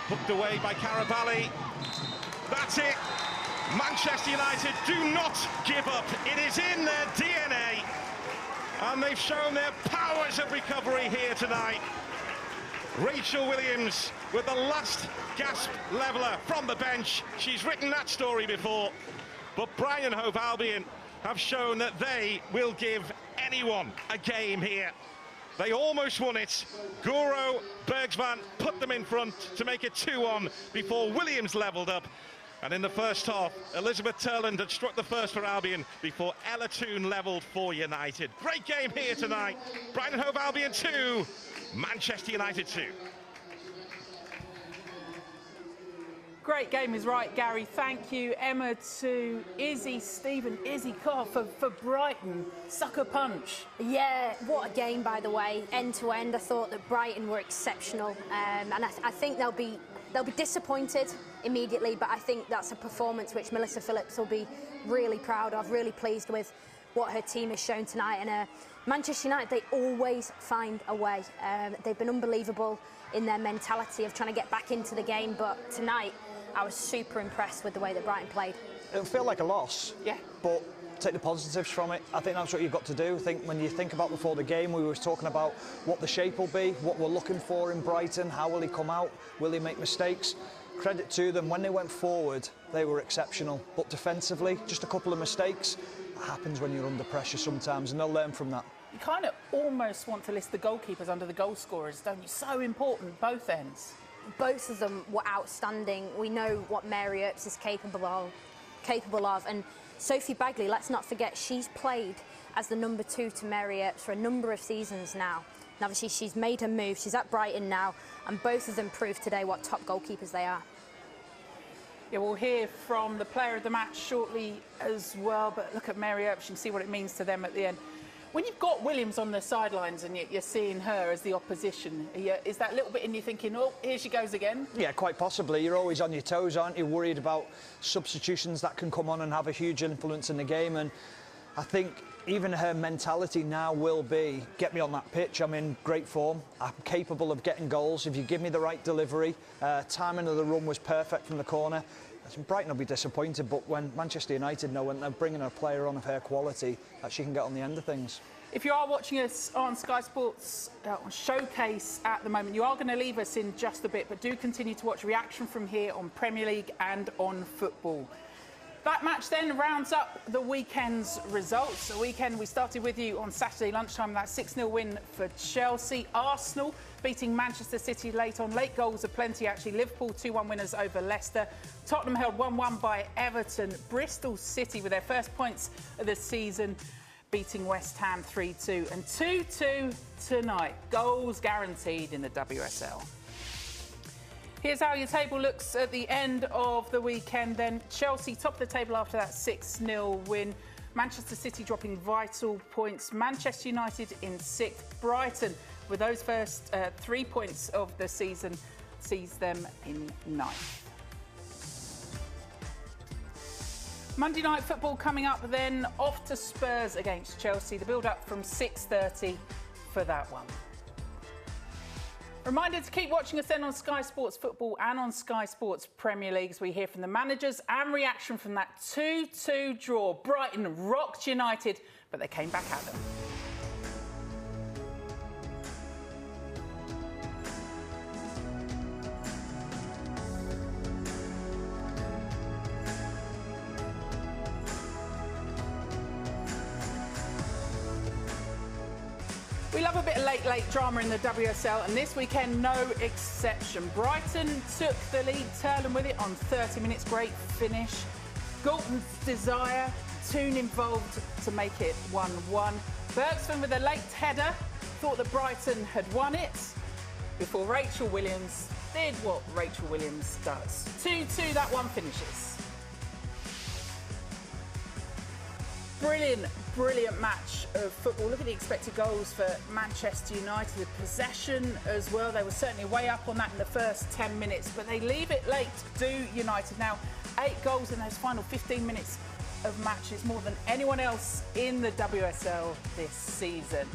Hooked away by Karabali. That's it. Manchester United do not give up. It is in their DNA. And they've shown their powers of recovery here tonight. Rachel Williams with the last gasp leveller from the bench. She's written that story before. But Brighton Hove Albion have shown that they will give anyone a game here. They almost won it. Guro Bergsman put them in front to make it 2-1 before Williams levelled up. And in the first half, Elizabeth Turland had struck the first for Albion before Ella Toon levelled for United. Great game here tonight. Brighton Hove Albion 2, Manchester United 2. Great game is right, Gary. Thank you, Emma, to Izzy, Stephen, Izzy Carr for Brighton. Sucker punch. Yeah, what a game, by the way. End to end, I thought that Brighton were exceptional, and I think they'll be disappointed immediately. But I think that's a performance which Melissa Phillips will be really proud of. Really pleased with what her team has shown tonight. And Manchester United, they always find a way. They've been unbelievable in their mentality of trying to get back into the game. But tonight, I was super impressed with the way that Brighton played. It'll feel like a loss, yeah, but take the positives from it. I think that's what you've got to do. I think when you think about before the game, we were talking about what the shape will be, what we're looking for in Brighton, how will he come out, will he make mistakes? Credit to them, when they went forward, they were exceptional. But defensively, just a couple of mistakes. It happens when you're under pressure sometimes, and they'll learn from that. You kind of almost want to list the goalkeepers under the goal scorers, don't you? So important, both ends. Both of them were outstanding. We know what Mary Earps is capable of. And Sophie Bagley, let's not forget, she's played as the number 2 to Mary Earps for a number of seasons now. And obviously, she's made her move. She's at Brighton now. And both of them proved today what top goalkeepers they are. Yeah, we'll hear from the player of the match shortly as well. But look at Mary Earps, you can see what it means to them at the end. When you've got Williams on the sidelines and you're seeing her as the opposition, is that little bit in you thinking, oh, here she goes again? Yeah, quite possibly. You're always on your toes, aren't you? Worried about substitutions that can come on and have a huge influence in the game. And I think even her mentality now will be, get me on that pitch, I'm in great form, I'm capable of getting goals. If you give me the right delivery, timing of the run was perfect from the corner. Brighton will be disappointed, but when Manchester United know when they're bringing a player on of her quality, that she can get on the end of things. If you are watching us on Sky Sports Showcase at the moment, you are going to leave us in just a bit, but do continue to watch reaction from here on Premier League and on football. That match then rounds up the weekend's results. The weekend we started with you on Saturday lunchtime, that 6-0 win for Chelsea. Arsenal beating Manchester City late on. Late goals are plenty, actually. Liverpool 2-1 winners over Leicester. Tottenham held 1-1 by Everton. Bristol City with their first points of the season, beating West Ham 3-2. And 2-2 tonight. Goals guaranteed in the WSL. Here's how your table looks at the end of the weekend then. Chelsea top of the table after that 6-0 win. Manchester City dropping vital points. Manchester United in 6th. Brighton, with those first 3 points of the season, sees them in 9th. Monday night football coming up, then off to Spurs against Chelsea. The build-up from 6:30 for that one. Reminder to keep watching us then on Sky Sports Football and on Sky Sports Premier League as we hear from the managers and reaction from that 2-2 draw. Brighton rocked United, but they came back at them. We love a bit of late drama in the WSL, and this weekend no exception. Brighton took the lead, Turlin with it on 30 minutes. Great finish. Galton's Desire, Toon involved to make it 1-1. Bergsman with a late header, thought that Brighton had won it before Rachel Williams did what Rachel Williams does. 2-2, that one finishes. Brilliant match of football. Look at the expected goals for Manchester United. The possession as well. They were certainly way up on that in the first 10 minutes, but they leave it late, do United. Now, 8 goals in those final 15 minutes of matches, more than anyone else in the WSL this season.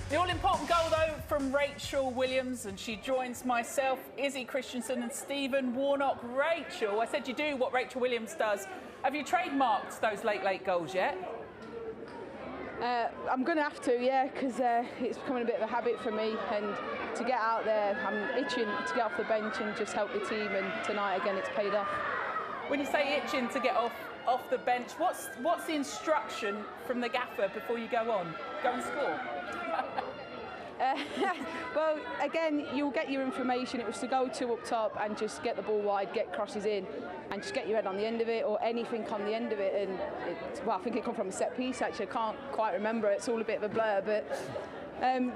The all-important goal, though, from Rachel Williams, and she joins myself, Izzy Christensen and Stephen Warnock. Rachel, I said you do what Rachel Williams does. Have you trademarked those late goals yet? I'm going to have to, yeah, because it's becoming a bit of a habit for me, and to get out there, I'm itching to get off the bench and just help the team, and tonight, again, it's paid off. When you say itching to get off the bench, what's the instruction from the gaffer before you go on? Go and score? Well, again, you'll get your information. It was to go 2 up top and just get the ball wide, get crosses in, and just get your head on the end of it, or anything on the end of it. And well, I think it come from a set piece. Actually, I can't quite remember. It's all a bit of a blur, but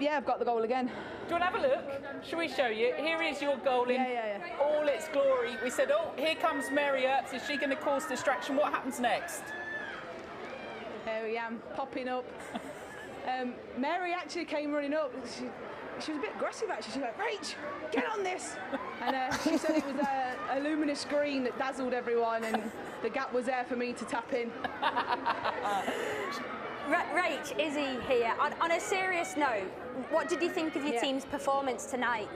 yeah, I've got the goal again. Do you want to have a look? Shall we show you? Here is your goal in all its glory. We said, oh, here comes Mary Earps. Is she going to cause distraction? What happens next? There I am, popping up. Mary actually came running up. She was a bit aggressive, actually. She was like, Rach, get on this. And she said it was a luminous screen that dazzled everyone, and the gap was there for me to tap in. Rach, Izzy here. On a serious note, what did you think of your team's performance tonight?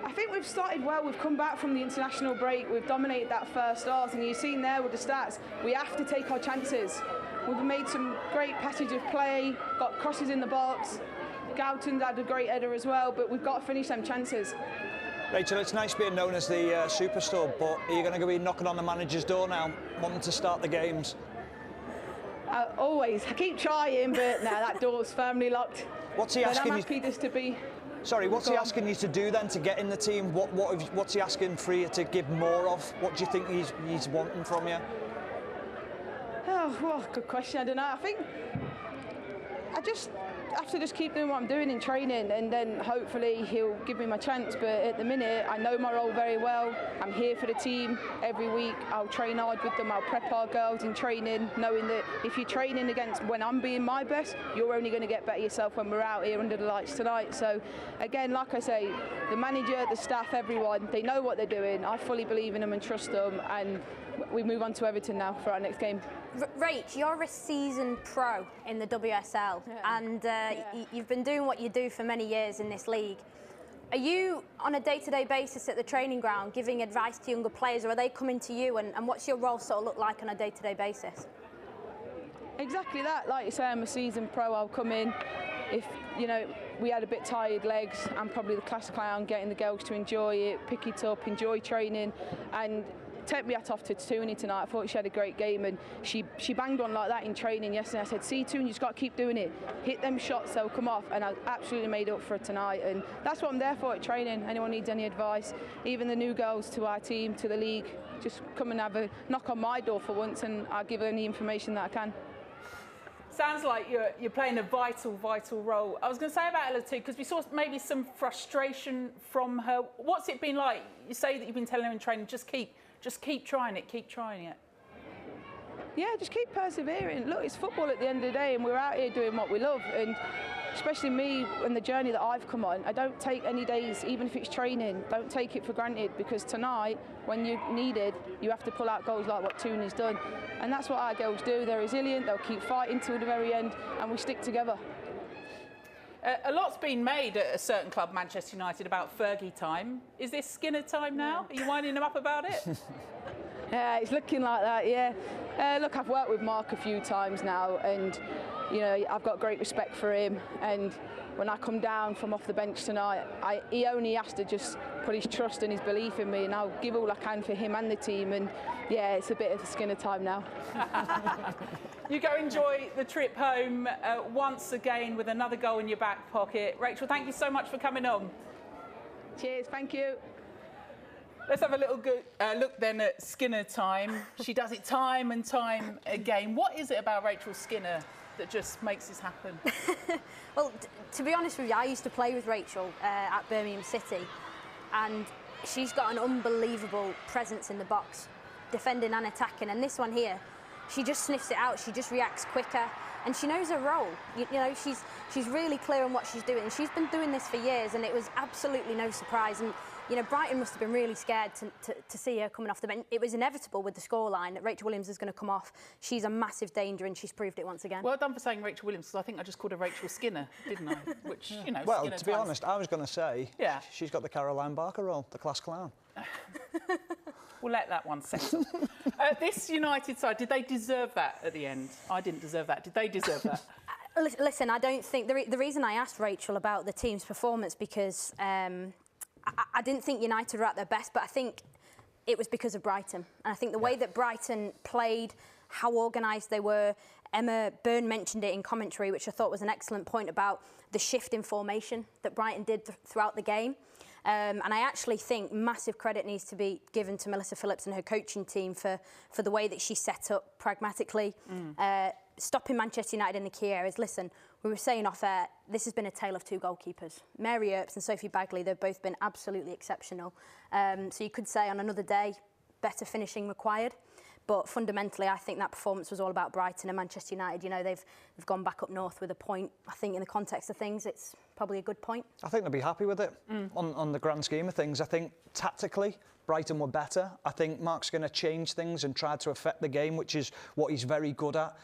I think we've started well. We've come back from the international break. We've dominated that first half, and you've seen there with the stats, we have to take our chances. We've made some great passage of play, got crosses in the box. Galton's had a great header as well, but we've got to finish them chances. Rachel, it's nice being known as the superstar, but are you going to be knocking on the manager's door now, wanting to start the games? Always. I keep trying, but no, that door's firmly locked. What's he asking I'm happy just to be... Sorry, what's he asking you to do then to get in the team? What's he asking for you to give more of? What do you think he's wanting from you? Oh, well, good question. I don't know. I think I just have to just keep doing what I'm doing in training, and then hopefully he'll give me my chance. But at the minute, I know my role very well. I'm here for the team every week. I'll train hard with them. I'll prep our girls in training, knowing that if you're training against when I'm being my best, you're only going to get better yourself when we're out here under the lights tonight. So again, like I say, the manager, the staff, everyone, they know what they're doing. I fully believe in them and trust them, and we move on to Everton now for our next game. Rach, you're a seasoned pro in the WSL, and you've been doing what you do for many years in this league. Are you, on a day-to-day basis at the training ground, giving advice to younger players, or are they coming to you, and what's your role sort of look like on a day-to-day basis? Exactly that. Like you say, I'm a seasoned pro. I'll come in. If, you know, we had a bit tired legs, I'm probably the class clown, getting the girls to enjoy it, pick it up, enjoy training, and take me hat off to Tooney tonight. I thought she had a great game, and she banged on like that in training yesterday. I said, see, Toon, you just got to keep doing it. Hit them shots, they'll come off, and I absolutely made up for it tonight. And that's what I'm there for at training. Anyone needs any advice, even the new girls to our team, to the league, just come and have a knock on my door for once, and I'll give any information that I can. Sounds like you're playing a vital role. I was going to say about Ella too, because we saw maybe some frustration from her. What's it been like? You say that you've been telling her in training, just keep trying it, keep trying it. Yeah, just keep persevering. Look, it's football at the end of the day, and we're out here doing what we love. And especially me and the journey that I've come on, I don't take any days, even if it's training, don't take it for granted, because tonight, when you're needed, you have to pull out goals like what Tooney's done. And that's what our girls do. They're resilient, they'll keep fighting till the very end, and we stick together. A lot's been made at a certain club, Manchester United, about Fergie time. Is this Skinner time now? Are you winding them up about it? Yeah, it's looking like that, yeah. Look, I've worked with Mark a few times now, and you know, I've got great respect for him. And when I come down from off the bench tonight, he only has to just put his trust and his belief in me, and I'll give all I can for him and the team. And yeah, it's a bit of a Skinner time now. You go enjoy the trip home once again with another goal in your back pocket. Rachel, thank you so much for coming on. Cheers, thank you. Let's have a little look then at Skinner time. She does it time and time again. What is it about Rachel Skinner that just makes this happen? Well, to be honest with you, I used to play with Rachel at Birmingham City, and she's got an unbelievable presence in the box, defending and attacking. And this one here, she just sniffs it out, she just reacts quicker, and she knows her role. You know, she's really clear on what she's doing. She's been doing this for years, and it was absolutely no surprise. And you know, Brighton must have been really scared to see her coming off the bench. It was inevitable with the scoreline that Rachel Williams is going to come off. She's a massive danger, and she's proved it once again. Well done for saying Rachel Williams, because I think I just called her Rachel Skinner, didn't I? Which, you know, well, Skinner to be honest, I was going to say, yeah, she's got the Caroline Barker role, the class clown. We'll let that one settle. This United side, did they deserve that at the end? I didn't deserve that. Did they deserve that? Listen, I don't think... The reason I asked Rachel about the team's performance, because I didn't think United were at their best, but I think it was because of Brighton. And I think the way that Brighton played, how organised they were, Emma Byrne mentioned it in commentary, which I thought was an excellent point about the shift in formation that Brighton did throughout the game. And I actually think massive credit needs to be given to Melissa Phillips and her coaching team for the way that she set up pragmatically, stopping Manchester United in the key areas. Listen, we were saying off air, this has been a tale of two goalkeepers. Mary Earps and Sophie Bagley, they've both been absolutely exceptional. So you could say on another day, better finishing required. But fundamentally, I think that performance was all about Brighton and Manchester United. You know, they've gone back up north with a point. I think in the context of things, it's probably a good point. I think they'll be happy with it on the grand scheme of things. I think tactically, Brighton were better. I think Mark's going to change things and try to affect the game, which is what he's very good at.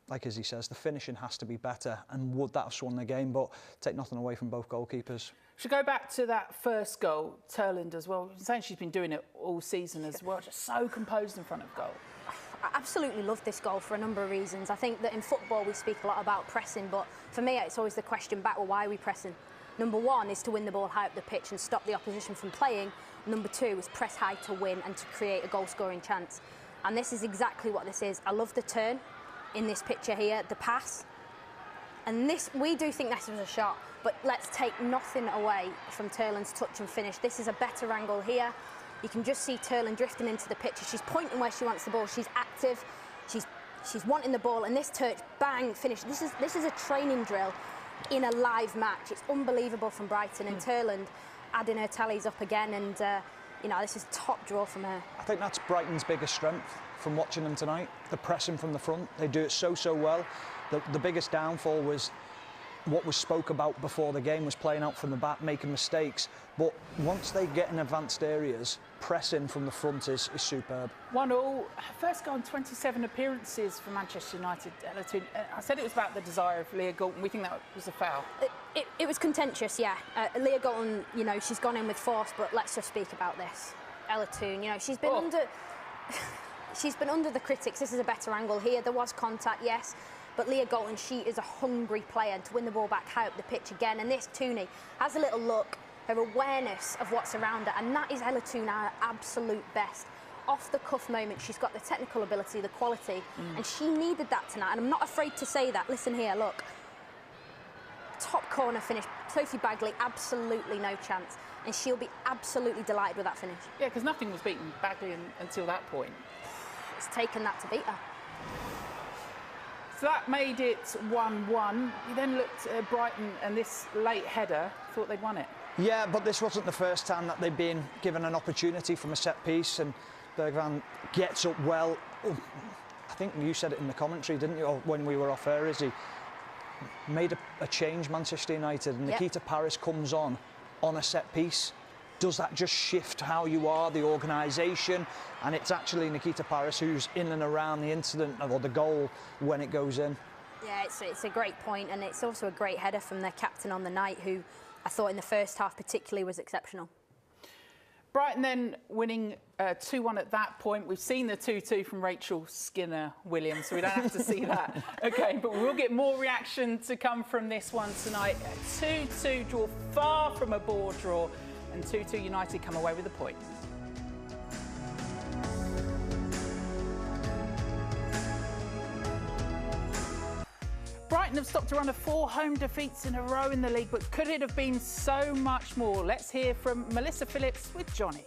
Like as he says, the finishing has to be better, and would that have swung the game? But take nothing away from both goalkeepers. Should go back to that first goal, Turland as well. Saying she's been doing it all season as well, just so composed in front of goal. I absolutely love this goal for a number of reasons. I think that in football we speak a lot about pressing, but for me it's always the question back, well, why are we pressing? Number one is to win the ball high up the pitch and stop the opposition from playing. Number two is press high to win and to create a goal-scoring chance. And this is exactly what this is. I love the turn in this picture here, the pass. And this, we do think this was a shot, but let's take nothing away from Turland's touch and finish. This is a better angle here. You can just see Turland drifting into the picture. She's pointing where she wants the ball. She's active. She's wanting the ball, and this touch, bang, finish. This is a training drill in a live match. It's unbelievable from Brighton, and Turland adding her tallies up again, and you know, this is top draw from her. I think that's Brighton's biggest strength from watching them tonight. The pressing from the front. They do it so well. The biggest downfall was what was spoke about before the game was playing out from the back, making mistakes. But once they get in advanced areas, pressing from the front is superb. 1-1, first goal in 27 appearances for Manchester United. I said it was about the desire of Leah Galton. We think that was a foul. It was contentious, yeah. Leah Galton, you know, she's gone in with force, but let's just speak about this. Ella Toon, you know, she's been under... She's been under the critics. This is a better angle here. There was contact, yes. But Leah Galton, she is a hungry player to win the ball back high up the pitch again. And this Tooney has a little look, her awareness of what's around her. And that is Ella Toon, our absolute best. Off the cuff moment, she's got the technical ability, the quality. And she needed that tonight. And I'm not afraid to say that. Listen here, look. Top corner finish. Sophie Bagley, absolutely no chance. And she'll be absolutely delighted with that finish. Yeah, because nothing was beaten Bagley until that point. It's taken that to beat her. So that made it 1-1. You then looked at Brighton and this late header, thought they'd won it. Yeah, but this wasn't the first time that they'd been given an opportunity from a set piece, and Bergvall gets up well. Oh, I think you said it in the commentary, didn't you, or when we were off air, Izzy? made a change, Manchester United, and Nikita Paris comes on a set piece. Does that just shift how you are, the organisation? And it's actually Nikita Paris who's in and around the incident or the goal when it goes in. Yeah, it's a great point, and it's also a great header from their captain on the night, who I thought in the first half particularly was exceptional. Brighton then winning 2-1 at that point. We've seen the 2-2 from Rachel Skinner-Williams, so we don't have to see that. OK, but we'll get more reaction to come from this one tonight. A 2-2 draw, far from a bore draw, and 2-2 United come away with a point. Brighton have stopped a run of 4 home defeats in a row in the league, but could it have been so much more? Let's hear from Melissa Phillips with Johnny.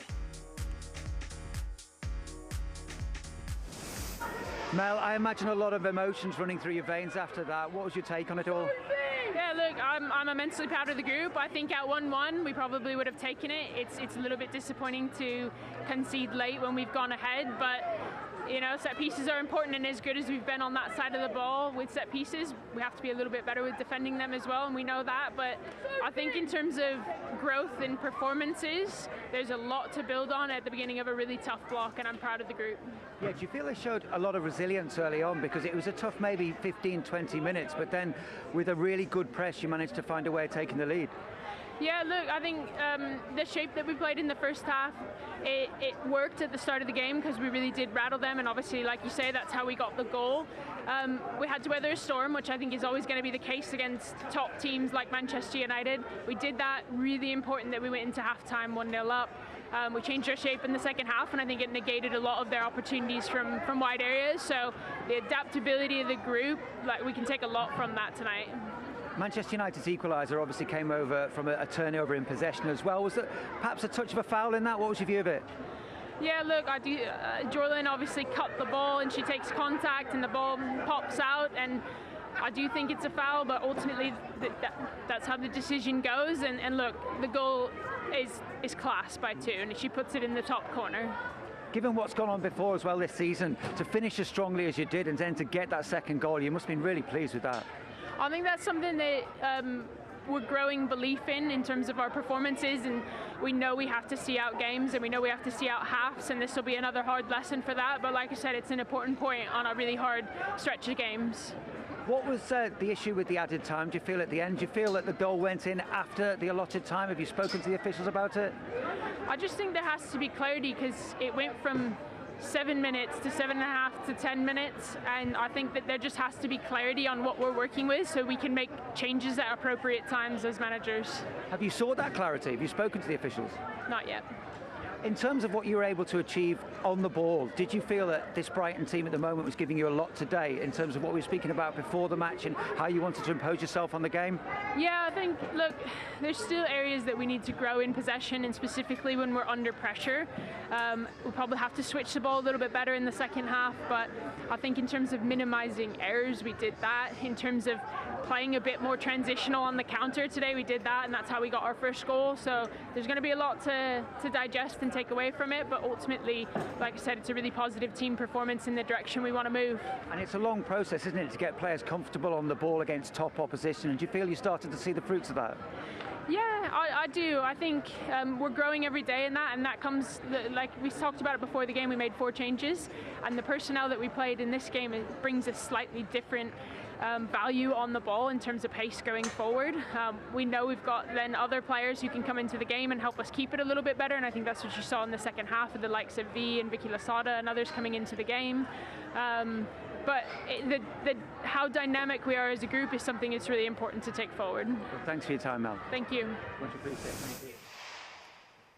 Mel, I imagine a lot of emotions running through your veins after that. What was your take on it all? Yeah, look, I'm immensely proud of the group. I think at 1-1 we probably would have taken it. It's a little bit disappointing to concede late when we've gone ahead, but you know, set pieces are important, and as good as we've been on that side of the ball with set pieces, we have to be a little bit better with defending them as well, and we know that. But I think in terms of growth in performances, there's a lot to build on at the beginning of a really tough block, and I'm proud of the group. Yeah, do you feel they showed a lot of resilience early on? Because it was a tough maybe 15, 20 minutes, but then with a really good press, you managed to find a way of taking the lead. Yeah, look, I think the shape that we played in the first half, it worked at the start of the game because we really did rattle them, and obviously, like you say, that's how we got the goal. We had to weather a storm, which I think is always going to be the case against top teams like Manchester United. We did that. Really important that we went into half-time 1-0 up. We changed our shape in the second half, and I think it negated a lot of their opportunities from wide areas. So the adaptability of the group, like, we can take a lot from that tonight. Manchester United's equaliser obviously came over from a turnover in possession as well. Was there perhaps a touch of a foul in that? What was your view of it? Yeah, look, I do. Jordan obviously cut the ball, and she takes contact, and the ball pops out, and I do think it's a foul, but ultimately that's how the decision goes. And look, the goal is class by 2, and she puts it in the top corner. Given what's gone on before as well this season, to finish as strongly as you did and then to get that second goal, you must have been really pleased with that. I think that's something that we're growing belief in terms of our performances, and we know we have to see out games, and we know we have to see out halves, and this will be another hard lesson for that. But like I said, it's an important point on a really hard stretch of games. What was the issue with the added time? Do you feel at the end? Do you feel that the goal went in after the allotted time? Have you spoken to the officials about it? I just think there has to be clarity, because it went from 7 minutes to 7.5 to 10 minutes, and I think that there just has to be clarity on what we're working with so we can make changes at appropriate times as managers. Have you sought that clarity? Have you spoken to the officials? Not yet. In terms of what you were able to achieve on the ball, did you feel that this Brighton team at the moment was giving you a lot today in terms of what we were speaking about before the match and how you wanted to impose yourself on the game? Yeah, I think, look, there's still areas that we need to grow in possession, and specifically when we're under pressure. We'll probably have to switch the ball a little bit better in the second half, but I think in terms of minimising errors, we did that. In terms of playing a bit more transitional on the counter today, we did that, and that's how we got our first goal. So there's going to be a lot to digest and take away from it, but ultimately, like I said, it's a really positive team performance in the direction we want to move. And it's a long process, isn't it, to get players comfortable on the ball against top opposition, and do you feel you started to see the fruits of that? Yeah, I do. I think we're growing every day in that, and that comes, like we talked about it before the game, we made 4 changes, and the personnel that we played in this game, it brings a slightly different value on the ball in terms of pace going forward. We know we've got then other players who can come into the game and help us keep it a little bit better, and I think that's what you saw in the second half with the likes of V and Vicky Lasada and others coming into the game. But how dynamic we are as a group is something that's really important to take forward. Well, thanks for your time, Mel. Thank you. Much appreciated. Thank you.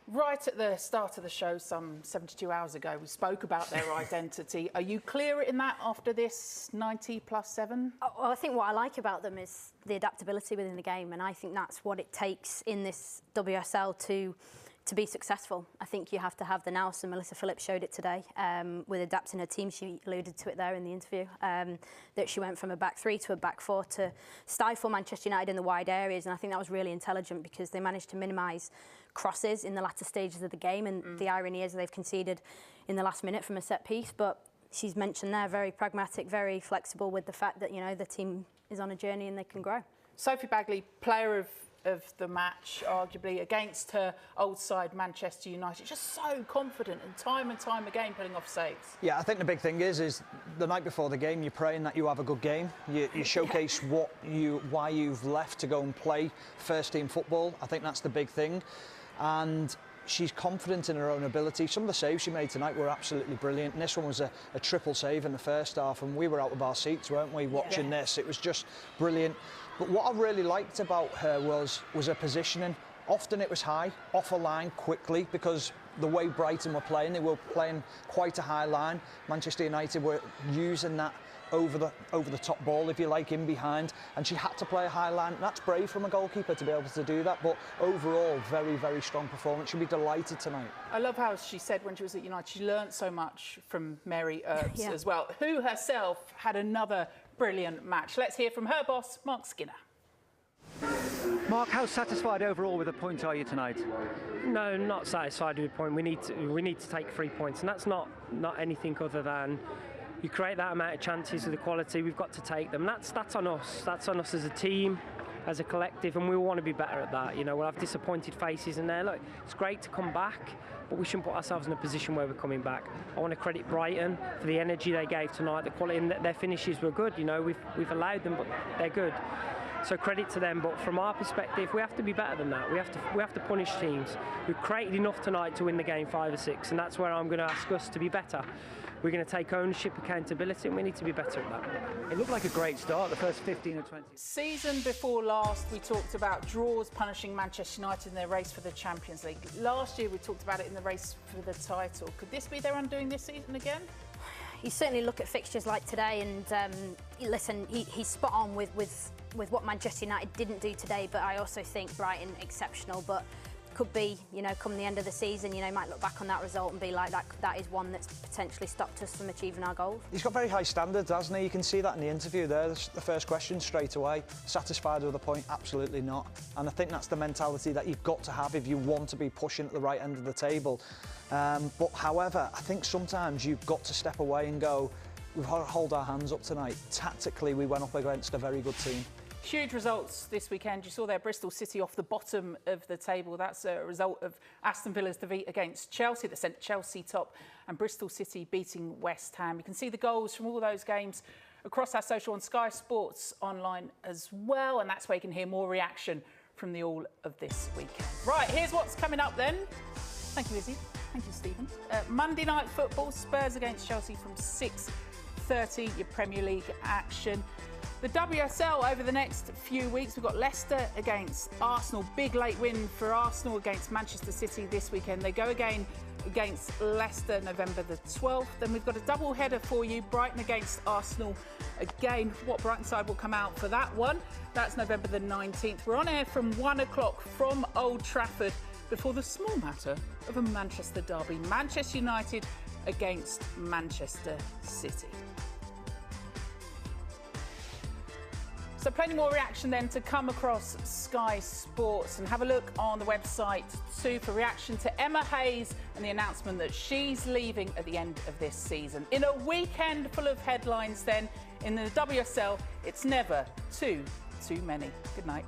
Right at the start of the show, some 72 hours ago, we spoke about their identity. Are you clear in that after this 90+7? Well, I think what I like about them is the adaptability within the game, and I think that's what it takes in this WSL to be successful. I think you have to have the nous, and Melissa Phillips showed it today with adapting her team. She alluded to it there in the interview, that she went from a back 3 to a back 4 to stifle Manchester United in the wide areas, and I think that was really intelligent because they managed to minimise crosses in the latter stages of the game, and the irony is they've conceded in the last minute from a set piece, but she's mentioned there, very pragmatic, very flexible with the fact that, you know, the team is on a journey and they can grow. Sophie Bagley, player of the match, arguably, against her old side, Manchester United. Just so confident and time again pulling off saves. Yeah, I think the big thing is the night before the game, you're praying that you have a good game. You showcase why you've left to go and play first team football. I think that's the big thing. And she's confident in her own ability. Some of the saves she made tonight were absolutely brilliant. And this one was a triple save in the first half, and we were out of our seats, weren't we, watching this? It was just brilliant. But what I really liked about her was her positioning. Often it was high, off a line quickly, because the way Brighton were playing, they were playing quite a high line. Manchester United were using that over the top ball, if you like, in behind, and she had to play a high line. That's brave from a goalkeeper to be able to do that, but overall, very strong performance. She'll be delighted tonight. I love how she said when she was at United, she learnt so much from Mary Earps as well, who herself had another brilliant match. Let's hear from her boss, Mark Skinner. Mark, how satisfied overall with the point are you tonight? No, not satisfied with the point. We need to take 3 points, and that's not anything other than you create that amount of chances with the quality. We've got to take them. That's on us. That's on us as a team, as a collective, and we want to be better at that. You know, we'll have disappointed faces in there. Look, it's great to come back, but we shouldn't put ourselves in a position where we're coming back. I want to credit Brighton for the energy they gave tonight. The quality, and their finishes were good. You know, we've allowed them, but they're good. So credit to them, but from our perspective, we have to be better than that. We have to punish teams. We've created enough tonight to win the game 5 or 6, and that's where I'm going to ask us to be better. We're going to take ownership, accountability, and we need to be better at that. It looked like a great start, the first 15 or 20. Season before last, we talked about draws punishing Manchester United in their race for the Champions League. Last year, we talked about it in the race for the title. Could this be their undoing this season again? You certainly look at fixtures like today, and listen, he's spot on with what Manchester United didn't do today, but I also think Brighton exceptional, but could be, you know, come the end of the season, you know, might look back on that result and be like, that is one that's potentially stopped us from achieving our goals. He's got very high standards, hasn't he? You can see that in the interview there. The first question straight away. Satisfied with the point? Absolutely not. And I think that's the mentality that you've got to have if you want to be pushing at the right end of the table. But however, I think sometimes you've got to step away and go, we've got to hold our hands up tonight. Tactically, we went up against a very good team. Huge results this weekend. You saw there Bristol City off the bottom of the table. That's a result of Aston Villa's defeat against Chelsea that sent Chelsea top, and Bristol City beating West Ham. You can see the goals from all those games across our social on Sky Sports online as well, and that's where you can hear more reaction from the all of this weekend. Right, here's what's coming up then. Thank you, Izzy. Thank you, Stephen. Monday night football, Spurs against Chelsea from 6:30, your Premier League action. The WSL over the next few weeks, we've got Leicester against Arsenal. Big late win for Arsenal against Manchester City this weekend. They go again against Leicester November the 12th. Then we've got a double header for you, Brighton against Arsenal. Again, what Brighton side will come out for that one? That's November the 19th. We're on air from 1 o'clock from Old Trafford before the small matter of a Manchester derby. Manchester United against Manchester City. So plenty more reaction then to come across Sky Sports, and have a look on the website too for reaction to Emma Hayes and the announcement that she's leaving at the end of this season. In a weekend full of headlines then, in the WSL, it's never too many. Good night.